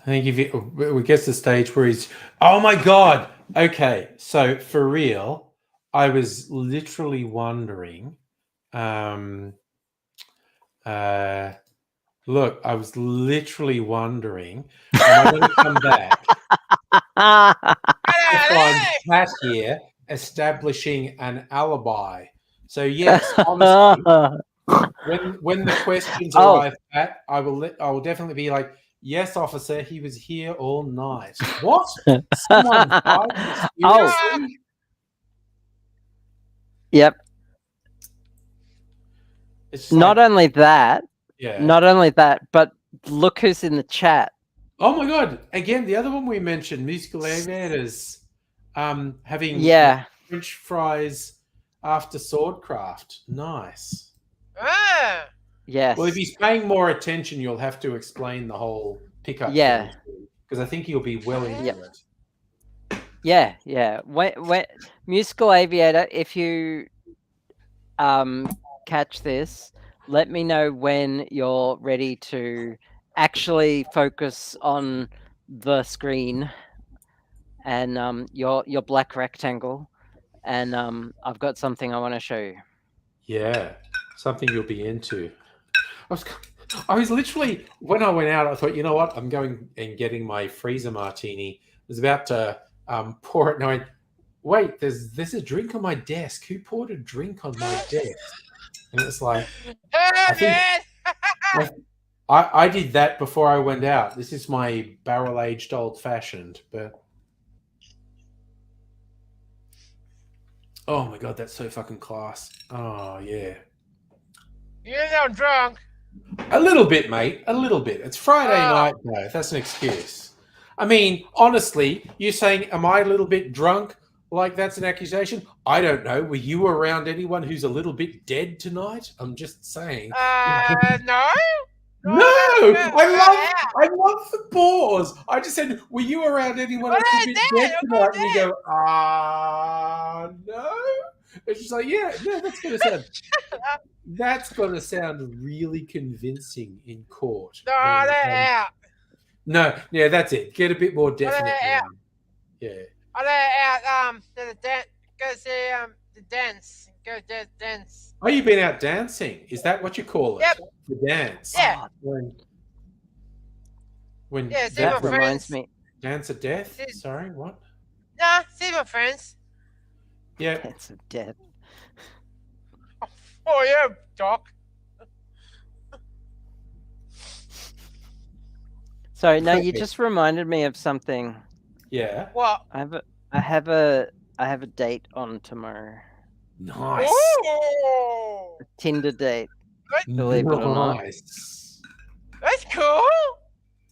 think if it gets to the stage where he's, oh my God. Okay. So for real, I was literally wondering, look, I was literally wondering, am I going to come back to find Pat here establishing an alibi? So yes, honestly, when the questions arrive, Pat, I will definitely be like, yes, officer, he was here all night. What? Someone died mysteriously? Yep. It's not like, only that, yeah. Not only that, but look who's in the chat. Oh my God! Again, the other one we mentioned, musical aviators, having French fries after swordcraft. Nice. Yes. Well, if he's paying more attention, you'll have to explain the whole pickup. Yeah. Because I think he'll be well into it. Yeah, yeah. When musical aviator, if you catch this, let me know when you're ready to actually focus on the screen and your black rectangle, and I've got something I want to show you. Yeah, something you'll be into. I was literally, when I went out, I thought, you know what? I'm going and getting my freezer martini. I was about to pour it, and I went, wait, there's a drink on my desk. Who poured a drink on my desk? And it's like, I think I did that before I went out. This is my barrel-aged old-fashioned, but oh my god, that's so fucking class. Oh yeah. You're not drunk. A little bit, mate. A little bit. It's Friday night, though. That's an excuse. I mean, honestly, you're saying, am I a little bit drunk? Like that's an accusation? I don't know. Were you around anyone who's a little bit dead tonight? I'm just saying. No. No, I love the pause. I just said, were you around anyone who's a bit dead tonight? And you go, no. It's just like, yeah, no, that's gonna sound really convincing in court. No, they're out. No, yeah, that's it. Get a bit more definite. Yeah. Oh, they're out. Go see the dance. Go dance. Oh, you've been out dancing? Is that what you call it? Yep. The dance. Yeah. When yeah, see that my reminds friends. me. Dance of death? Sorry, what? Nah, see my friends. Yeah. Dance of death. Oh yeah, Doc. Sorry, no, you just reminded me of something. Yeah. What? I have a date on tomorrow. Nice. Ooh. A Tinder date. Believe it or not. Nice. That's cool.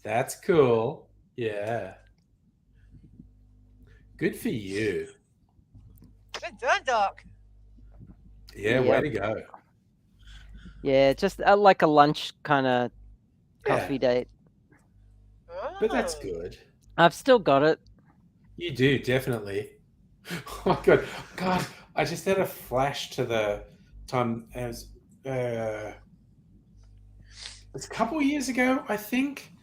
That's cool. Yeah. Good for you. Good done, Doc. Yeah, way to go. Yeah, just like a lunch kind of coffee date. But that's good. I've still got it. You do, definitely. Oh my god. God, I just had a flash to the time as it's a couple of years ago, I think,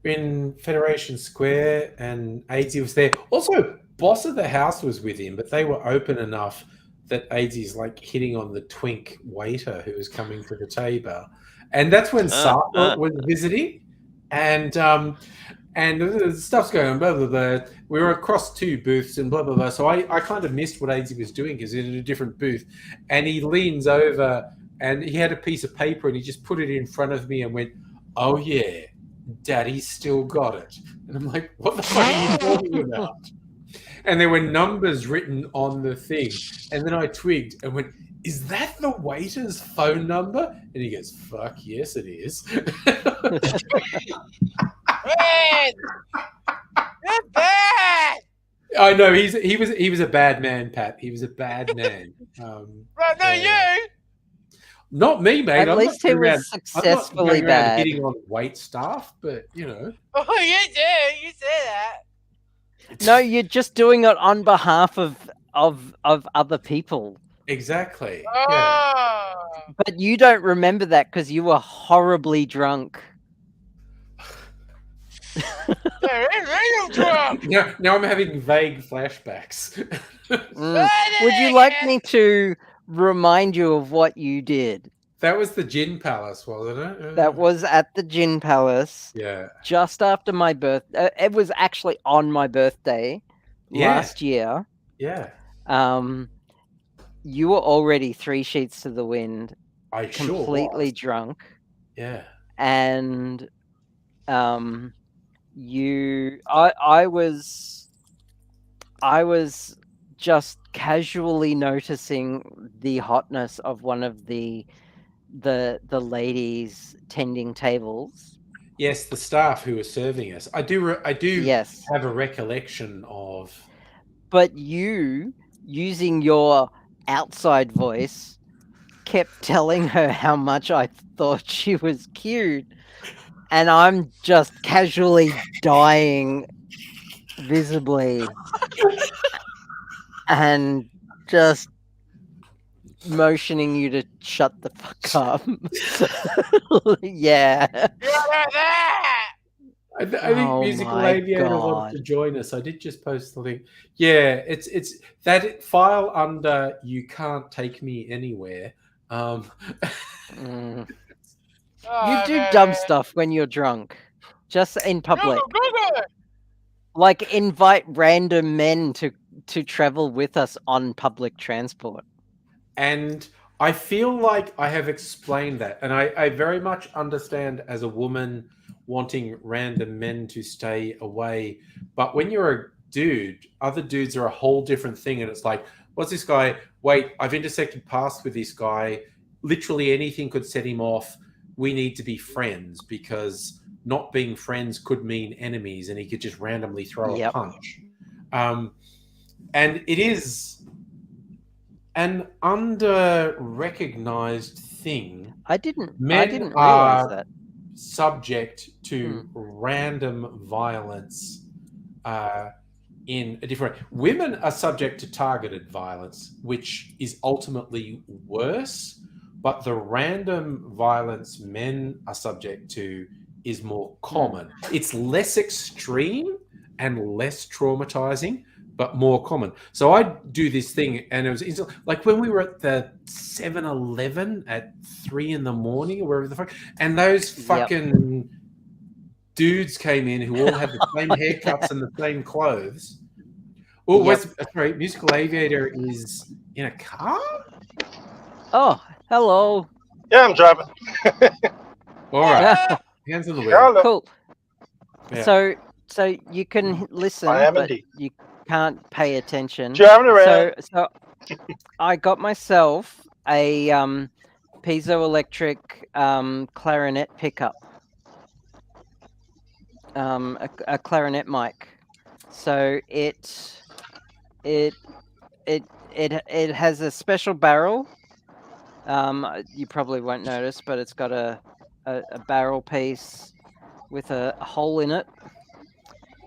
in Federation Square, and Aidsy was there. Also, boss of the house was with him, but they were open enough that Aidsy's like hitting on the twink waiter who was coming to the table. And that's when Sartre was visiting. And the stuff's going on, blah, blah, blah. We were across two booths and blah, blah, blah. So I kind of missed what Aidsy was doing because he's in a different booth. And he leans over and he had a piece of paper and he just put it in front of me and went, oh, yeah, Daddy's still got it. And I'm like, what the fuck are you talking about? And there were numbers written on the thing. And then I twigged and went, is that the waiter's phone number? And he goes, fuck, yes, it is. Man, you're bad. I know he was a bad man, Pat. He was a bad man. Right, no, you. Not me, mate. At least he was successfully bad. Hitting on wait staff, but you know. Oh, you do. You say that. No, you're just doing it on behalf of other people. Exactly. Oh. Yeah. But you don't remember that because you were horribly drunk. Now I'm having vague flashbacks. Would you like me to remind you of what you did? That was the Gin Palace, wasn't it? That was at the Gin Palace. Yeah. Just after my birthday. It was actually on my birthday last year. Yeah. You were already 3 sheets to the wind. Completely sure drunk. Yeah. And I was just casually noticing the hotness of one of the ladies tending tables. Yes, the staff who were serving us. I do yes. have a recollection of. But you, using your outside voice, kept telling her how much I thought she was cute. And I'm just casually dying visibly. And just motioning you to shut the fuck up. Yeah. I think Musical Aviator wants to join us. I did just post the link. Yeah, it's that file under "You Can't Take Me Anywhere." You do dumb stuff when you're drunk, just in public. Like invite random men to travel with us on public transport. And I feel like I have explained that, and I very much understand as a woman wanting random men to stay away. But when you're a dude, other dudes are a whole different thing, and it's like, what's this guy? Wait, I've intersected paths with this guy. Literally anything could set him off. We need to be friends, because not being friends could mean enemies, and he could just randomly throw a punch. And it is an under-recognized thing. I didn't realize that. Subject to random violence in a different... Women are subject to targeted violence, which is ultimately worse, but the random violence men are subject to is more common. It's less extreme and less traumatizing, but more common. So I do this thing, and it was like when we were at the 7-Eleven at 3 a.m. or wherever the fuck, and those fucking dudes came in who all had the same haircuts and the same clothes. Oh, sorry, Musical Aviator is in a car? Oh, hello. Yeah, I'm driving. All right. Hands on the wheel. Cool. Yeah. So you can listen, but indeed. You can't pay attention. Driving around. So I got myself a piezoelectric clarinet pickup, a clarinet mic. So it has a special barrel. You probably won't notice, but it's got a barrel piece with a hole in it,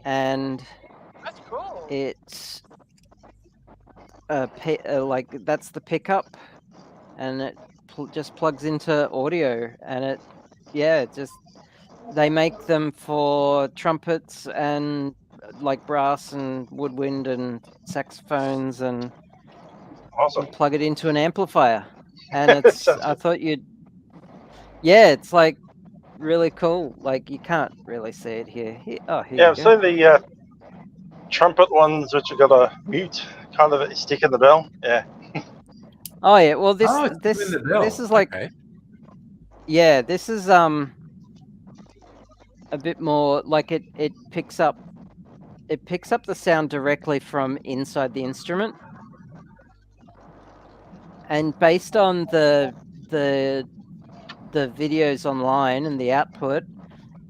and that's cool. It's like that's the pickup, and it just plugs into audio, and it just they make them for trumpets and like brass and woodwind and saxophones, and awesome. Plug it into an amplifier, and it's I thought you'd it's like really cool. Like you can't really see it here. Here I've seen the trumpet ones which have got a mute kind of stick in the bell. Yeah. Oh yeah. Well, this is like this is a bit more like it picks up the sound directly from inside the instrument, and based on the videos online and the output,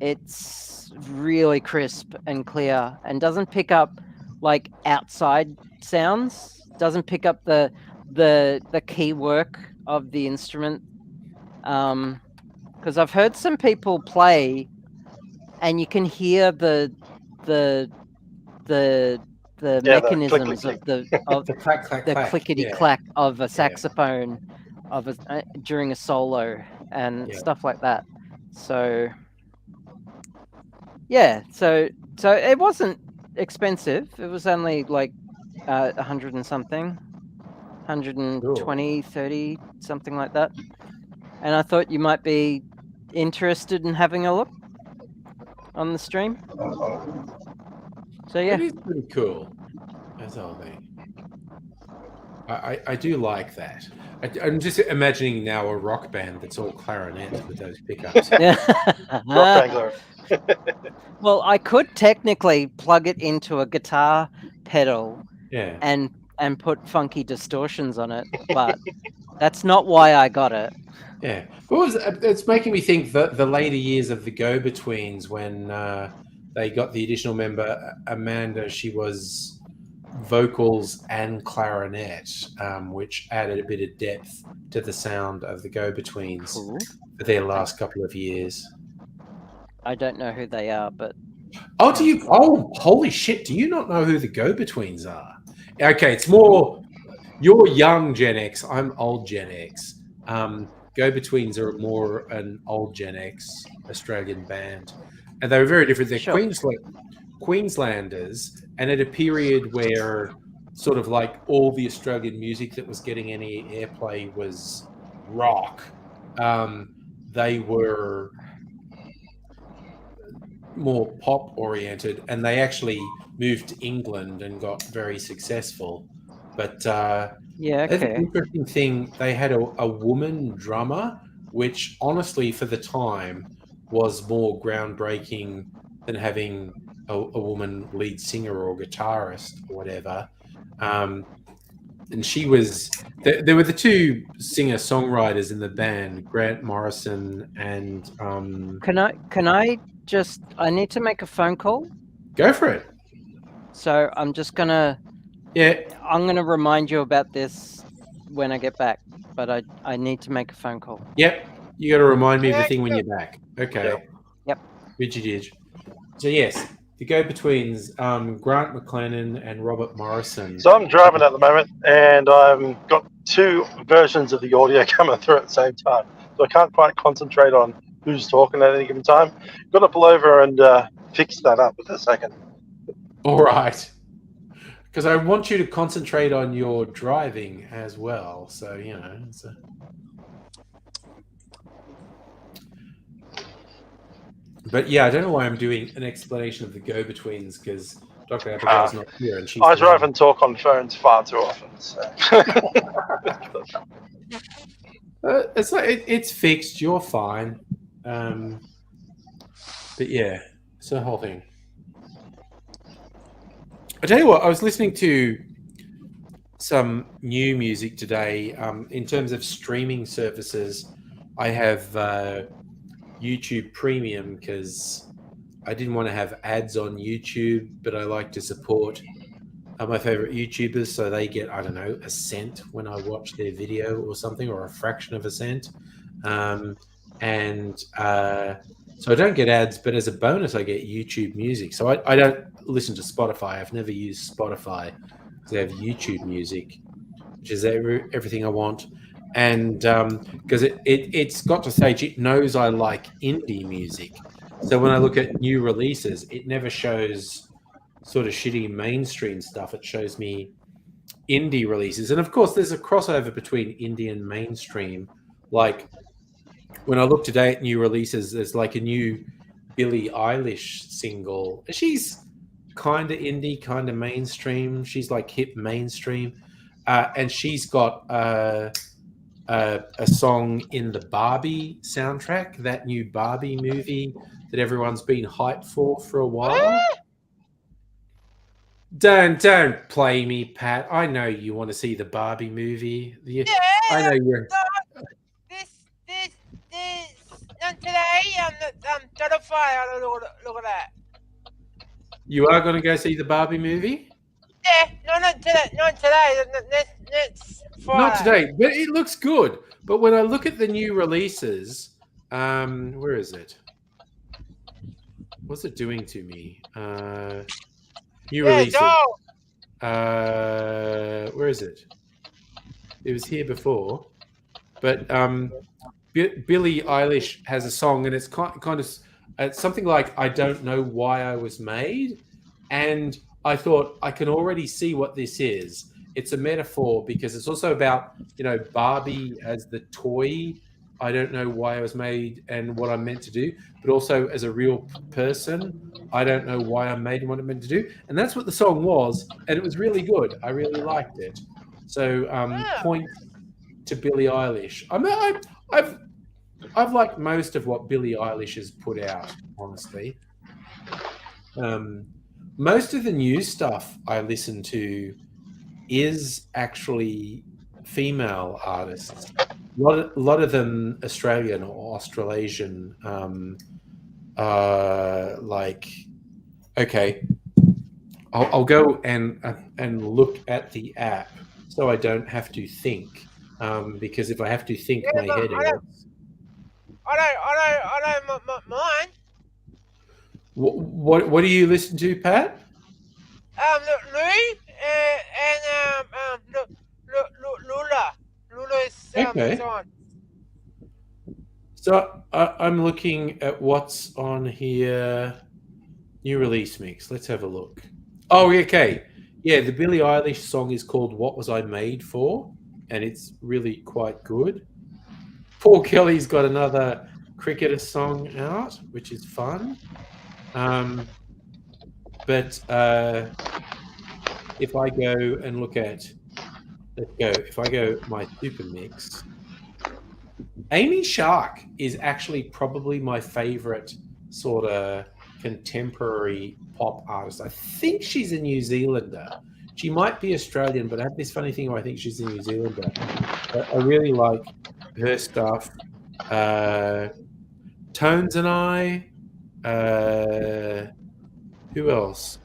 it's really crisp and clear, and doesn't pick up like outside sounds. Doesn't pick up the key work of the instrument. Because I've heard some people play, and you can hear the mechanisms of the clack, clack, the clack. clickety clack of a saxophone during a solo and stuff like that. So so it wasn't expensive. It was only like 100 and something, 120, 30, something like that. And I thought you might be interested in having a look on the stream. So it is pretty cool. That's all thing. I do like that. I'm just imagining now a rock band that's all clarinet with those pickups. Well, I could technically plug it into a guitar pedal and put funky distortions on it, but that's not why I got it. Yeah. It's making me think that the later years of the Go-Betweens, when they got the additional member, Amanda, she was vocals and clarinet, which added a bit of depth to the sound of the Go-Betweens for their last couple of years. I don't know who they are, but... Oh, holy shit, do you not know who the Go-Betweens are? Okay, it's more... You're young Gen X. I'm old Gen X. Go-Betweens are more an old Gen X Australian band, and they were very different. They're Sure. Queenslanders, and at a period where sort of like all the Australian music that was getting any airplay was rock. They were more pop oriented, and they actually moved to England and got very successful. But Yeah, that's an okay. interesting thing. They had a woman drummer, which honestly, for the time, was more groundbreaking than having a woman lead singer or guitarist or whatever. And she was. There were the two singer-songwriters in the band, Grant Morrison and. Can I just? I need to make a phone call. Go for it. So I'm just gonna. Yeah. I'm gonna remind you about this when I get back, but I need to make a phone call. Yep. You got to remind me of the thing when you're back. Okay. Yep. Rigid. So yes, the Go-Betweens, Grant McLennan and Robert Morrison. So I'm driving at the moment, and I've got two versions of the audio coming through at the same time, so I can't quite concentrate on who's talking at any given time. Got to pull over and fix that up in a second. All right. Because I want you to concentrate on your driving as well. So, you know. But yeah, I don't know why I'm doing an explanation of the Go-Betweens, because Dr. Abigail's not here. And she's I drive and talk on phones far too often. So. It's like it's fixed. You're fine. But yeah, it's the whole thing. I tell you what, I was listening to some new music today. In terms of streaming services, I have YouTube Premium because I didn't want to have ads on YouTube, but I like to support my favorite YouTubers, so they get, I don't know, a cent when I watch their video or something, or a fraction of a cent. So I don't get ads, but as a bonus, I get YouTube Music. So I don't listen to Spotify. I've never used Spotify because they have YouTube Music, which is everything I want. And because it's got to stage, it knows I like indie music. So when I look at new releases, it never shows sort of shitty mainstream stuff. It shows me indie releases. And of course, there's a crossover between indie and mainstream. Like when I look today at new releases, there's like a new Billie Eilish single. She's kind of indie, kind of mainstream. She's like hip mainstream. And she's got a song in the Barbie soundtrack, that new Barbie movie that everyone's been hyped for a while. Don't play me, Pat. I know you want to see the Barbie movie. I know you're. Today, terrified. Look at that. You are going to go see the Barbie movie? Yeah, not today. Not today. Next Friday. Not today, but it looks good. But when I look at the new releases, where is it? What's it doing to me? New releases. Where is it? It was here before, but Billie Eilish has a song, and it's kind of it's something like "I Don't Know Why I Was Made," and I thought I can already see what this is. It's a metaphor because it's also about, you know, Barbie as the toy. I don't know why I was made and what I'm meant to do, but also as a real person, I don't know why I'm made and what I'm meant to do. And that's what the song was, and it was really good. I really liked it. So point to Billie Eilish. I've liked most of what Billie Eilish has put out, honestly. Most of the new stuff I listen to is actually female artists. A lot of them Australian or Australasian. Okay, I'll go and look at the app so I don't have to think. Because if I have to think, my head hurts. I don't mind. What do you listen to, Pat? Okay. on. So I'm looking at what's on here. New release mix. Let's have a look. Oh, okay. Yeah, the Billie Eilish song is called What Was I Made For? And it's really quite good. Paul Kelly's got another cricketer song out, which is fun. But if I go and look at, if I go my super mix, Amy Shark is actually probably my favorite sort of contemporary pop artist. I think she's a New Zealander. She might be Australian, but I have this funny thing where I think she's a New Zealander. I really like her stuff. Tones and I. Who else?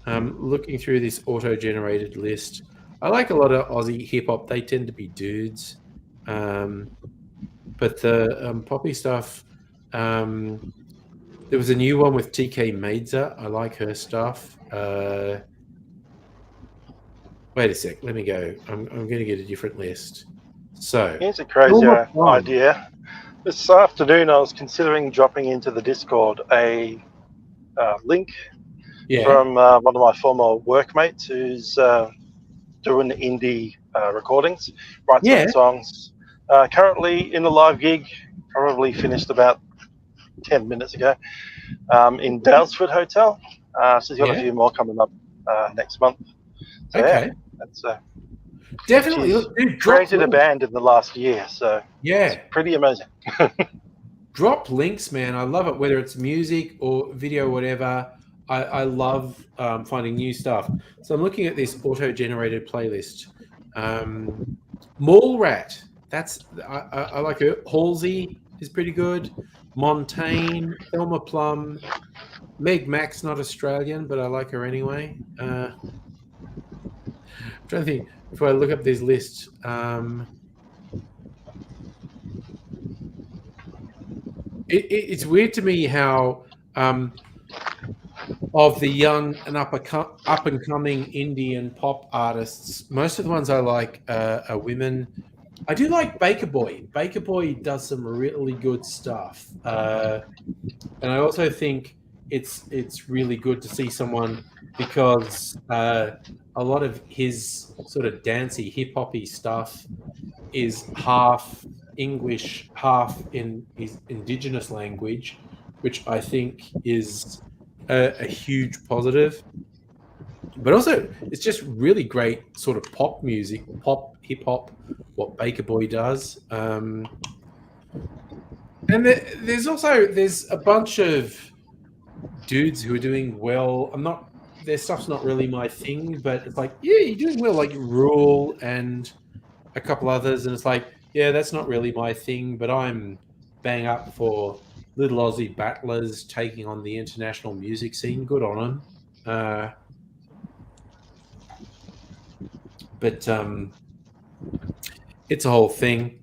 Looking through this auto-generated list, I like a lot of Aussie hip-hop. They tend to be dudes. But the poppy stuff, there was a new one with TK Maidza. I like her stuff. Wait a sec. Let me go. I'm going to get a different list. So here's a crazy idea. This afternoon, I was considering dropping into the Discord a link from one of my former workmates who's doing indie recordings, writes some songs. Currently in a live gig, probably finished about 10 minutes ago, in Dalesford Hotel. So he's got a few more coming up next month. So, okay. That's definitely. She's created a band in the last year, so it's pretty amazing. Drop links, man. I love it, whether it's music or video, whatever. I love finding new stuff. So I'm looking at this auto-generated playlist. Mallrat. I like her. Halsey is pretty good. Montaigne, Thelma Plum, Meg Mack's not Australian, but I like her anyway. I'm trying to think if I look up this list. It's weird to me how of the young and up and coming indie and pop artists, most of the ones I like are women. I do like Baker Boy. Baker Boy does some really good stuff, and I also think it's really good to see someone, because a lot of his sort of dancey, hip hoppy stuff is half English, half in his indigenous language, which I think is a huge positive. But also, it's just really great sort of pop music, pop, hip hop, what Baker Boy does. And there's a bunch of dudes who are doing well. Their stuff's not really my thing, but it's like, yeah, you're doing well, like Rule and a couple others, and it's like, yeah, that's not really my thing, but I'm bang up for little Aussie battlers taking on the international music scene. Good on them. But it's a whole thing.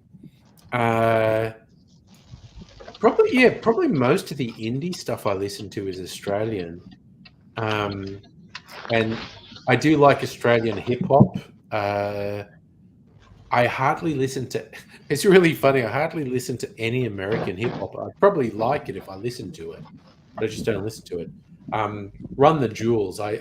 Probably most of the indie stuff I listen to is Australian. And I do like Australian hip hop. I hardly listen to. It's really funny. I hardly listen to any American hip hop. I'd probably like it if I listened to it, but I just don't listen to it. Run the Jewels. I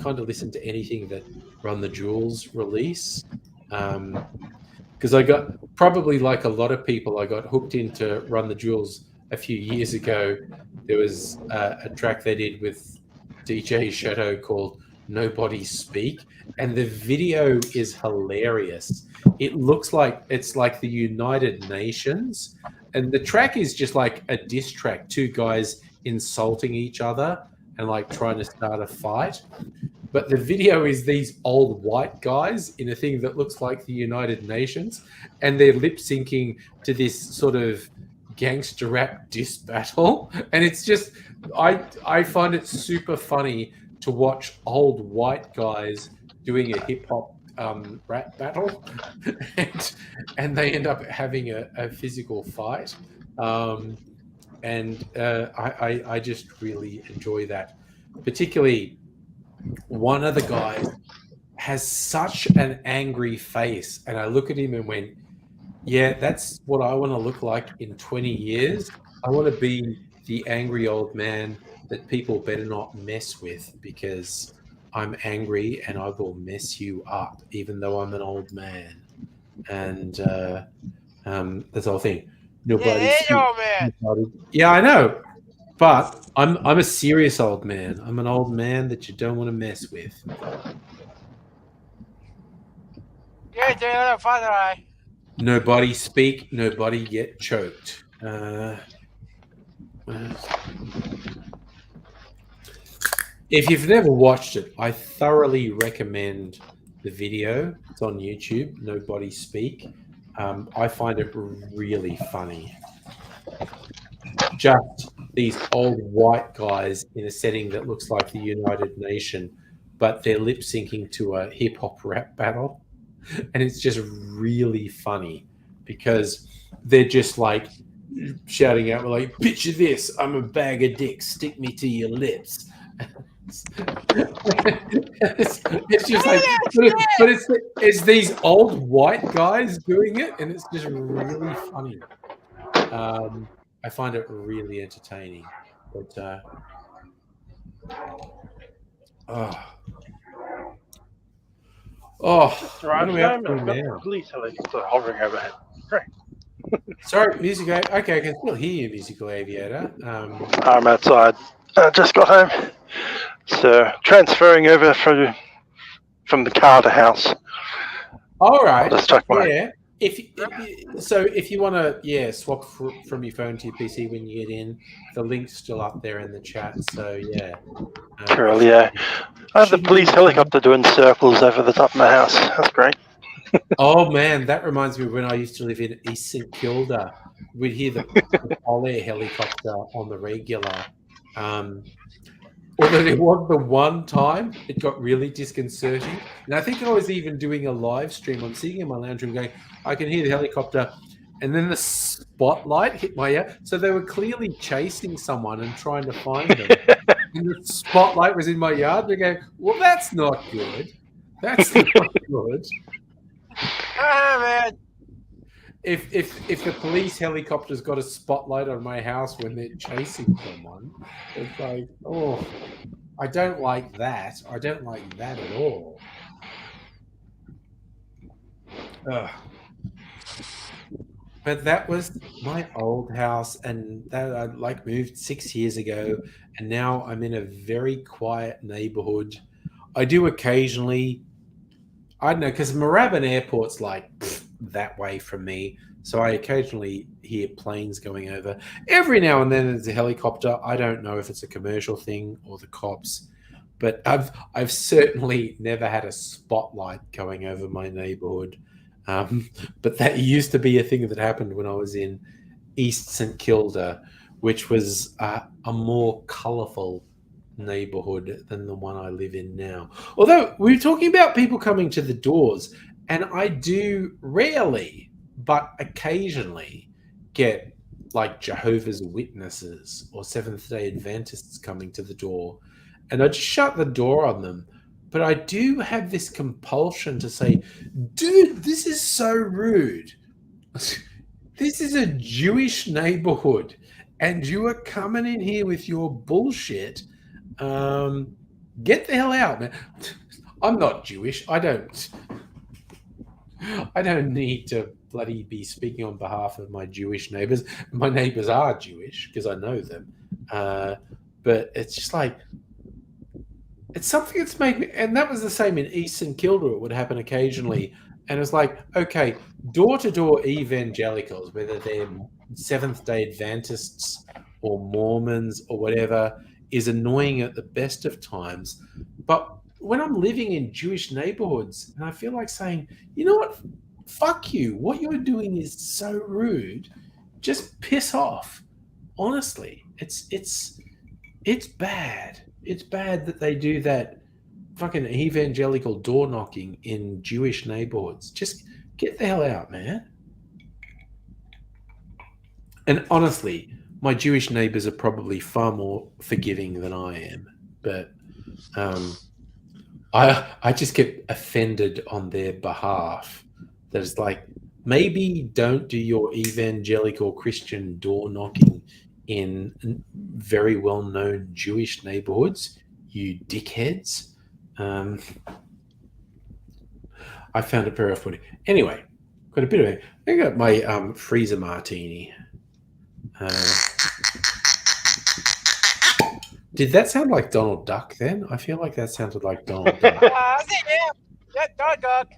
kind of listen to anything that Run the Jewels release, because I got, probably like a lot of people, I got hooked into Run the Jewels a few years ago. There was a track they did with DJ Shadow called Nobody Speak, and the video is hilarious. It looks like it's like the United Nations, and the track is just like a diss track, two guys insulting each other and like trying to start a fight. But the video is these old white guys in a thing that looks like the United Nations, and they're lip syncing to this sort of gangster rap diss battle. And it's just, I find it super funny to watch old white guys doing a hip hop rap battle, and they end up having a physical fight. And I just really enjoy that. Particularly, one of the guys has such an angry face, and I look at him and went, yeah, that's what I want to look like in 20 years. I want to be the angry old man that people better not mess with because I'm angry and I will mess you up, even though I'm an old man. And that's the whole thing. Nobody. old man. Yeah, I know, but I'm a serious old man. I'm an old man that you don't want to mess with. You're the other father eye. Nobody speak, nobody get choked. If you've never watched it, I thoroughly recommend the video. It's on YouTube, Nobody Speak. I find it really funny. Just these old white guys in a setting that looks like the United Nations, but they're lip syncing to a hip hop rap battle. And it's just really funny because they're just like shouting out, like, picture this, I'm a bag of dicks, stick me to your lips. it's just like, but it's these old white guys doing it, and it's just really funny. I find it really entertaining. But Right, what are we up to now? Police helicopter hovering overhead. Great. Sorry, musical. Okay, I can still hear you, musical aviator. I'm outside. I just got home, so transferring over from the car to house. All right. I'll just check my. Yeah. If you want to swap from your phone to your PC when you get in, the link's still up there in the chat. So yeah. Cool. Yeah. I have the police helicopter doing circles over the top of my house. That's great. Oh man, that reminds me of when I used to live in East St Kilda. We'd hear the Bastille helicopter on the regular. Although there was the one time it got really disconcerting. And I think I was even doing a live stream. I'm sitting in my lounge room going, I can hear the helicopter. And then the spotlight hit my ear. So they were clearly chasing someone and trying to find them. And the spotlight was in my yard. They go, well, that's not good. That's not good. Ah, man. If the police helicopter's got a spotlight on my house when they're chasing someone, it's like, oh, I don't like that. I don't like that at all. But that was my old house, and that I moved 6 years ago, and now I'm in a very quiet neighborhood. I do occasionally, I don't know, because Moorabbin Airport's like that way from me, so I occasionally hear planes going over. Every now and then there's a helicopter. I don't know if it's a commercial thing or the cops, but I've certainly never had a spotlight going over my neighborhood. But that used to be a thing that happened when I was in East St Kilda, which was a more colourful neighbourhood than the one I live in now. Although we were talking about people coming to the doors, and I do rarely, but occasionally get like Jehovah's Witnesses or Seventh-day Adventists coming to the door, and I just shut the door on them. But I do have this compulsion to say, dude, this is so rude. This is a Jewish neighborhood, and you are coming in here with your bullshit. Get the hell out, man. I'm not Jewish. I don't need to bloody be speaking on behalf of my Jewish neighbors. My neighbors are Jewish because I know them. But it's just like, it's something that's made me, and that was the same in East St Kilda. It would happen occasionally. And it's like, okay, door-to-door evangelicals, whether they're Seventh-day Adventists or Mormons or whatever, is annoying at the best of times. But when I'm living in Jewish neighborhoods, and I feel like saying, you know what, fuck you. What you're doing is so rude. Just piss off. Honestly, it's bad. It's bad that they do that fucking evangelical door knocking in Jewish neighborhoods. Just get the hell out, man. And honestly, my Jewish neighbors are probably far more forgiving than I am. But I just get offended on their behalf. That it's like, maybe don't do your evangelical Christian door knocking in very well-known Jewish neighborhoods, you dickheads. I found it very funny. Anyway, got a bit of it. I got my freezer martini. Did that sound like Donald Duck then? I feel like that sounded like Donald Duck. Yeah, Duck.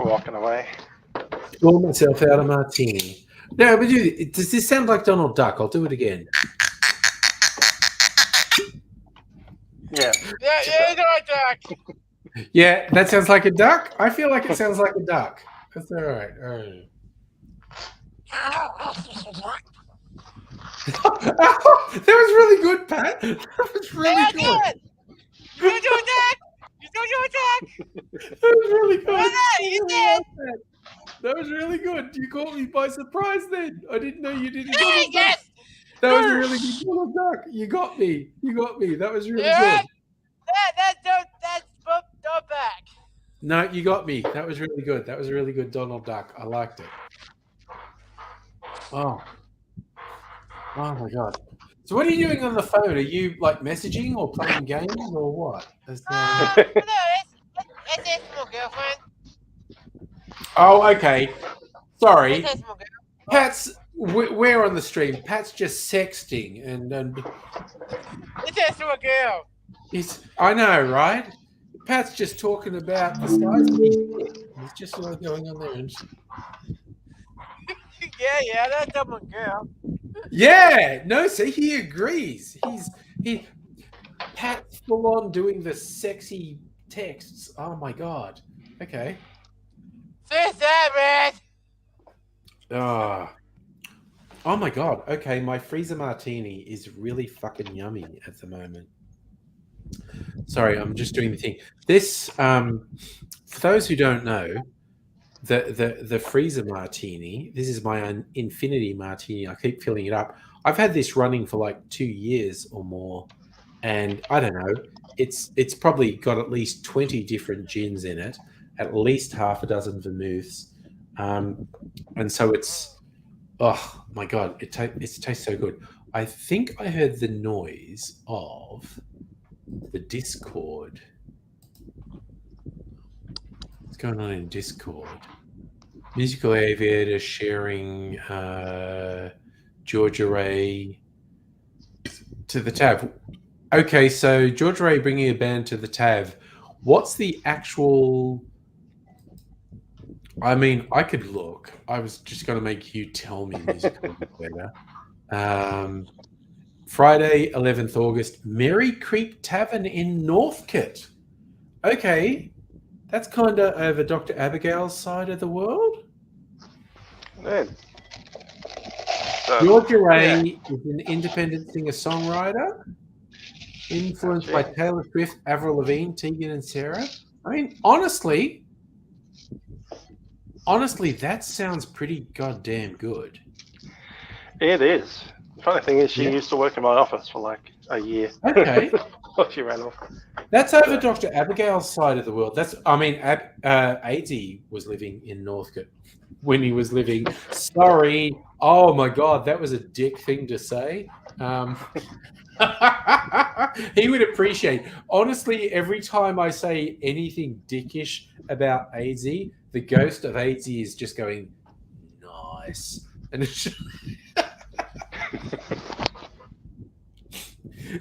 Walking away. Pour myself out a martini. No, but does this sound like Donald Duck? I'll do it again. Yeah. Yeah, Duck. Yeah, that sounds like a duck. I feel like it sounds like a duck. That's all right. All right. That was really good, Pat. That was really good. You do that. That was really good. You did. That was really good. You caught me by surprise then. I didn't know you did it. Yes. That was a really good Donald Duck. You got me. That was really good. That's Don't back. No, you got me. That was really good. That was a really good Donald Duck. I liked it. Oh my God. So what are you doing on the phone? Are you like messaging or playing games or what? No, it's my girlfriend. Oh, okay. Sorry. It's my girlfriend. Pat's, we're on the stream. Pat's just sexting and It's my girl. I know, right? Pat's just talking about the size of his dick. It's just like going on there. Yeah, that's my girl. Yeah, no, see, he agrees. Pat's full on doing the sexy texts. Oh my God. Okay. Oh my God. Okay, my freezer martini is really fucking yummy at the moment. Sorry, I'm just doing the thing. This, for those who don't know, the freezer martini. This is my infinity martini. I keep filling it up. I've had this running for like 2 years or more, and I don't know. It's probably got at least 20 different gins in it, at least half a dozen vermouths, and so it's. Oh my God! It tastes so good. I think I heard the noise of the Discord. What's going on in Discord? Musical Aviator sharing Georgia Ray to the tab. Okay, so Georgia Ray bringing a band to the tab. What's the actual... I mean, I could look. I was just going to make you tell me Musical Aviator. Friday, 11th August, Merry Creek Tavern in Northcote. Okay. That's kind of over Dr. Abigail's side of the world. Yeah. Georgia Ray is an independent singer-songwriter, influenced by Taylor Swift, Avril Lavigne, Tegan and Sarah. I mean, honestly, that sounds pretty goddamn good. It is. The funny thing is, she used to work in my office for like a year. Okay. She ran off. That's over Dr. Abigail's side of the world. AZ was living in Northcote when he was living. Sorry. Oh my God, that was a dick thing to say. He would appreciate. Honestly, every time I say anything dickish about AZ, the ghost of AZ is just going, nice. And it's just...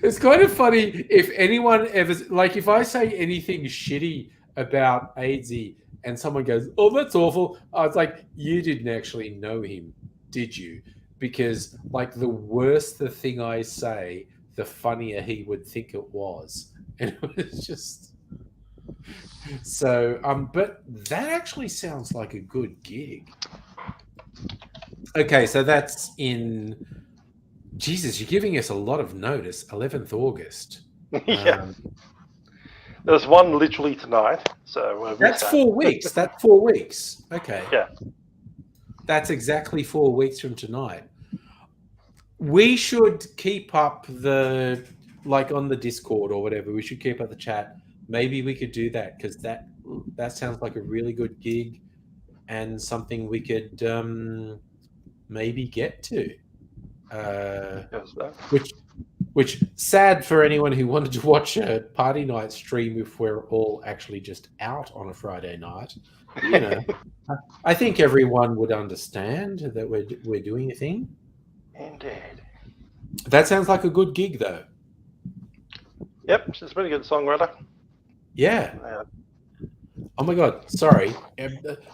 It's kind of funny if anyone ever, like, if I say anything shitty about AZ and someone goes, oh, that's awful. I was like, you didn't actually know him, did you? Because, like, the worse the thing I say, the funnier he would think it was. And it was just... So, but that actually sounds like a good gig. Okay, so that's in... Jesus, you're giving us a lot of notice. 11th August. Yeah. There's one literally tonight. So that's 4 weeks. That's 4 weeks. Okay. Yeah. That's exactly 4 weeks from tonight. We should keep up the like on the Discord or whatever, we should keep up the chat. Maybe we could do that because that sounds like a really good gig and something we could maybe get to. Which sad for anyone who wanted to watch a party night stream if we're all actually just out on a Friday night. You know, I think everyone would understand that we're doing a thing. Indeed. That sounds like a good gig, though. Yep, she's a pretty good songwriter. Yeah. Oh my God, sorry.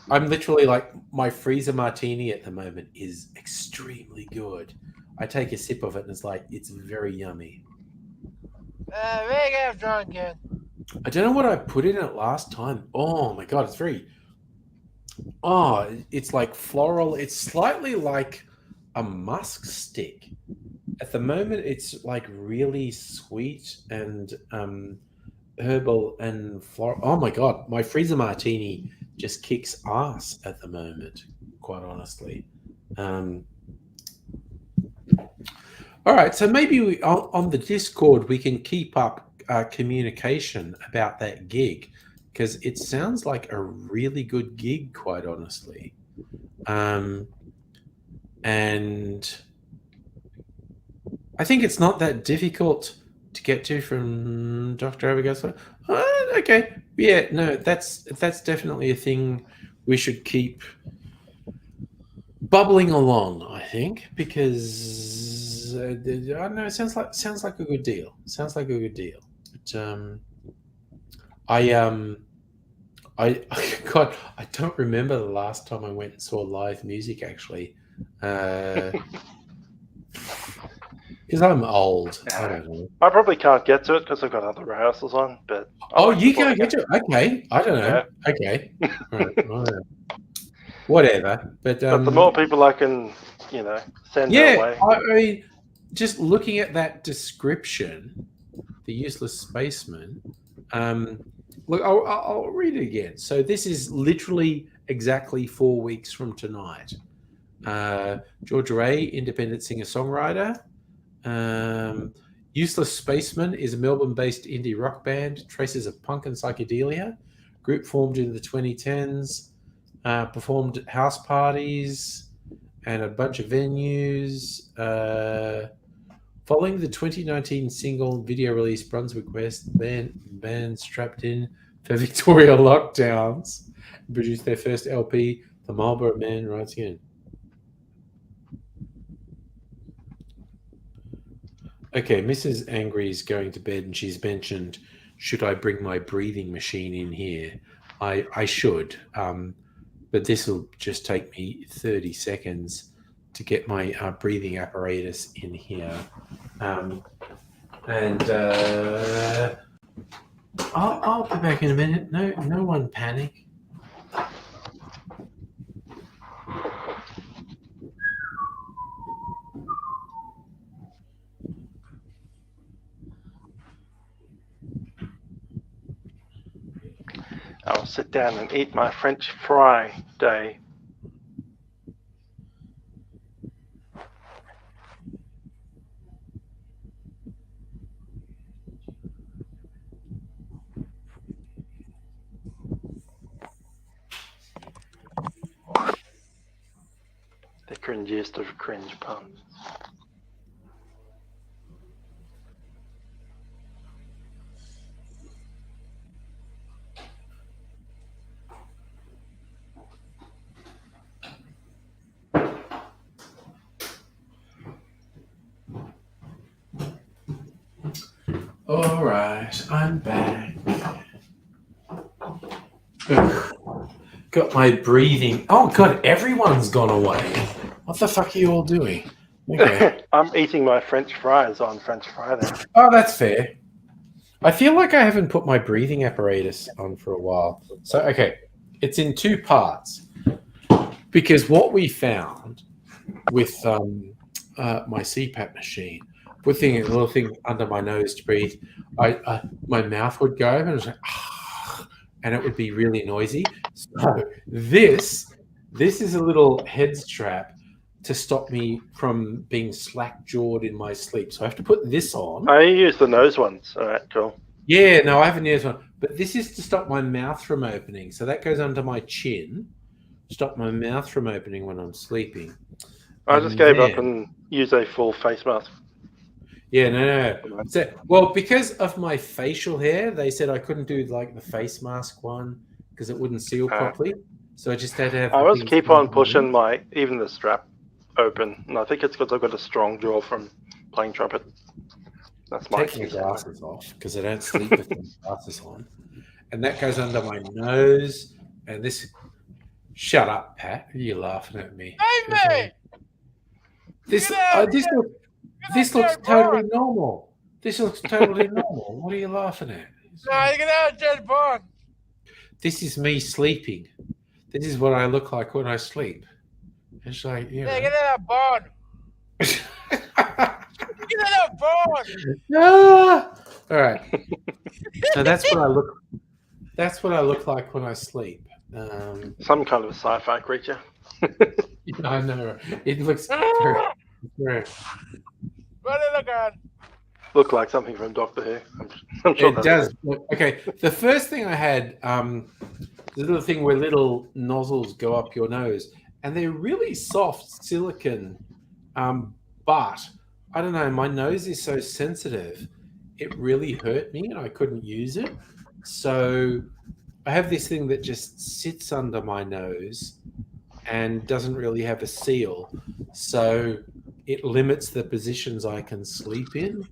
I'm literally like, my freezer martini at the moment is extremely good. I take a sip of it and it's like, it's very yummy. We get drunk again. I don't know what I put in it last time. Oh my God, it's very... Oh, it's like floral. It's slightly like a musk stick. At the moment, it's like really sweet and herbal and floral. Oh my God, my freezer martini just kicks ass at the moment, quite honestly. All right, so maybe on the Discord we can keep up communication about that gig because it sounds like a really good gig, quite honestly. And I think it's not that difficult to get to from Dr. Abigail. Okay, yeah, no, that's definitely a thing we should keep bubbling along, I think, because I don't know. It sounds like a good deal. Sounds like a good deal. But God, I don't remember the last time I went and saw live music. Actually, because I'm old. I don't know. I probably can't get to it because I've got other rehearsals on. But you can't get to it. Okay, I don't know. Yeah. Okay, all right. Whatever, but the more people I can, send their way. I mean, just looking at that description, the useless spaceman. Look, I'll read it again. So this is literally exactly 4 weeks from tonight. George Ray, independent singer-songwriter. Useless Spaceman is a Melbourne-based indie rock band, traces of punk and psychedelia. Group formed in the 2010s. Performed at house parties and a bunch of venues. Following the 2019 single video release Brunswick West, band strapped in for Victoria lockdowns and produced their first LP, The Marlborough Man Writes Again. Okay, Mrs. Angry is going to bed and she's mentioned, should I bring my breathing machine in here? I should. But this will just take me 30 seconds to get my breathing apparatus in here. I'll be back in a minute. No one panic. I'll sit down and eat my French fry day. The cringiest of cringe puns. All right, I'm back. Ugh. Got my breathing. Oh God, everyone's gone away. What the fuck are you all doing? Okay. I'm eating my French fries on French Fry Day. Oh, that's fair. I feel like I haven't put my breathing apparatus on for a while. So, okay, it's in two parts. Because what we found with my CPAP machine, putting a little thing under my nose to breathe, my mouth would go and it was like, and it would be really noisy. So this is a little head strap to stop me from being slack-jawed in my sleep. So I have to put this on. I use the nose ones. All right, cool. Yeah, no, I haven't used one. But this is to stop my mouth from opening. So that goes under my chin. Stop my mouth from opening when I'm sleeping. I just gave up and used a full face mask. Yeah, no. So, well, because of my facial hair, they said I couldn't do like the face mask one because it wouldn't seal properly. So I just had to have. I always keep on pushing even the strap open, and I think it's because I've got a strong jaw from playing trumpet. That's my take my glasses off because I don't sleep with my glasses on, and that goes under my nose. And this, shut up, Pat. Are you laughing at me? Hey, this looks totally normal. This looks totally normal. What are you laughing at? No, you get out, Jed Bond. This is me sleeping. This is what I look like when I sleep. It's like, you know. Yeah, get out, Bond. Get out, Bond. Ah! All right. So that's what I look. That's what I look like when I sleep. Some kind of a sci-fi creature. I know. It looks very. What do you look at? Look like something from Doctor Who. I'm sure it does. Okay. The first thing I had, the little thing where little nozzles go up your nose, and they're really soft silicone. But I don't know. My nose is so sensitive. It really hurt me, and I couldn't use it. So I have this thing that just sits under my nose and doesn't really have a seal. So it limits the positions I can sleep in.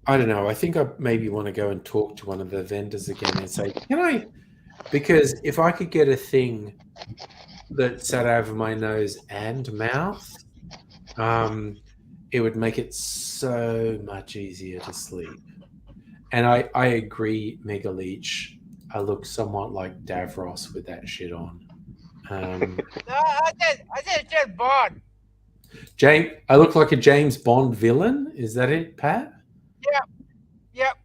I don't know. I think I maybe want to go and talk to one of the vendors again and say, can I? Because if I could get a thing that sat over my nose and mouth, it would make it so much easier to sleep. And I agree, Mega Leech. I look somewhat like Davros with that shit on. No, I said Jed Bond. I look like a James Bond villain. Is that it, Pat? Yep.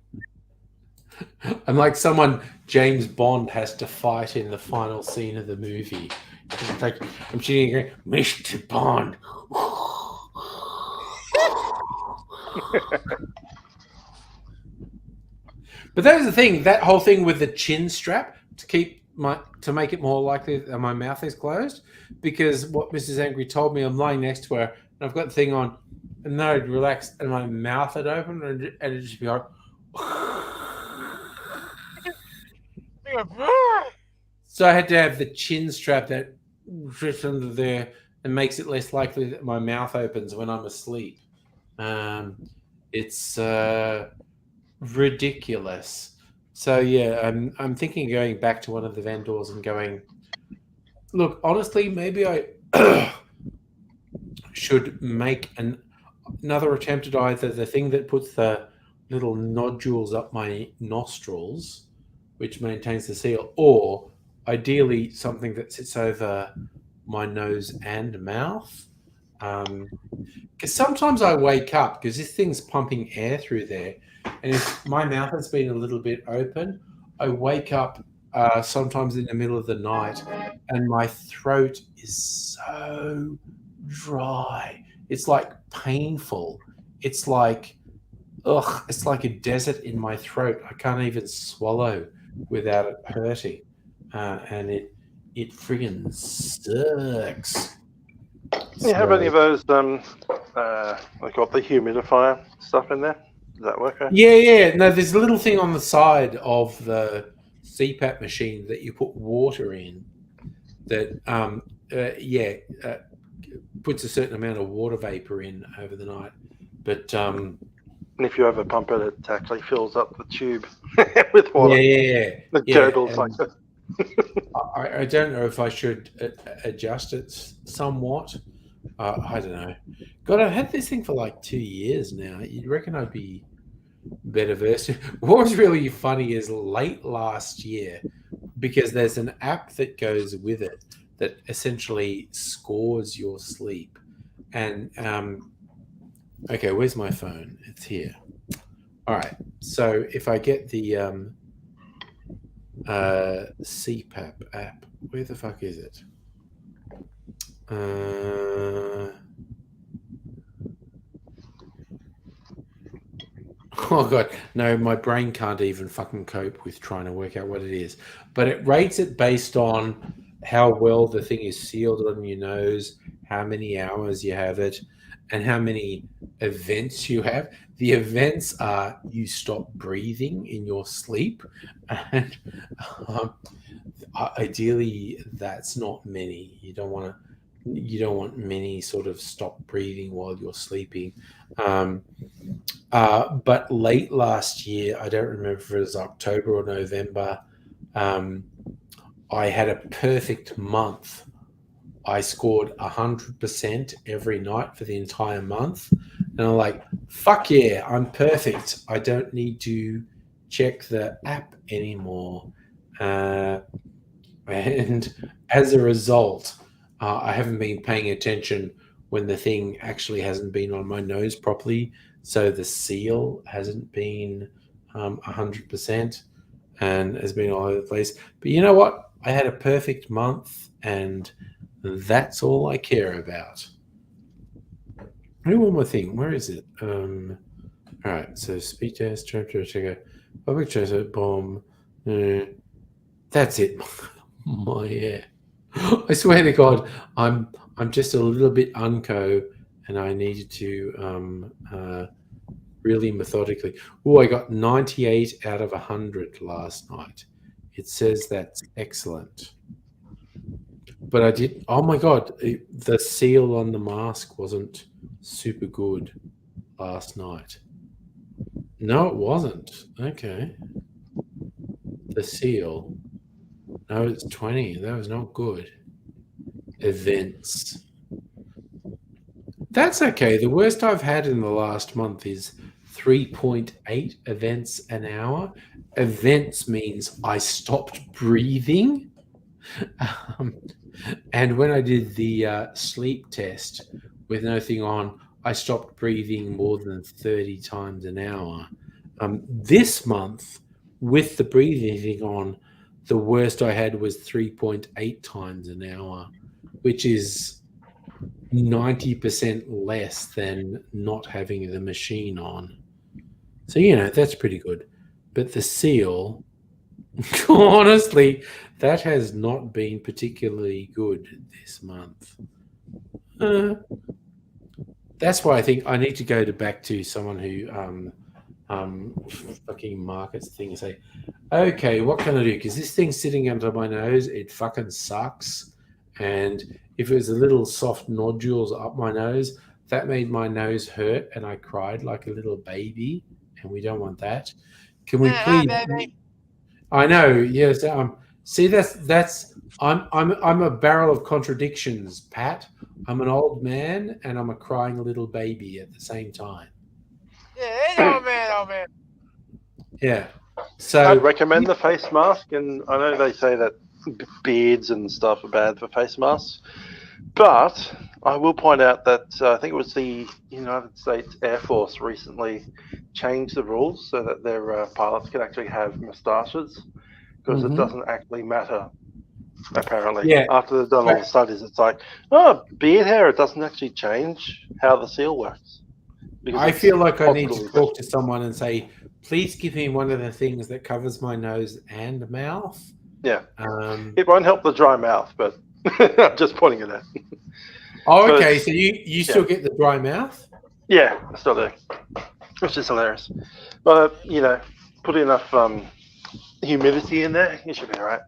I'm like someone James Bond has to fight in the final scene of the movie. It's like I'm sitting here, Mr. Bond. But that was the thing. That whole thing with the chin strap to make it more likely that my mouth is closed. Because what Mrs. Angry told me, I'm lying next to her and I've got the thing on, and then I'd relax and my mouth had opened and it'd just be like. So I had to have the chin strap that fits under there and makes it less likely that my mouth opens when I'm asleep. It's ridiculous. So yeah, I'm thinking of going back to one of the vendors and going, look, honestly, maybe I should make another attempt at either the thing that puts the little nodules up my nostrils, which maintains the seal, or ideally something that sits over my nose and mouth. Because sometimes I wake up because this thing's pumping air through there, and if my mouth has been a little bit open, I wake up sometimes in the middle of the night and my throat is so dry. It's like painful. It's like a desert in my throat. I can't even swallow without it hurting, and it friggin' sucks. You have any of those like got the humidifier stuff in there? Does that work? Yeah. No, there's a little thing on the side of the CPAP machine that you put water in that puts a certain amount of water vapor in over the night. But and if you ever pump it, it actually fills up the tube with water. Yeah. It gurgles like that. I don't know if I should adjust it somewhat. I don't know. God, I've had this thing for like 2 years now. You'd reckon I'd be better versed. What was really funny is late last year, because there's an app that goes with it that essentially scores your sleep. And okay, where's my phone? It's here. All right. So if I get the CPAP app, where the fuck is it? Oh god, no, my brain can't even fucking cope with trying to work out what it is. But it rates it based on how well the thing is sealed on your nose, how many hours you have it, and how many events you have. The events are you stop breathing in your sleep, and ideally that's not many. You don't want many sort of stop breathing while you're sleeping. But late last year, I don't remember if it was October or November, I had a perfect month. I scored 100% every night for the entire month. And I'm like, fuck yeah, I'm perfect. I don't need to check the app anymore. And as a result, I haven't been paying attention when the thing actually hasn't been on my nose properly. So the seal hasn't been 100% and has been all over the place. But you know what? I had a perfect month, and that's all I care about. One more thing. Where is it? All right. So speed test, checker, public tracer, bomb. That's it. I swear to God, I'm just a little bit unco, and I needed to really methodically. Oh, I got 98 out of 100 last night. It says that's excellent. But I did. Oh my God, the seal on the mask wasn't super good last night. No, it wasn't. Okay. The seal. No, it's 20. That was not good. Events. That's okay. The worst I've had in the last month is 3.8 events an hour. Events means I stopped breathing. And when I did the sleep test with nothing on, I stopped breathing more than 30 times an hour. This month, with the breathing thing on, the worst I had was 3.8 times an hour, which is 90% less than not having the machine on. So, that's pretty good. But the seal, honestly, that has not been particularly good this month. That's why I think I need to go back to someone who fucking markets things. Say, okay, what can I do? Because this thing's sitting under my nose. It fucking sucks. And if it was a little soft nodules up my nose, that made my nose hurt, and I cried like a little baby. And we don't want that. Can we please? Baby. I know. Yes. See, that's. I'm a barrel of contradictions, Pat. I'm an old man and I'm a crying little baby at the same time. Yeah, old man. Yeah. So I'd recommend the face mask, and I know they say that beards and stuff are bad for face masks, but I will point out that I think it was the United States Air Force recently changed the rules so that their pilots can actually have moustaches, because it doesn't actually matter, apparently. Yeah. After they've done all the studies, it's like, beard hair, it doesn't actually change how the seal works. I feel like I need to talk to someone and say, please give me one of the things that covers my nose and mouth. Yeah. It won't help the dry mouth, but I'm just pointing it out. Oh, okay. So you still get the dry mouth? Yeah, I still do. Which is hilarious. But, put enough humidity in there, you should be all right.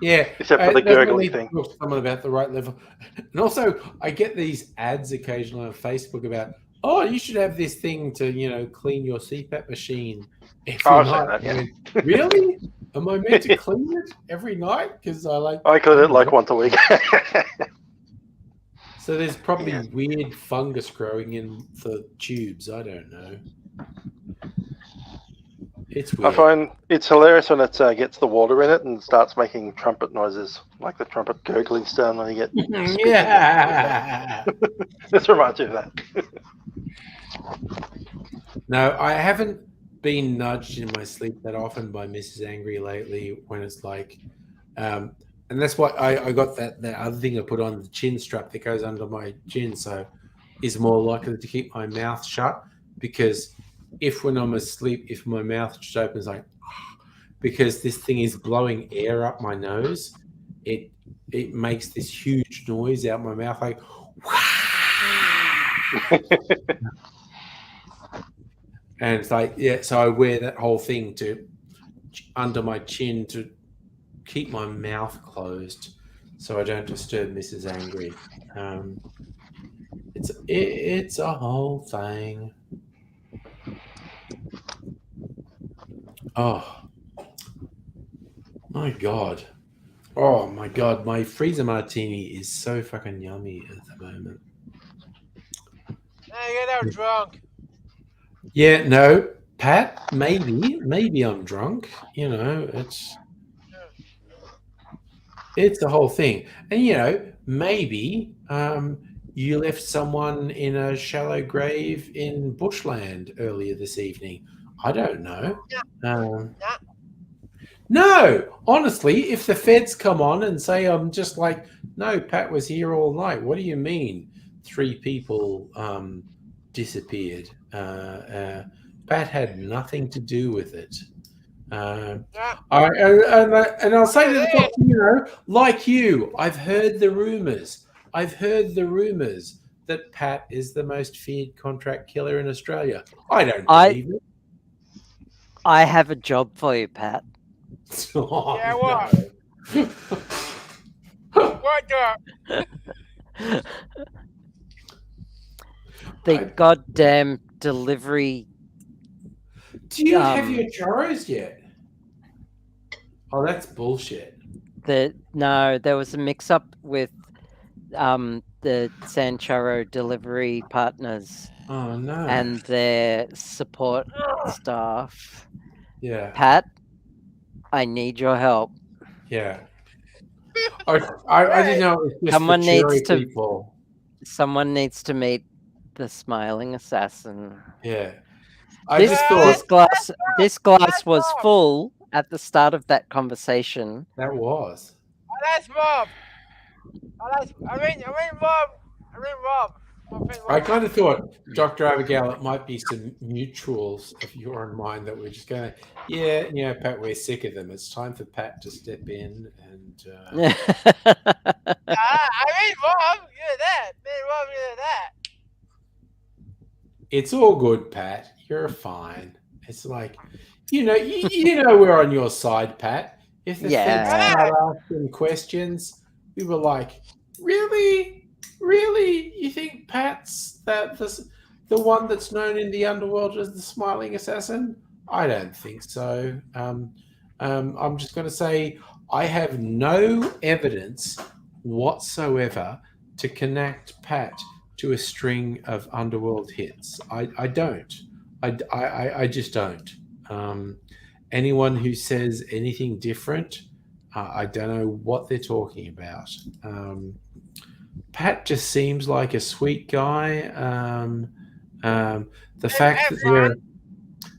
Yeah. Except for the gurgly thing. Talk to someone about the right level. And also, I get these ads occasionally on Facebook about, you should have this thing to, clean your CPAP machine every night. That, yeah. Really? Am I meant to clean it every night? Because I clean it like once a week. So there's probably weird fungus growing in the tubes. I don't know. It's weird. I find it's hilarious when it gets the water in it and starts making trumpet noises, like the trumpet gurgling sound when you get. Yeah. This reminds me of that. No, I haven't been nudged in my sleep that often by Mrs. Angry lately when it's like, And that's why I got that other thing I put on the chin strap that goes under my chin, so is more likely to keep my mouth shut. Because if when I'm asleep, if my mouth just opens like, because this thing is blowing air up my nose, it makes this huge noise out my mouth, like. And it's like, yeah, so I wear that whole thing to under my chin to keep my mouth closed so I don't disturb Mrs. Angry. It's a whole thing. Oh my god. Oh my god, my freezer martini is so fucking yummy at the moment. Hey, you're now drunk. Yeah, no, Pat, maybe I'm drunk. You know, it's the whole thing. And you know, maybe you left someone in a shallow grave in bushland earlier this evening. I don't know. No, honestly, if the feds come on and say I'm just like, no, Pat was here all night. What do you mean 3 people disappeared? Pat had nothing to do with it. And I'll say to the doctor, you know, like you, I've heard the rumors that Pat is the most feared contract killer in Australia. I don't believe it. I have a job for you, Pat. Oh, Yeah, what? no. What the goddamn delivery. Do you have your churros yet? Oh, that's bullshit. No, there was a mix-up with the Sancharo delivery partners. Oh no! And their support staff. Yeah, Pat, I need your help. Yeah, I didn't know it was just Someone the needs to. people. Someone needs to meet the smiling assassin. Yeah, This glass was full at the start of that conversation. That was. Oh, that's Rob. I mean Rob. I kind of thought, Dr. Abigail, it might be some mutuals of your and mine that we're just going, yeah, Pat, we're sick of them. It's time for Pat to step in and. I mean Rob, you're that. Rob, you're that. It's all good, Pat. You're fine. It's like, you know, we're on your side, Pat. If the feds start asking questions, we were like, really? You think Pat's the one that's known in the underworld as the smiling assassin? I don't think so. I'm just going to say I have no evidence whatsoever to connect Pat to a string of underworld hits. I don't. I just don't. Anyone who says anything different, I don't know what they're talking about. Pat just seems like a sweet guy. The fact that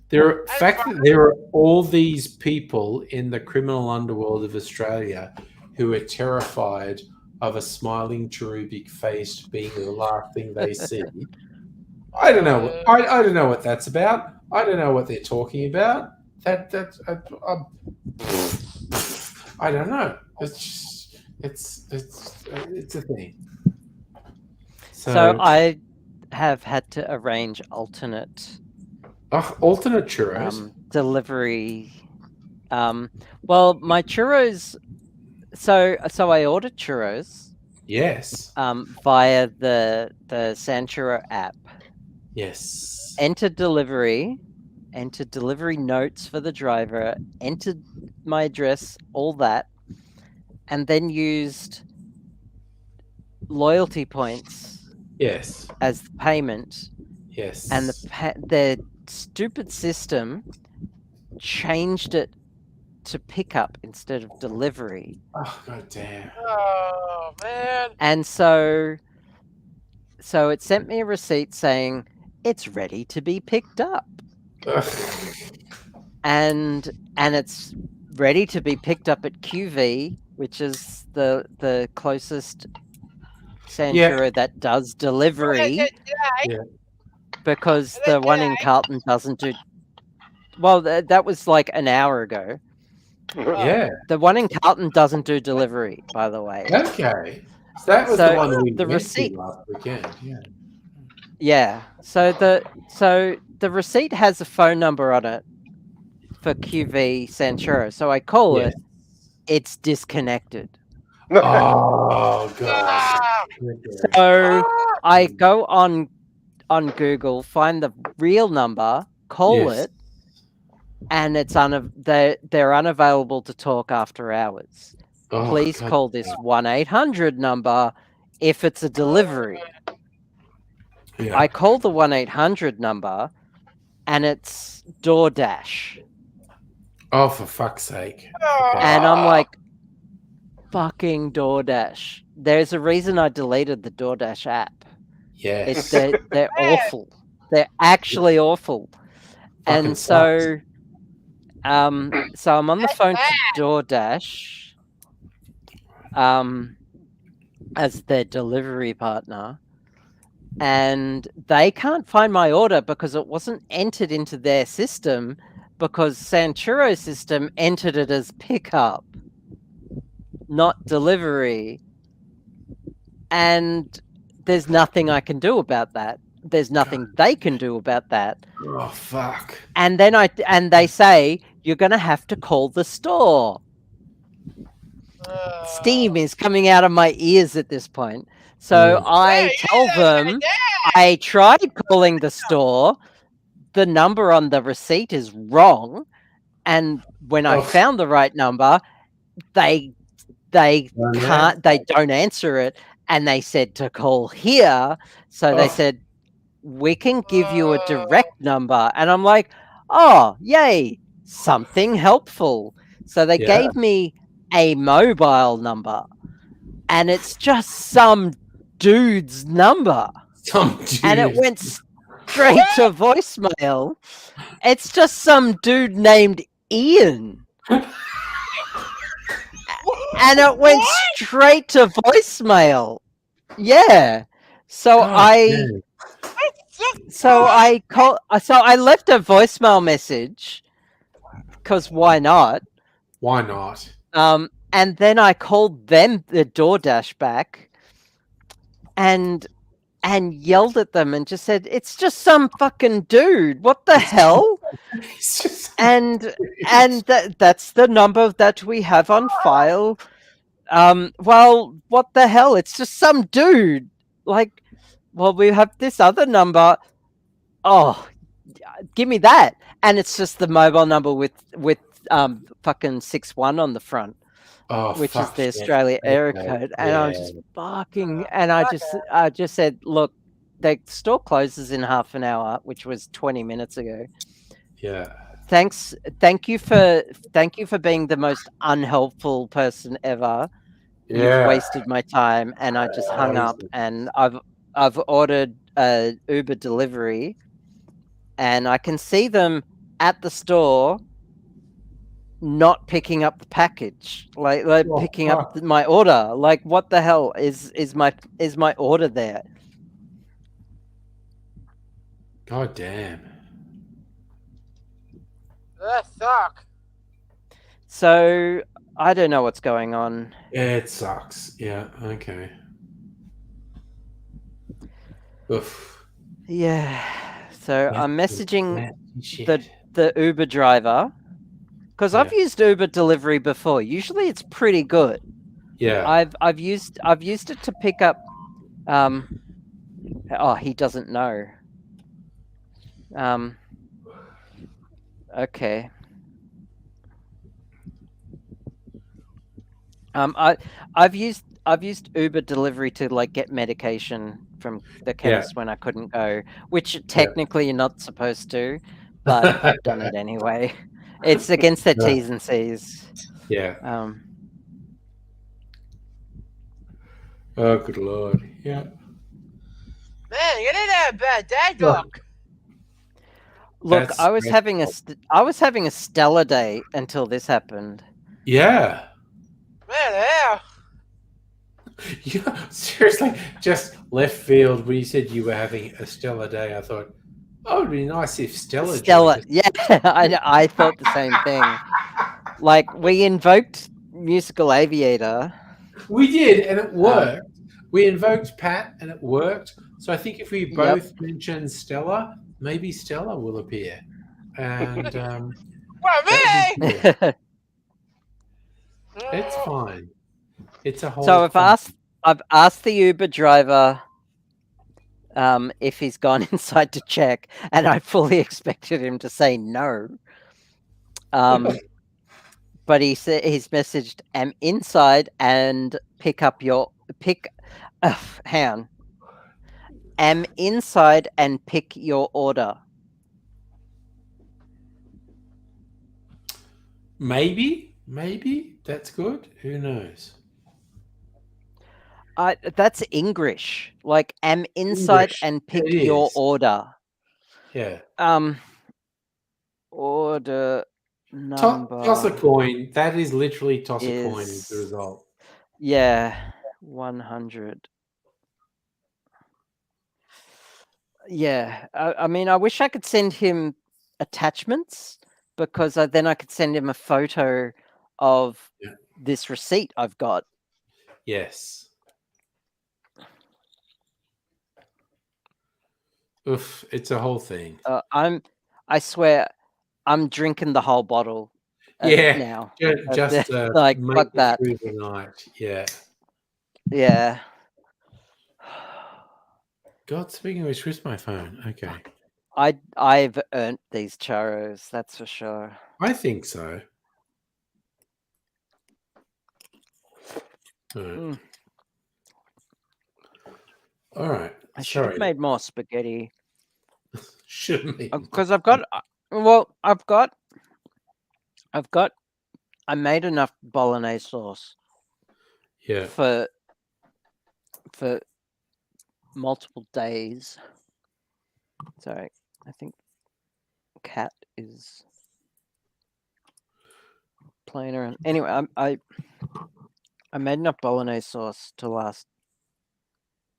there are all these people in the criminal underworld of Australia who are terrified of a smiling cherubic face being the last thing they see. I don't know. I don't know what that's about. I don't know what they're talking about. I don't know. It's a thing. So I have had to arrange alternate churros delivery. Well, my churros. So I ordered churros. Yes. Via the Sanchuro app. Yes. Entered delivery notes for the driver. Entered my address, all that, and then used loyalty points. Yes. As the payment. Yes. And the stupid system changed it to pickup instead of delivery. Oh, god damn. Oh man. And so it sent me a receipt saying it's ready to be picked up. And it's ready to be picked up at QV which is the closest San Churro that does delivery. Yeah. Because the one in Carlton doesn't do. Well, that was like an hour ago. Yeah. The one in Carlton doesn't do delivery, by the way. Okay. So that was the one that we went receipt to last weekend. Yeah. Yeah. So the receipt has a phone number on it for QV San Churro. So I call it. It's disconnected. Oh god. So I go on Google, find the real number, call it, and it's they're unavailable to talk after hours. Please call this 1-800 number if it's a delivery. Yeah. I call the 1-800 number, and it's DoorDash. Oh, for fuck's sake! And I'm like, fucking DoorDash. There's a reason I deleted the DoorDash app. Yes. They're awful. They're actually awful. And so I'm on the phone to DoorDash as their delivery partner, and they can't find my order because it wasn't entered into their system, because San Churro's system entered it as pickup, not delivery. And there's nothing I can do about that. There's nothing they can do about that. Oh fuck! And then they say you're going to have to call the store. Steam is coming out of my ears at this point. So I tell them I tried calling the store. The number on the receipt is wrong, and when I found the right number, they can't. They don't answer it, and they said to call here. So they said, we can give you a direct number. And I'm like, oh, yay, something helpful. So they gave me a mobile number, and it's just some dude's number. And it went straight to voicemail. It's just some dude named Ian. And it went straight to voicemail. Yeah. So I left a voicemail message, because why not? Why not? And then I called them, the DoorDash, back, and yelled at them and just said, it's just some fucking dude. What the hell? And that's the number that we have on file. Well, what the hell? It's just some dude. Like, well, we have this other number. Oh, give me that. And it's just the mobile number with fucking 61 on the front. Oh, which is the Australia area code. And I was just fucking, and I just said, look, the store closes in half an hour, which was 20 minutes ago. Yeah. Thank you for being the most unhelpful person ever. Yeah. You've wasted my time. And I just hung up, and I've ordered a Uber delivery, and I can see them at the store not picking up the package, like picking up my order. Like, what the hell is my order there? God damn. That sucks. So I don't know what's going on. Yeah, it sucks. Yeah. Okay. Oof. Yeah. So I'm messaging the Uber driver, because I've used Uber delivery before. Usually it's pretty good. Yeah. I've used it to pick up. Oh, he doesn't know. Okay. I've used Uber delivery to like get medication from the chemist when I couldn't go, which technically you're not supposed to, but I've done it anyway. It's against their T's and C's. Yeah. Oh, good Lord. Yeah. Man, you didn't have a bad day, Doc. Look, I was having a stellar day until this happened. Yeah. Man, hell. Yeah, seriously, just left field when you said you were having a stellar day. I thought, oh, it'd be nice if Stella joined us. Yeah, I thought the same thing. Like, we invoked Musical Aviator. We did, and it worked. We invoked Pat, and it worked. So I think if we both mention Stella, maybe Stella will appear. And Well, that would be me! cool. It's fine. It's a whole. So I've asked the Uber driver if he's gone inside to check, and I fully expected him to say no. But he said he's messaged, "Am inside and pick up your hang on. Am inside and pick your order." Maybe that's good. Who knows? That's English. Like, am inside English. and pick It your is. order. Yeah. Order number. Toss a coin. That is literally toss a coin is the result. Yeah, 100. Yeah, I mean, I wish I could send him attachments, because then I could send him a photo of this receipt I've got. Yes. Oof, it's a whole thing. I swear, I'm drinking the whole bottle. Now. Just like, make fuck it that. through the night. Yeah. Yeah. God, speaking of which, where's my phone? Okay. I've earned these churros, that's for sure. I think so. All right. All right. I should have made more spaghetti. Should have made because I made enough bolognese sauce. Yeah. For multiple days. Sorry, I think cat is playing around. Anyway, I made enough bolognese sauce to last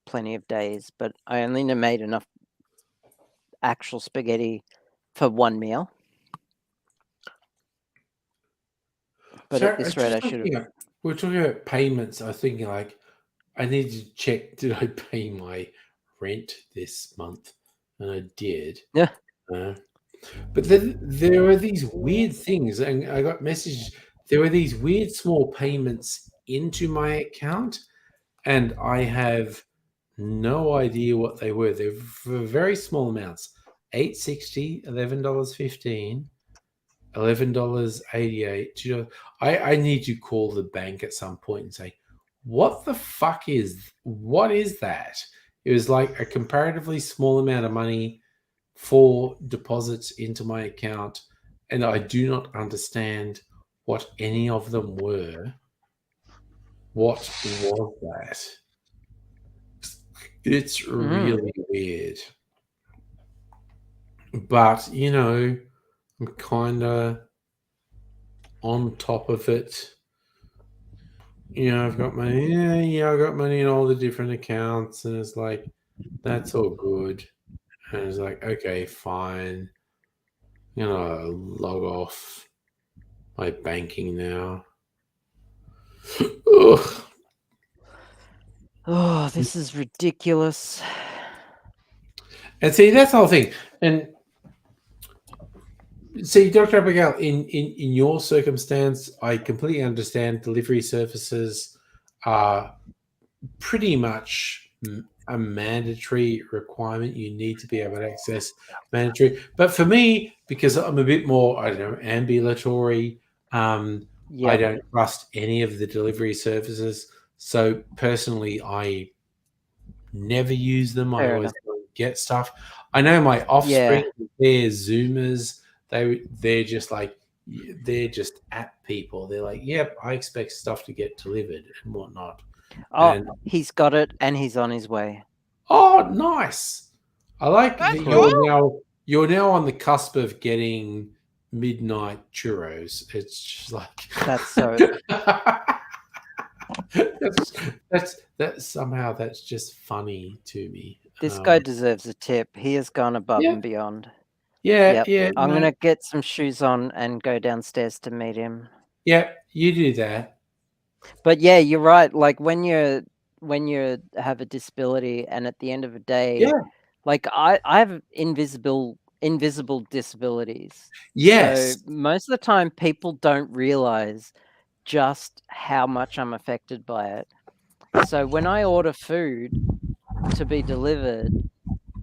plenty of days, but I only made enough actual spaghetti for one meal. But at this rate, I should have. We're talking about payments. I was thinking, like, I need to check, did I pay my rent this month? And I did. Yeah. But then there are these weird things, and I got messages. There were these weird small payments into my account, and I have no idea what they were. They're very small amounts: $8.60, $11.15, $11.88. I need to call the bank at some point and say, what the fuck what is that? It was like a comparatively small amount of money for deposits into my account, and I do not understand what any of them were. What was that? It's really weird. But, I'm kind of on top of it. I've got money. I've got money in all the different accounts, and it's like, that's all good. And it's like, okay, fine. Log off my banking now. Ugh. Oh, this is ridiculous. And see, that's the whole thing. And see, Dr. Abigail, in your circumstance, I completely understand delivery services are pretty much a mandatory requirement. You need to be able to access mandatory. But for me, because I'm a bit more, ambulatory, I don't trust any of the delivery services. So personally, I never use them. I always get stuff. I know my offspring, they're Zoomers. They're just app people. They're like, yep, I expect stuff to get delivered and whatnot. Oh, he's got it, and he's on his way. Oh, nice! I like that you're now on the cusp of getting midnight churros. It's just like that's so. that's somehow that's just funny to me. This guy deserves a tip. He has gone above and beyond. Yeah, I'm gonna get some shoes on and go downstairs to meet him. Yeah, you do that. But yeah, you're right. Like when you have a disability, and at the end of the day, like I have invisible disabilities. Yes. So most of the time, people don't realize just how much I'm affected by it. So when I order food to be delivered,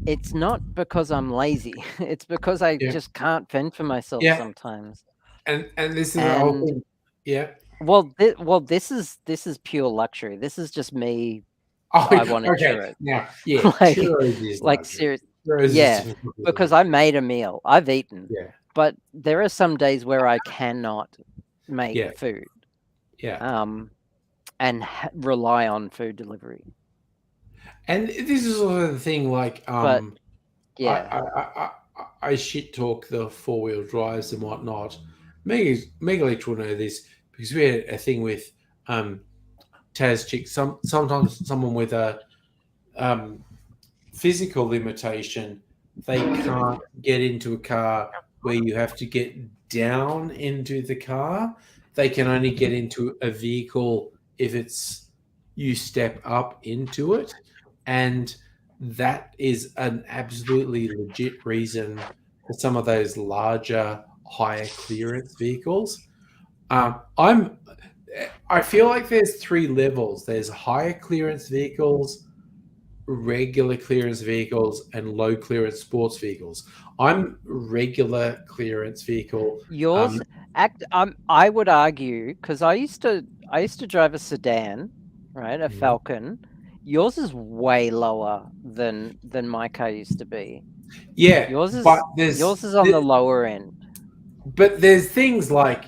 it's not because I'm lazy. It's because I just can't fend for myself sometimes. And this is the whole thing. Yeah. Well, this is pure luxury. This is just me. I want a churro. Now, churros is like luxury. serious. Because I made a meal. I've eaten. Yeah. But there are some days where I cannot make food. Yeah. And rely on food delivery. And this is also the thing, like, but I shit talk the 4-wheel drives and whatnot. Megaleech will know this because we had a thing with Taz Chick. Sometimes someone with a physical limitation, they can't get into a car where you have to get down into the car. They can only get into a vehicle if it's you step up into it. And that is an absolutely legit reason for some of those larger, higher clearance vehicles. I feel like there's 3 levels. There's higher clearance vehicles, regular clearance vehicles, and low clearance sports vehicles. I'm regular clearance vehicle. Yours I would argue, because I used to drive a sedan, right? A Falcon. Yours is way lower than my car used to be. Yeah, yours is on the lower end. But there's things like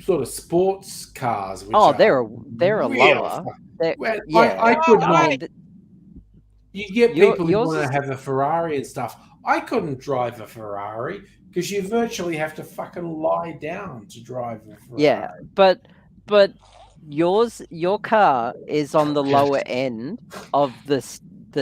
sort of sports cars. Which they're lower. I could not. You get people who want to have a Ferrari and stuff. I couldn't drive a Ferrari because you virtually have to fucking lie down to drive a Ferrari. Yeah, but your car is on the lower end of the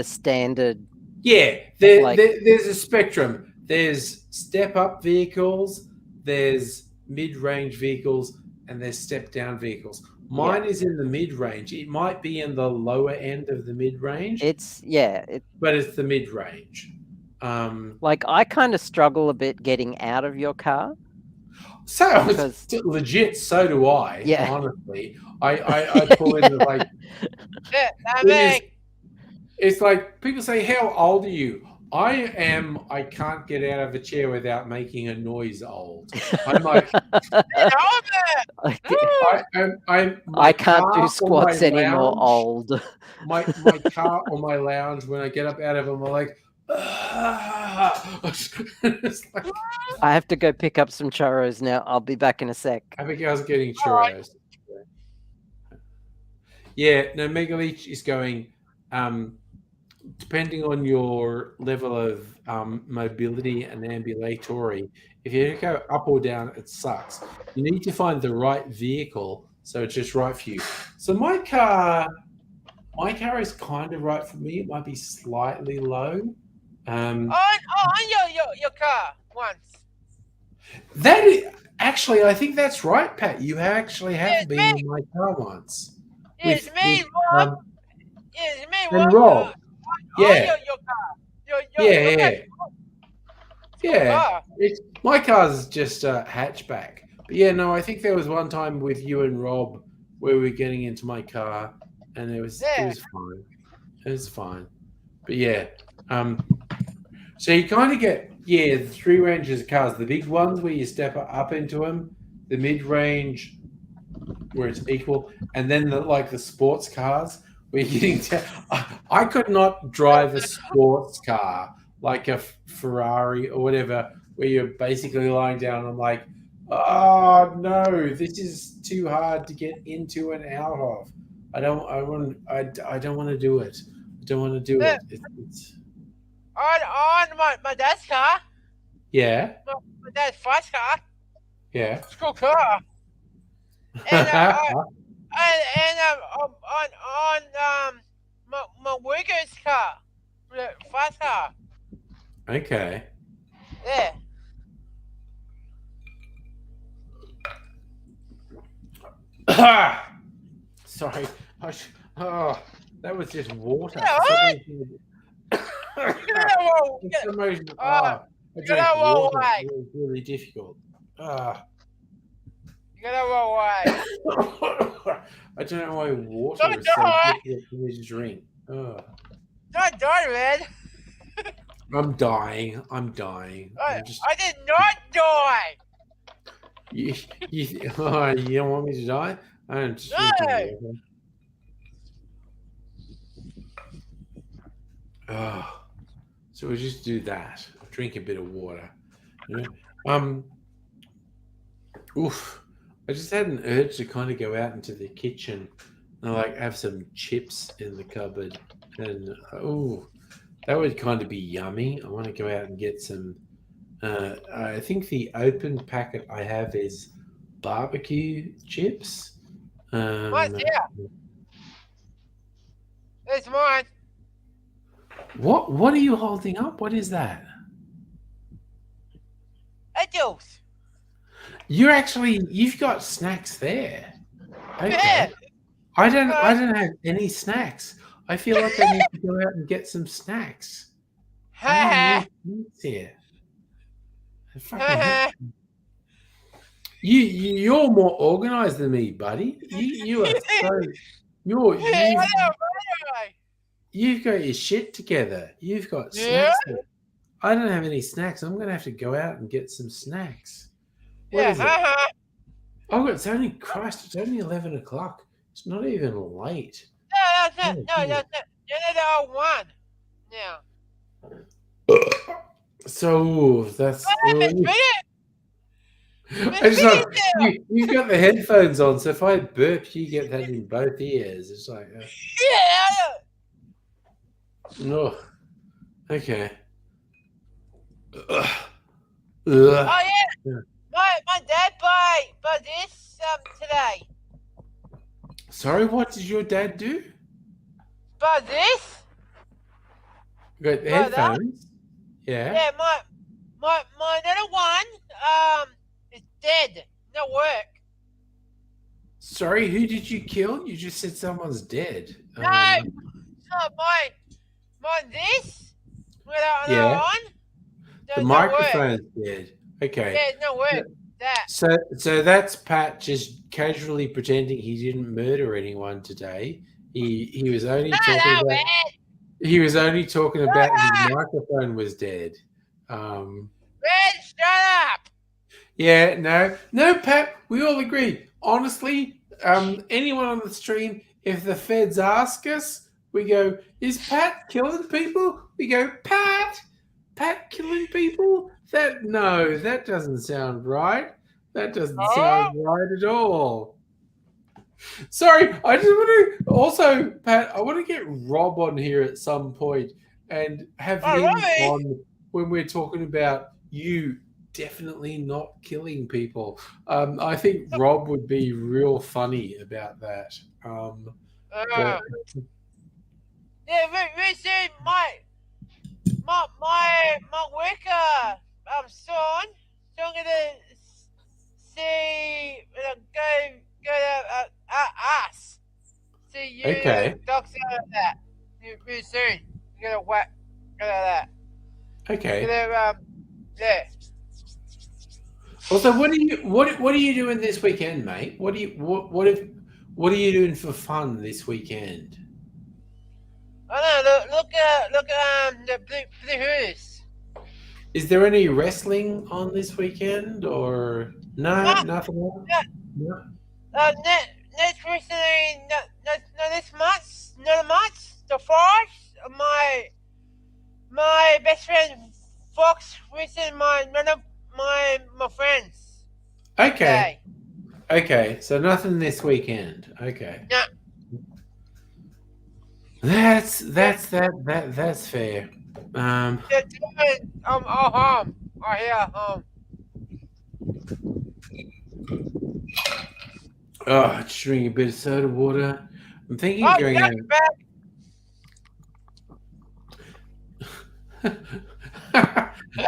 standard. Yeah, there's a spectrum. There's step-up vehicles, there's mid-range vehicles, and there's step-down vehicles. Mine is in the mid-range. It might be in the lower end of the mid-range. But it's the mid-range. Like I kind of struggle a bit getting out of your car. So legit, so do I. Yeah. Honestly, I pull in the like. It's like people say, "How old are you?" I can't get out of a chair without making a noise. Old. I'm like. I can't do squats anymore. Old. My car or my lounge, when I get up out of them, I'm like. Like, I have to go pick up some churros now. I'll be back in a sec. Abigail's getting churros. Yeah, no, Megaleech is going, depending on your level of mobility and ambulatory, if you go up or down, it sucks. You need to find the right vehicle so it's just right for you. So my car is kind of right for me. It might be slightly low. On your car once. That is, actually, I think that's right, Pat. You actually have been in my car once. It's me, Rob. It's me, and Rob. Yeah. Your car. My car's just a hatchback. But yeah, no, I think there was one time with you and Rob where we were getting into my car, and it was fine. It was fine. But yeah. So you kind of get, the 3 ranges of cars. The big ones where you step up into them, the mid-range where it's equal, and then the sports cars where you're getting I could not drive a sports car like a Ferrari or whatever where you're basically lying down. I'm like, oh no, this is too hard to get into and out of. I don't want to do it. I don't want to do it. It's on my dad's car. Yeah. My dad's fast car. Yeah. It's a cool car. And on my worker's car, the fast car. Okay. Yeah. Sorry. That was just water. Yeah, For some what? reason- Get For some reason, uh, I get drank out of my water. way. It was really difficult. Get out of my way. I don't know why water Don't is so die. difficult for me to drink. Not die, man. I'm dying. I'm I just. did not die. You don't want me to die? I don't just No. drinking water. So we'll just do that. Drink a bit of water. You know? Oof. I just had an urge to kind of go out into the kitchen and like have some chips in the cupboard, and that would kind of be yummy. I want to go out and get some. I think the open packet I have is barbecue chips. What's here? It's mine. What are you holding up? What is that? A juice. You've got snacks there. Okay. Yeah. I don't have any snacks. I feel like I need to go out and get some snacks. I don't have snacks here. I fucking hate you. You're more organized than me, buddy. You are so you've got your shit together. You've got snacks there. I don't have any snacks. I'm gonna have to go out and get some snacks. What is it? Oh, it's only Christ. It's only 11 o'clock. It's not even late. No, that's all one. Yeah. So that's. I just like, you've got the headphones on, so if I burp, you get that in both ears. It's like. No. Okay. Oh yeah. My dad bought this today. Sorry, what did your dad do? Bought this? Got the headphones. Yeah. Yeah, my little one is dead. No work. Sorry, who did you kill? You just said someone's dead. No, my this. Yeah. On. The microphone's dead. Okay. Yeah, no work. That. So that's Pat just casually pretending he didn't murder anyone today. He was only talking about. Man. He was only talking about his microphone was dead. Man, shut up. Yeah, no, Pat. We all agree. Honestly, anyone on the stream, if the feds ask us, we go, "Is Pat killing people?" We go, "Pat killing people." That doesn't sound right. That doesn't sound right at all. Sorry, I just want to also, Pat, I want to get Rob on here at some point and have him on when we're talking about you definitely not killing people. I think Rob would be real funny about that. Yeah, we see my worker son gonna see go to us. See you doctor that very soon. You're gonna whack that. Okay. Yeah. Also, what are you doing this weekend, mate? What are you doing for fun this weekend? I don't know. Look the Blue Hoods. Is there any wrestling on this weekend or nothing? No. Next wrestling, no this month, not a month. The Fox, my best friend Fox wrestling my friends. Okay. Okay, so nothing this weekend. Okay. Yeah. That's fair. I'm home. I'm here home. Oh, just drinking a bit of soda water. I'm thinking Oh, going yeah, out.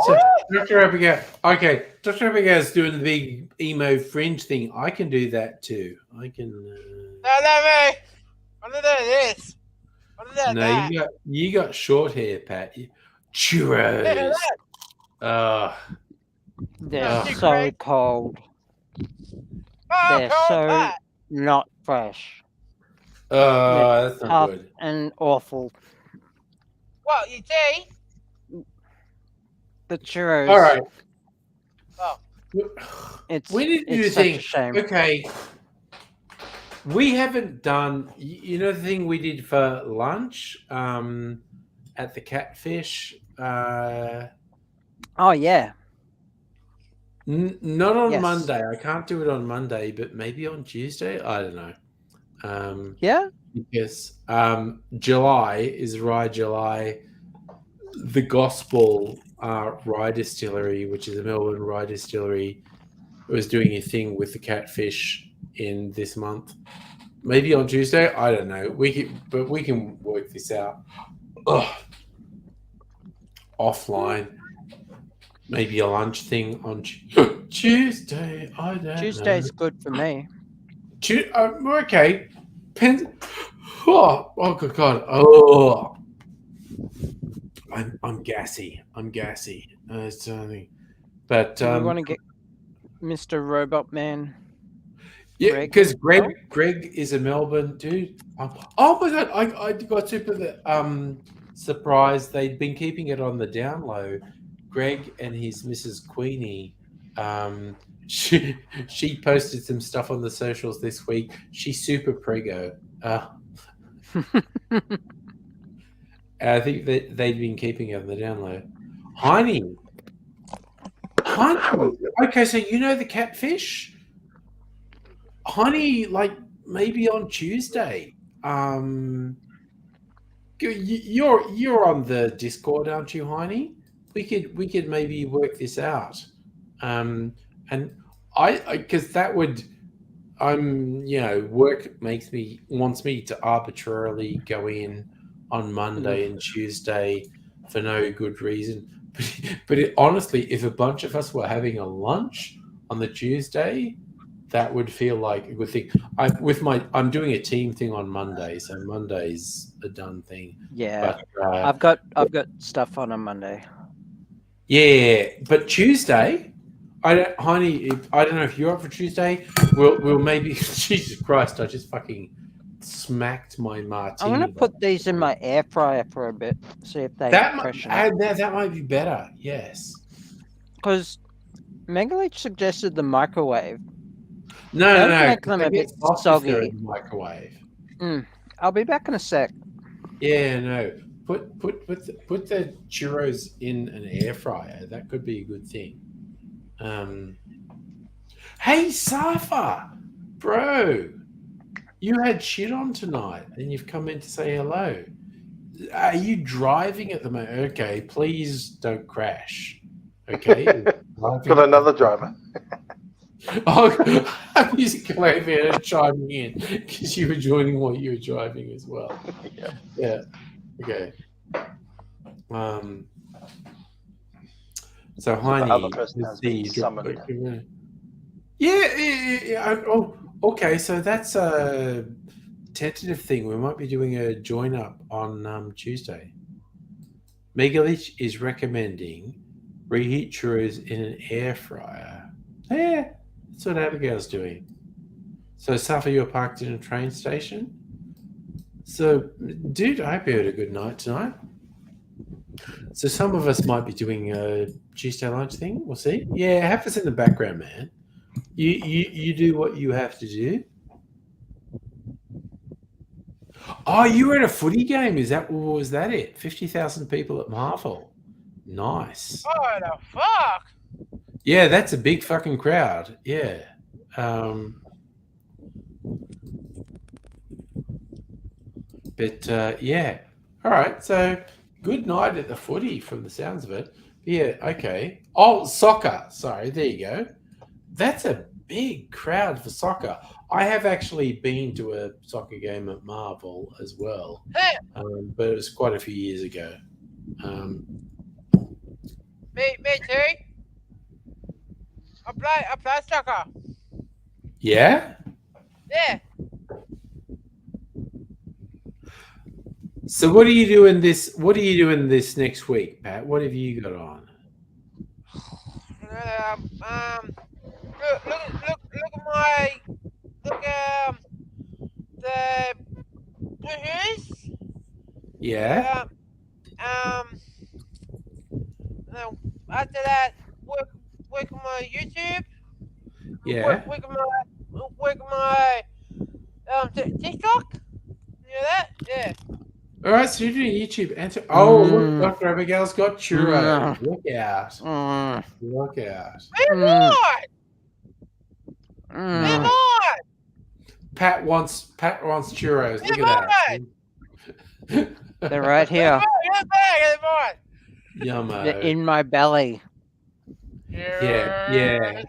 So Dr. Abigail, okay, Dr. Abigail's doing the big emo fringe thing. I can do that too. I can. No, me. What did this? What did No, that? you got short hair, Pat. Churros. They're too so great. cold. Oh, They're cold so Pat. not fresh That's not tough good. and awful. What, you tea? The churros. All right. Oh. It's We need to do it's the such thing. a shame. Okay. We haven't done, you know, the thing we did for lunch at the Catfish. Oh yeah. Not on Yes. Monday. I can't do it on Monday, but maybe on Tuesday. I don't know. Yeah. Because July is Rye July. The Gospel Rye Distillery, which is a Melbourne rye distillery, was doing a thing with the Catfish in this month. Maybe on Tuesday. I don't know. We can work this out. Offline. Maybe a lunch thing on Tuesday. I don't know. Tuesday's good for me. Okay. Oh good God. Oh, I'm gassy. It's something. But Do we want to get Mr. Robot Man? Yeah, because Greg is a Melbourne dude. Oh my God, I got super surprised. They'd been keeping it on the down low. Greg and his Mrs. Queenie, she posted some stuff on the socials this week. She's super prego. I think that they'd been keeping it on the down low. Heine. Okay, so you know the Catfish? Honey, like maybe on Tuesday. You're on the Discord, aren't you, Heine? We could maybe work this out. And I because that would work wants me to arbitrarily go in on Monday and Tuesday for no good reason. But honestly, if a bunch of us were having a lunch on the Tuesday, that would feel like a good thing. I'm doing a team thing on Monday, so Monday's a done thing. Yeah, but, I've got stuff on Monday. Yeah, but Tuesday, I don't know if you're up for Tuesday. We'll maybe. Jesus Christ! I just fucking smacked my martini. I'm gonna put these in my air fryer for a bit, see if they freshen up. That might be better. Yes, because Megalich suggested the microwave. No. Make them a bit soggy. In the microwave. I'll be back in a sec. Yeah, no. Put the churros in an air fryer. That could be a good thing. Hey, Safa, bro, you had shit on tonight, and you've come in to say hello. Are you driving at the moment? Okay, please don't crash. Okay, got another driver. Oh, I'm using Clavia chiming in because you were joining while you were driving as well. Yeah. Okay. So Heine, other person has been summoned. Yeah. Oh, okay. So that's a tentative thing. We might be doing a join up on Tuesday. Megalich is recommending reheat churros in an air fryer. Yeah. That's what Abigail's doing. So, Safa, you're parked in a train station? So, dude, I hope you had a good night tonight. So, some of us might be doing a Tuesday lunch thing. We'll see. Yeah, have us in the background, man. You do what you have to do. Oh, you were at a footy game. Was that it? 50,000 people at Marvel. Nice. What the fuck? Yeah, that's a big fucking crowd. Yeah. Yeah. All right. So good night at the footy from the sounds of it. Yeah. Okay. Oh, soccer. Sorry. There you go. That's a big crowd for soccer. I have actually been to a soccer game at Marvel as well, Hey, but it was quite a few years ago. me too. I play soccer. Yeah. Yeah. So what are you doing this? What are you doing this next week, Pat? What have you got on? Look the Blues. Yeah. No, after that, work on my YouTube. Yeah. Work on my TikTok. You know that? Yeah. All right. So you're doing YouTube. Look, Dr. Abigail's got churros. Look out. Look out. Come on! Pat wants churros. Look at that. They're right here. Yummo. They're in my belly. Yeah.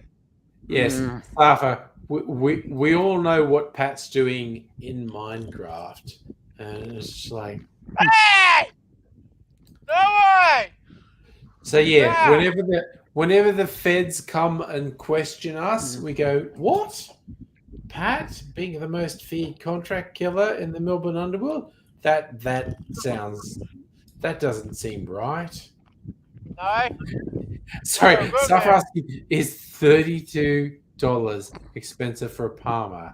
Yes. Arthur, we all know what Pat's doing in Minecraft. And it's just like, Hey! No way! so yeah, whenever the feds come and question us, we go, what? Pat being the most feared contract killer in the Melbourne underworld? That doesn't seem right. No. Sorry, Safra is $32 expensive for a Palmer.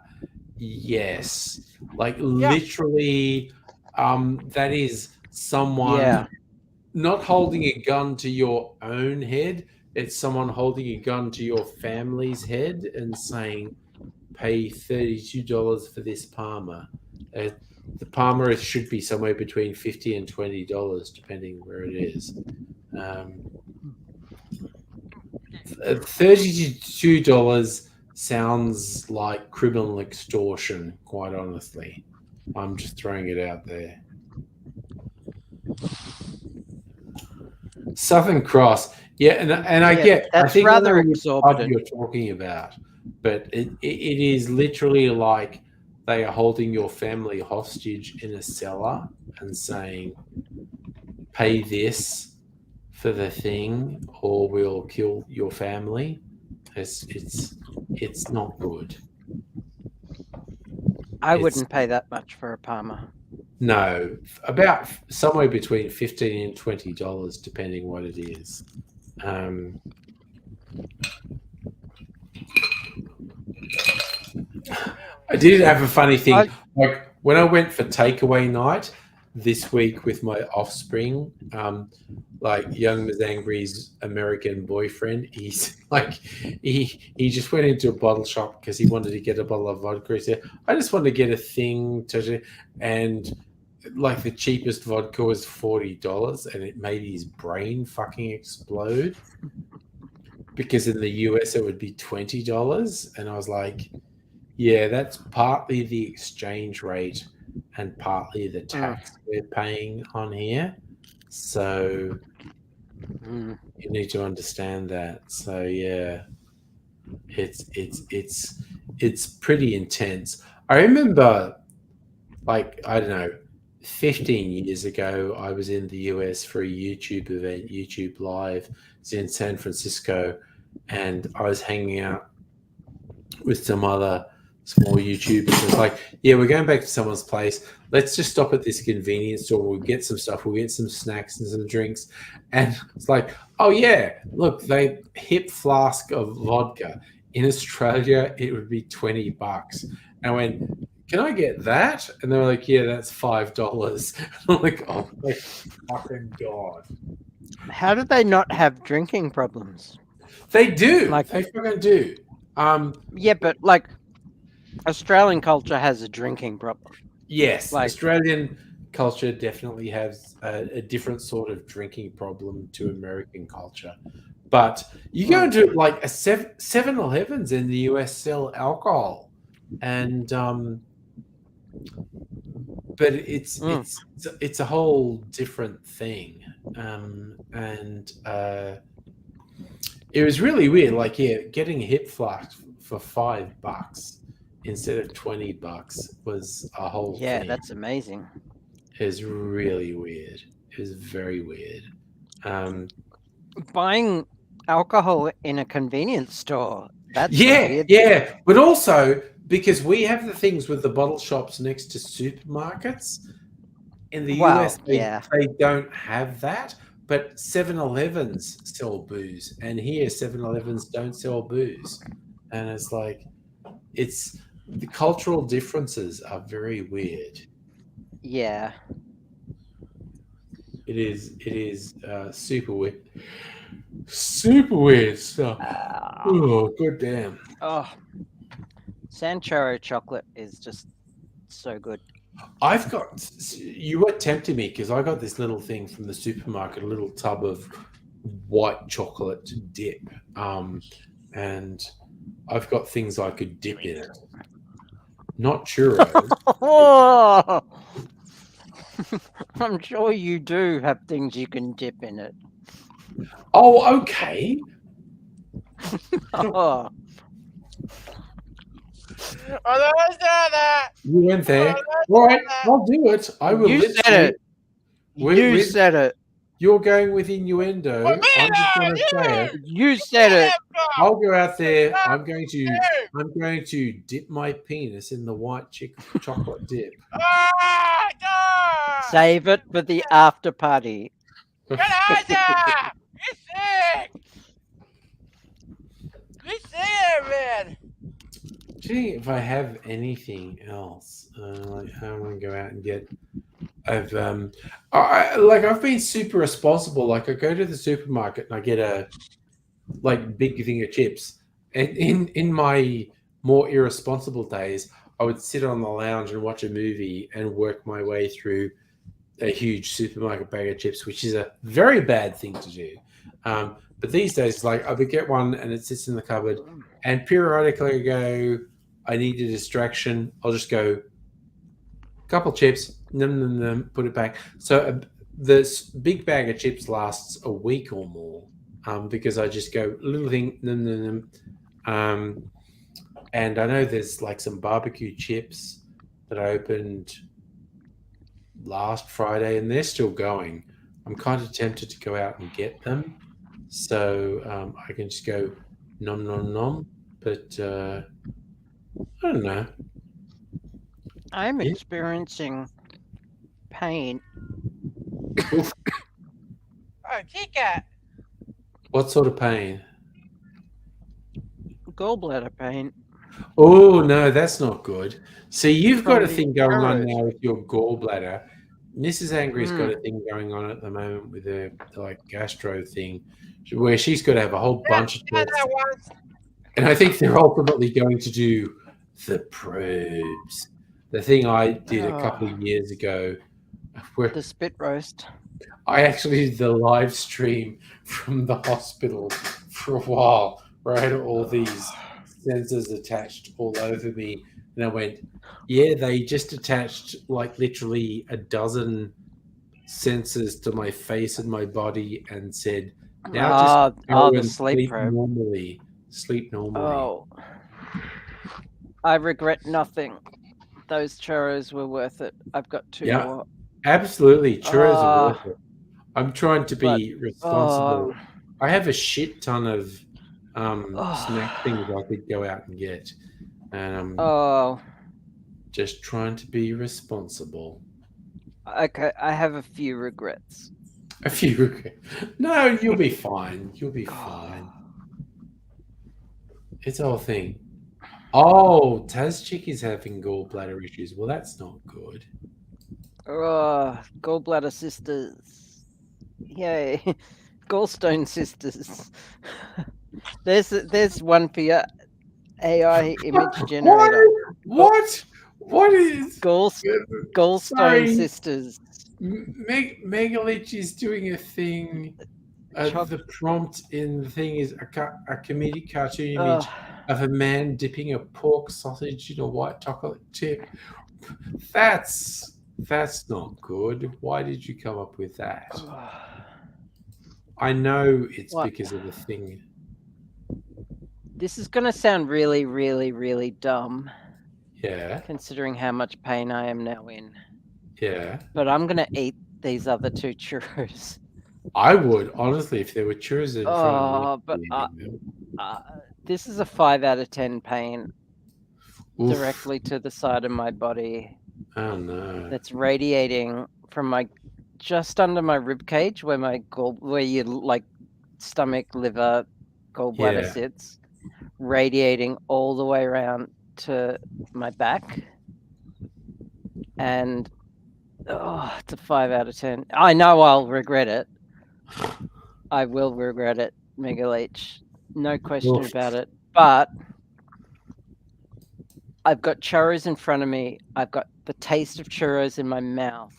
Yes. Like literally, that is someone not holding a gun to your own head. It's someone holding a gun to your family's head and saying, pay $32 for this Palmer. The Palmer should be somewhere between $50 and $20, depending where it is. $32 sounds like criminal extortion, quite honestly. I'm just throwing it out there. Southern Cross, and I get that's I think rather what exorbitant. you're talking about, but it is literally like they are holding your family hostage in a cellar and saying, "Pay this for the thing, or we'll kill your family." It's not good. I wouldn't pay that much for a Palmer. No, about somewhere between $15 and $20, depending what it is. I did have a funny thing. Like when I went for takeaway night this week with my offspring, like young Mazangri's American boyfriend, he's like he just went into a bottle shop because he wanted to get a bottle of vodka. He said, I just want to get a thing and like the cheapest vodka was $40, and it made his brain fucking explode because in the US it would be $20, and I was like, yeah, that's partly the exchange rate and partly the tax we're paying on here. So you need to understand that. So yeah, it's pretty intense. I remember, like, I don't know, 15 years ago, I was in the US for a YouTube event, YouTube Live. It's in San Francisco, and I was hanging out with some other small YouTubers. It's like, yeah, we're going back to someone's place. Let's just stop at this convenience store. We'll get some stuff. We'll get some snacks and some drinks. And it's like, oh yeah, look, they hip flask of vodka. In Australia, it would be $20. And I went, can I get that? And they were like, yeah, that's $5. And I'm like, oh my fucking God. How do they not have drinking problems? They do. Like, they fucking do. Yeah, but like Australian culture has a drinking problem. Yes, like, Australian culture definitely has a different sort of drinking problem to American culture. But you go into like a 7-Elevens in the US sell alcohol, and but it's a whole different thing, and it was really weird. Like, yeah, getting a hip flask for $5 instead of $20 was a whole thing. Yeah, that's amazing. It was really weird. It was very weird. Buying alcohol in a convenience store. That's yeah, weird. but also because we have the things with the bottle shops next to supermarkets. In the US, they don't have that, but 7-Elevens sell booze, and here 7-Elevens don't sell booze, and it's like the cultural differences are very weird. Yeah, it is super weird stuff. Oh, good damn. Oh, Sancharo chocolate is just so good. You were tempting me because I got this little thing from the supermarket, a little tub of white chocolate dip, and I've got things I could dip in it. Not churros. Oh, I'm sure you do have things you can dip in it. Oh, okay. Oh. You went there. All right, I'll do it. I will. You said it. You said it. You're going with innuendo. I'm just going to say it. You said it. I'll go out there. I'm going to dip my penis in the white chocolate dip. Save it for the after party. You're sick. You sick, man. Gee, if I have anything else, like I want to go out and get. I've been super responsible. Like I go to the supermarket and I get a big thing of chips. And in my more irresponsible days, I would sit on the lounge and watch a movie and work my way through a huge supermarket bag of chips, which is a very bad thing to do. But these days, like I would get one and it sits in the cupboard, and periodically I go, I need a distraction. I'll just go, couple chips, put it back. So this big bag of chips lasts a week or more because I just go little thing, and I know there's like some barbecue chips that I opened last Friday, and they're still going. I'm kind of tempted to go out and get them, so I can just go nom, but I don't know. I'm experiencing pain. Oh, Chica. What sort of pain? Gallbladder pain. Oh, no, that's not good. See, you've got a thing going on now with your gallbladder. Mrs. Angry's got a thing going on at the moment with her gastro thing, where she's got to have a whole bunch of tests. And I think they're ultimately going to do the probes. The thing I did a couple of years ago, where the spit roast. I actually did the live stream from the hospital for a while, where I had all these sensors attached all over me, and I went, yeah, they just attached like literally a dozen sensors to my face and my body and said, now just go and sleep normally. Sleep normally. Oh, I regret nothing. Those churros were worth it. I've got 2 more. Absolutely, churros are worth it. I'm trying to be responsible. I have a shit ton of snack things I could go out and get, and I'm just trying to be responsible. Okay, I have a few regrets. A few regrets? No, you'll be fine. You'll be fine. It's a whole thing. Oh, Tazchick is having gallbladder issues. Well, that's not good. Gallbladder sisters. Yay. Gallstone sisters. There's one for your AI image generator. What? What is Gallstone sisters? Megalich is doing a thing. The prompt in the thing is a comedic cartoon image of a man dipping a pork sausage in a white chocolate chip. That's not good. Why did you come up with that? I know it's because of the thing. This is going to sound really, really, really dumb. Yeah. Considering how much pain I am now in. Yeah. But I'm gonna eat these other 2 churros. I would, honestly, if there were churros in front of me. But this is a 5 out of 10 pain Oof. directly to the side of my body. Oh no. That's radiating from my just under my rib cage where your like stomach, liver, gallbladder sits, radiating all the way around to my back. And it's a 5 out of 10. I know I'll regret it. I will regret it, Mega Leech. No question about it. But I've got churros in front of me. I've got the taste of churros in my mouth.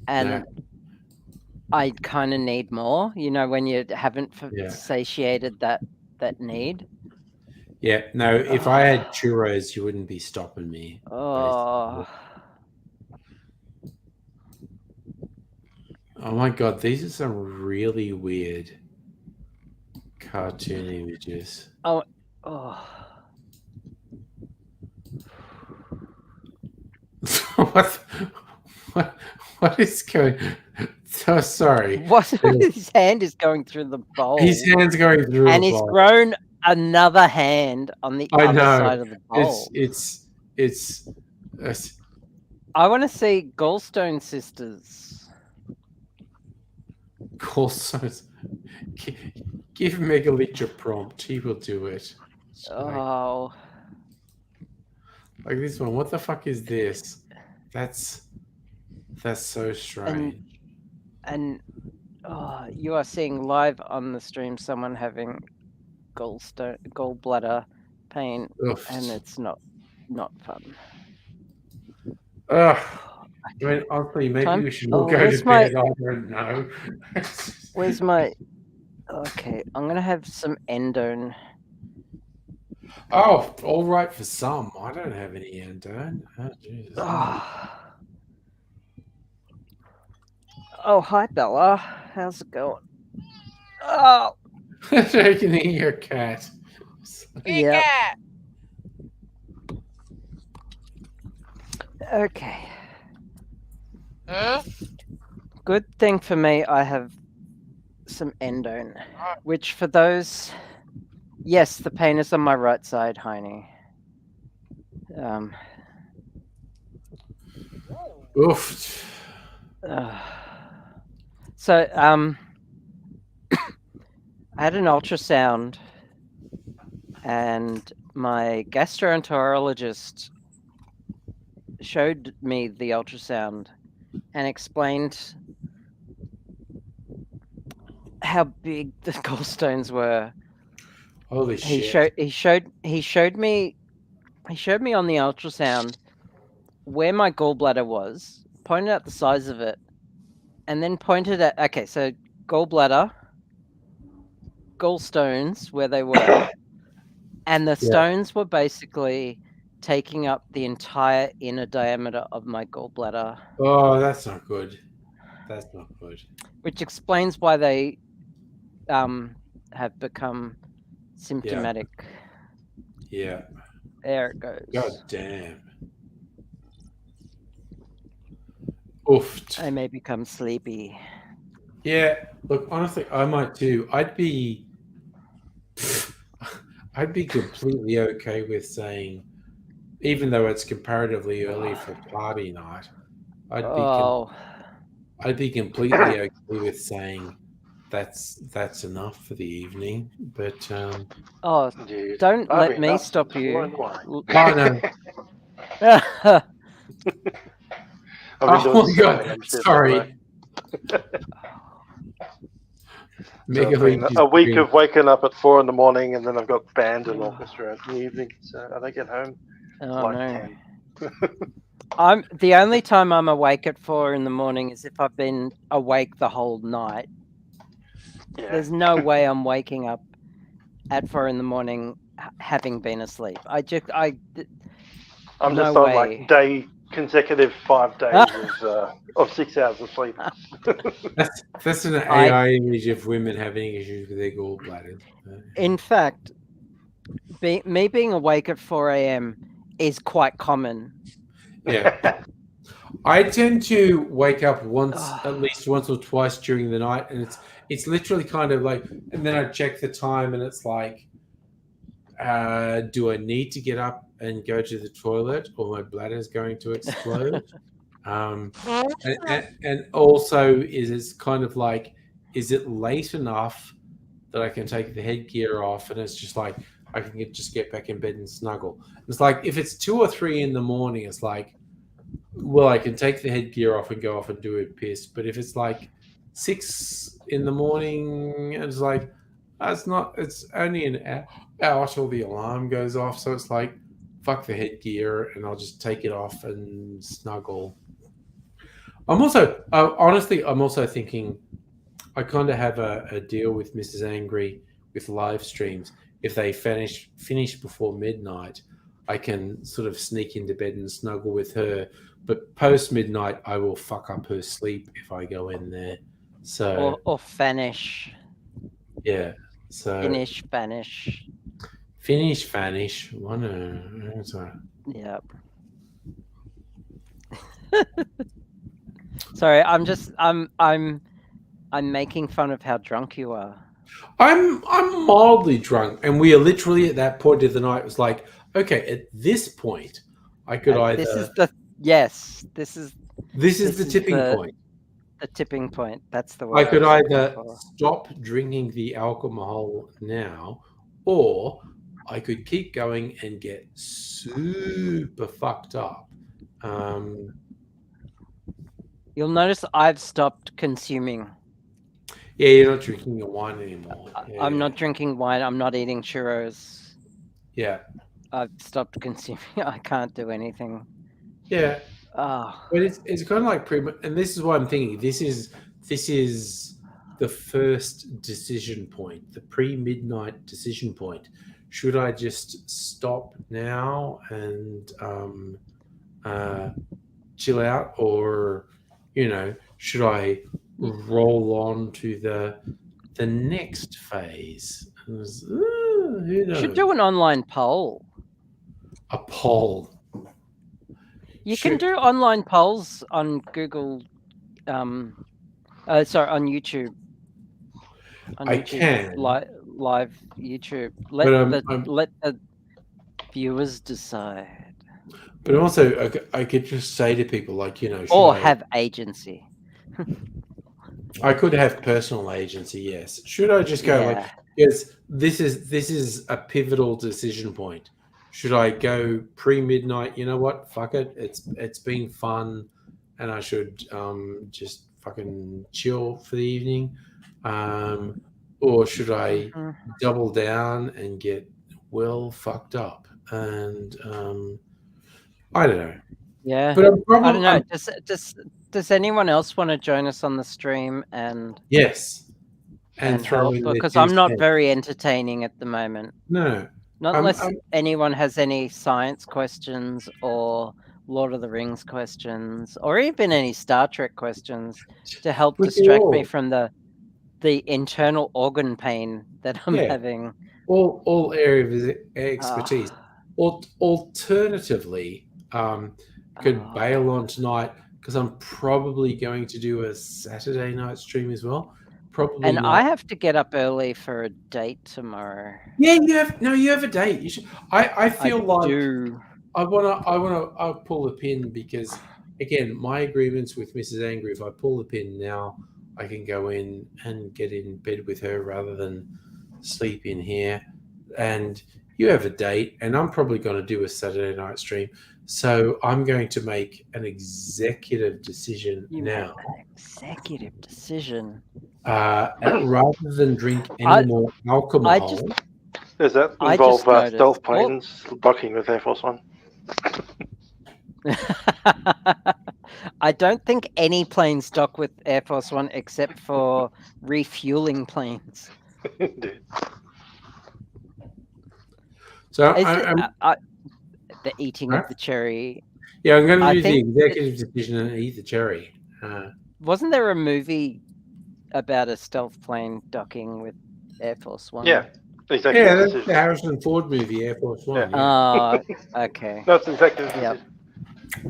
And I kind of need more, when you haven't satiated that need. Yeah, no, if I had churros, you wouldn't be stopping me. Oh. Oh my god, these are some really weird cartoon images. Oh. What is going? So sorry. What? His hand is going through the bowl. His hand's going through, and he's grown another hand on the other side of the bowl. It's. I want to see Gallstone Sisters. Gallstones. Give Megaleech a prompt. He will do it. Oh. Like this one. What the fuck is this? That's so strange. And you are seeing live on the stream someone having gallbladder pain. Oof. And it's not fun. Ugh. I mean, honestly, maybe we should all go to bed. I don't know. Where's my... Okay, I'm going to have some endone. Oh, all right for some. I don't have any endone. Oh, Jesus. Oh, hi, Bella. How's it going? Oh! Taking in your cat. Yeah. Okay. Huh? Good thing for me, I have some endone, which for those... Yes, the pain is on my right side, Heine. Oof. So, I had an ultrasound, and my gastroenterologist showed me the ultrasound and explained how big the gallstones were. Holy shit! He showed me on the ultrasound where my gallbladder was, pointed out the size of it, and then pointed at so gallbladder, gallstones where they were, and the stones were basically taking up the entire inner diameter of my gallbladder. Oh, that's not good. That's not good. Which explains why they have become symptomatic. Yeah. There it goes. God damn. Oof. I may become sleepy. Yeah. Look, honestly, I might too. I'd be completely okay with saying, even though it's comparatively early for party night, I'd be completely okay with saying that's enough for the evening. But Dude, don't let me stop you. Oh no. Oh my god! Sorry. A week of waking up at 4 a.m, and then I've got band and orchestra in the evening. So I don't get home. Like 10. I'm the only time I'm awake at 4 a.m. is if I've been awake the whole night. Yeah. There's no way I'm waking up at 4 a.m. having been asleep. I'm just on like consecutive 5 days of 6 hours of sleep. That's an AI image of women having issues with their gallbladders. In fact, me being awake at 4 a.m. is quite common. Yeah. I tend to wake up at least once or twice during the night, and it's literally kind of like, and then I check the time, and it's like, do I need to get up and go to the toilet, or my bladder is going to explode? And also, it's kind of like, is it late enough that I can take the headgear off, and it's just like I can just get back in bed and snuggle. It's like if it's 2 or 3 in the morning, it's like, well, I can take the headgear off and go off and do a piss. But if it's like 6 in the morning, it's like it's only an hour till the alarm goes off. So it's like, fuck the headgear, and I'll just take it off and snuggle. I'm also, honestly, I'm also thinking I kind of have a deal with Mrs. Angry with live streams. If they finish before midnight, I can sort of sneak into bed and snuggle with her. But post midnight, I will fuck up her sleep if I go in there. So or fanish. Yeah. So Fanish. Yeah. Sorry, I'm making fun of how drunk you are. I'm mildly drunk, and we are literally at that point of the night. It was like, okay, at this point, I could either. This is the tipping point. The tipping point. That's the word. I could either stop drinking the alcohol now, or I could keep going and get super fucked up. You'll notice I've stopped consuming. Yeah, you're not drinking your wine anymore. I'm not drinking wine. I'm not eating churros. Yeah. I've stopped consuming. I can't do anything. Yeah. Oh. But it's kind of like and this is what I'm thinking. This is the first decision point, the pre-midnight decision point. Should I just stop now and chill out, or should I roll on to the next phase? Who knows? Should do an online poll. A poll. You can do online polls on Google. On YouTube. I can live YouTube. Let the viewers decide. But also, I could just say to people, like, have agency. I could have personal agency. Yes. Should I just go like, yes, this is a pivotal decision point. Should I go pre-midnight? You know what? Fuck it. It's been fun, and I should just fucking chill for the evening, or should I double down and get well fucked up? And I don't know. Yeah, but I don't know. Does anyone else want to join us on the stream? And yes, and throw in because I'm not very entertaining at the moment. No. Not unless anyone has any science questions or Lord of the Rings questions, or even any Star Trek questions to help distract me from the internal organ pain that I'm having. All areas of expertise. Alternatively, could bail on tonight, because I'm probably going to do a Saturday night stream as well. Probably. And I have to get up early for a date tomorrow. Yeah, you have a date. You should. I feel like I wanna pull the pin, because again, my agreements with Mrs. Angry, if I pull the pin now, I can go in and get in bed with her rather than sleep in here. And you have a date, and I'm probably going to do a Saturday night stream. So I'm going to make an executive decision now. Executive decision. Rather than drink any more alcohol. Does that involve stealth planes docking with Air Force One? I don't think any planes dock with Air Force One except for refueling planes. Indeed. So the eating of the cherry. Yeah, I'm going to do the executive decision and eat the cherry. Wasn't there a movie about a stealth plane docking with Air Force One? Yeah. Executive Yeah, that's decision. the Harrison Ford movie, Air Force One. Oh, okay. That's executive Yep. decision.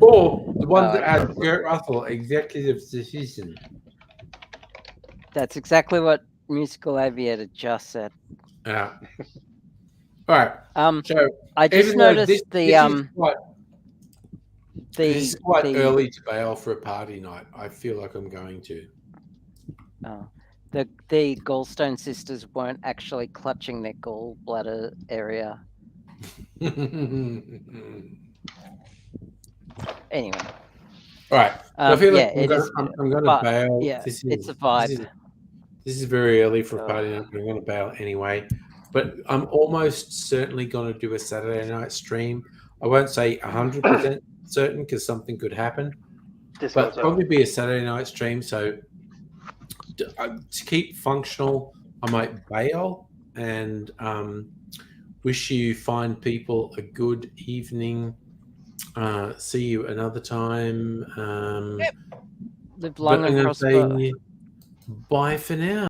Or the one Oh, that had Kurt Russell, Executive Decision. That's exactly what Musical Aviator just said. Yeah. All right. So I just even though noticed this is quite early to bail for a party night, I feel like I'm going to. The Gallstone sisters weren't actually clutching their gallbladder area. Anyway. All right. So I feel like I'm going to bail. Yeah, it's a vibe. This is very early for a party night, but I'm going to bail anyway. But I'm almost certainly going to do a Saturday night stream. I won't say 100% certain because something could happen. But probably be a Saturday night stream. So to keep functional, I might bail and wish you fine people a good evening. See you another time. Live long and prosper. Bye for now.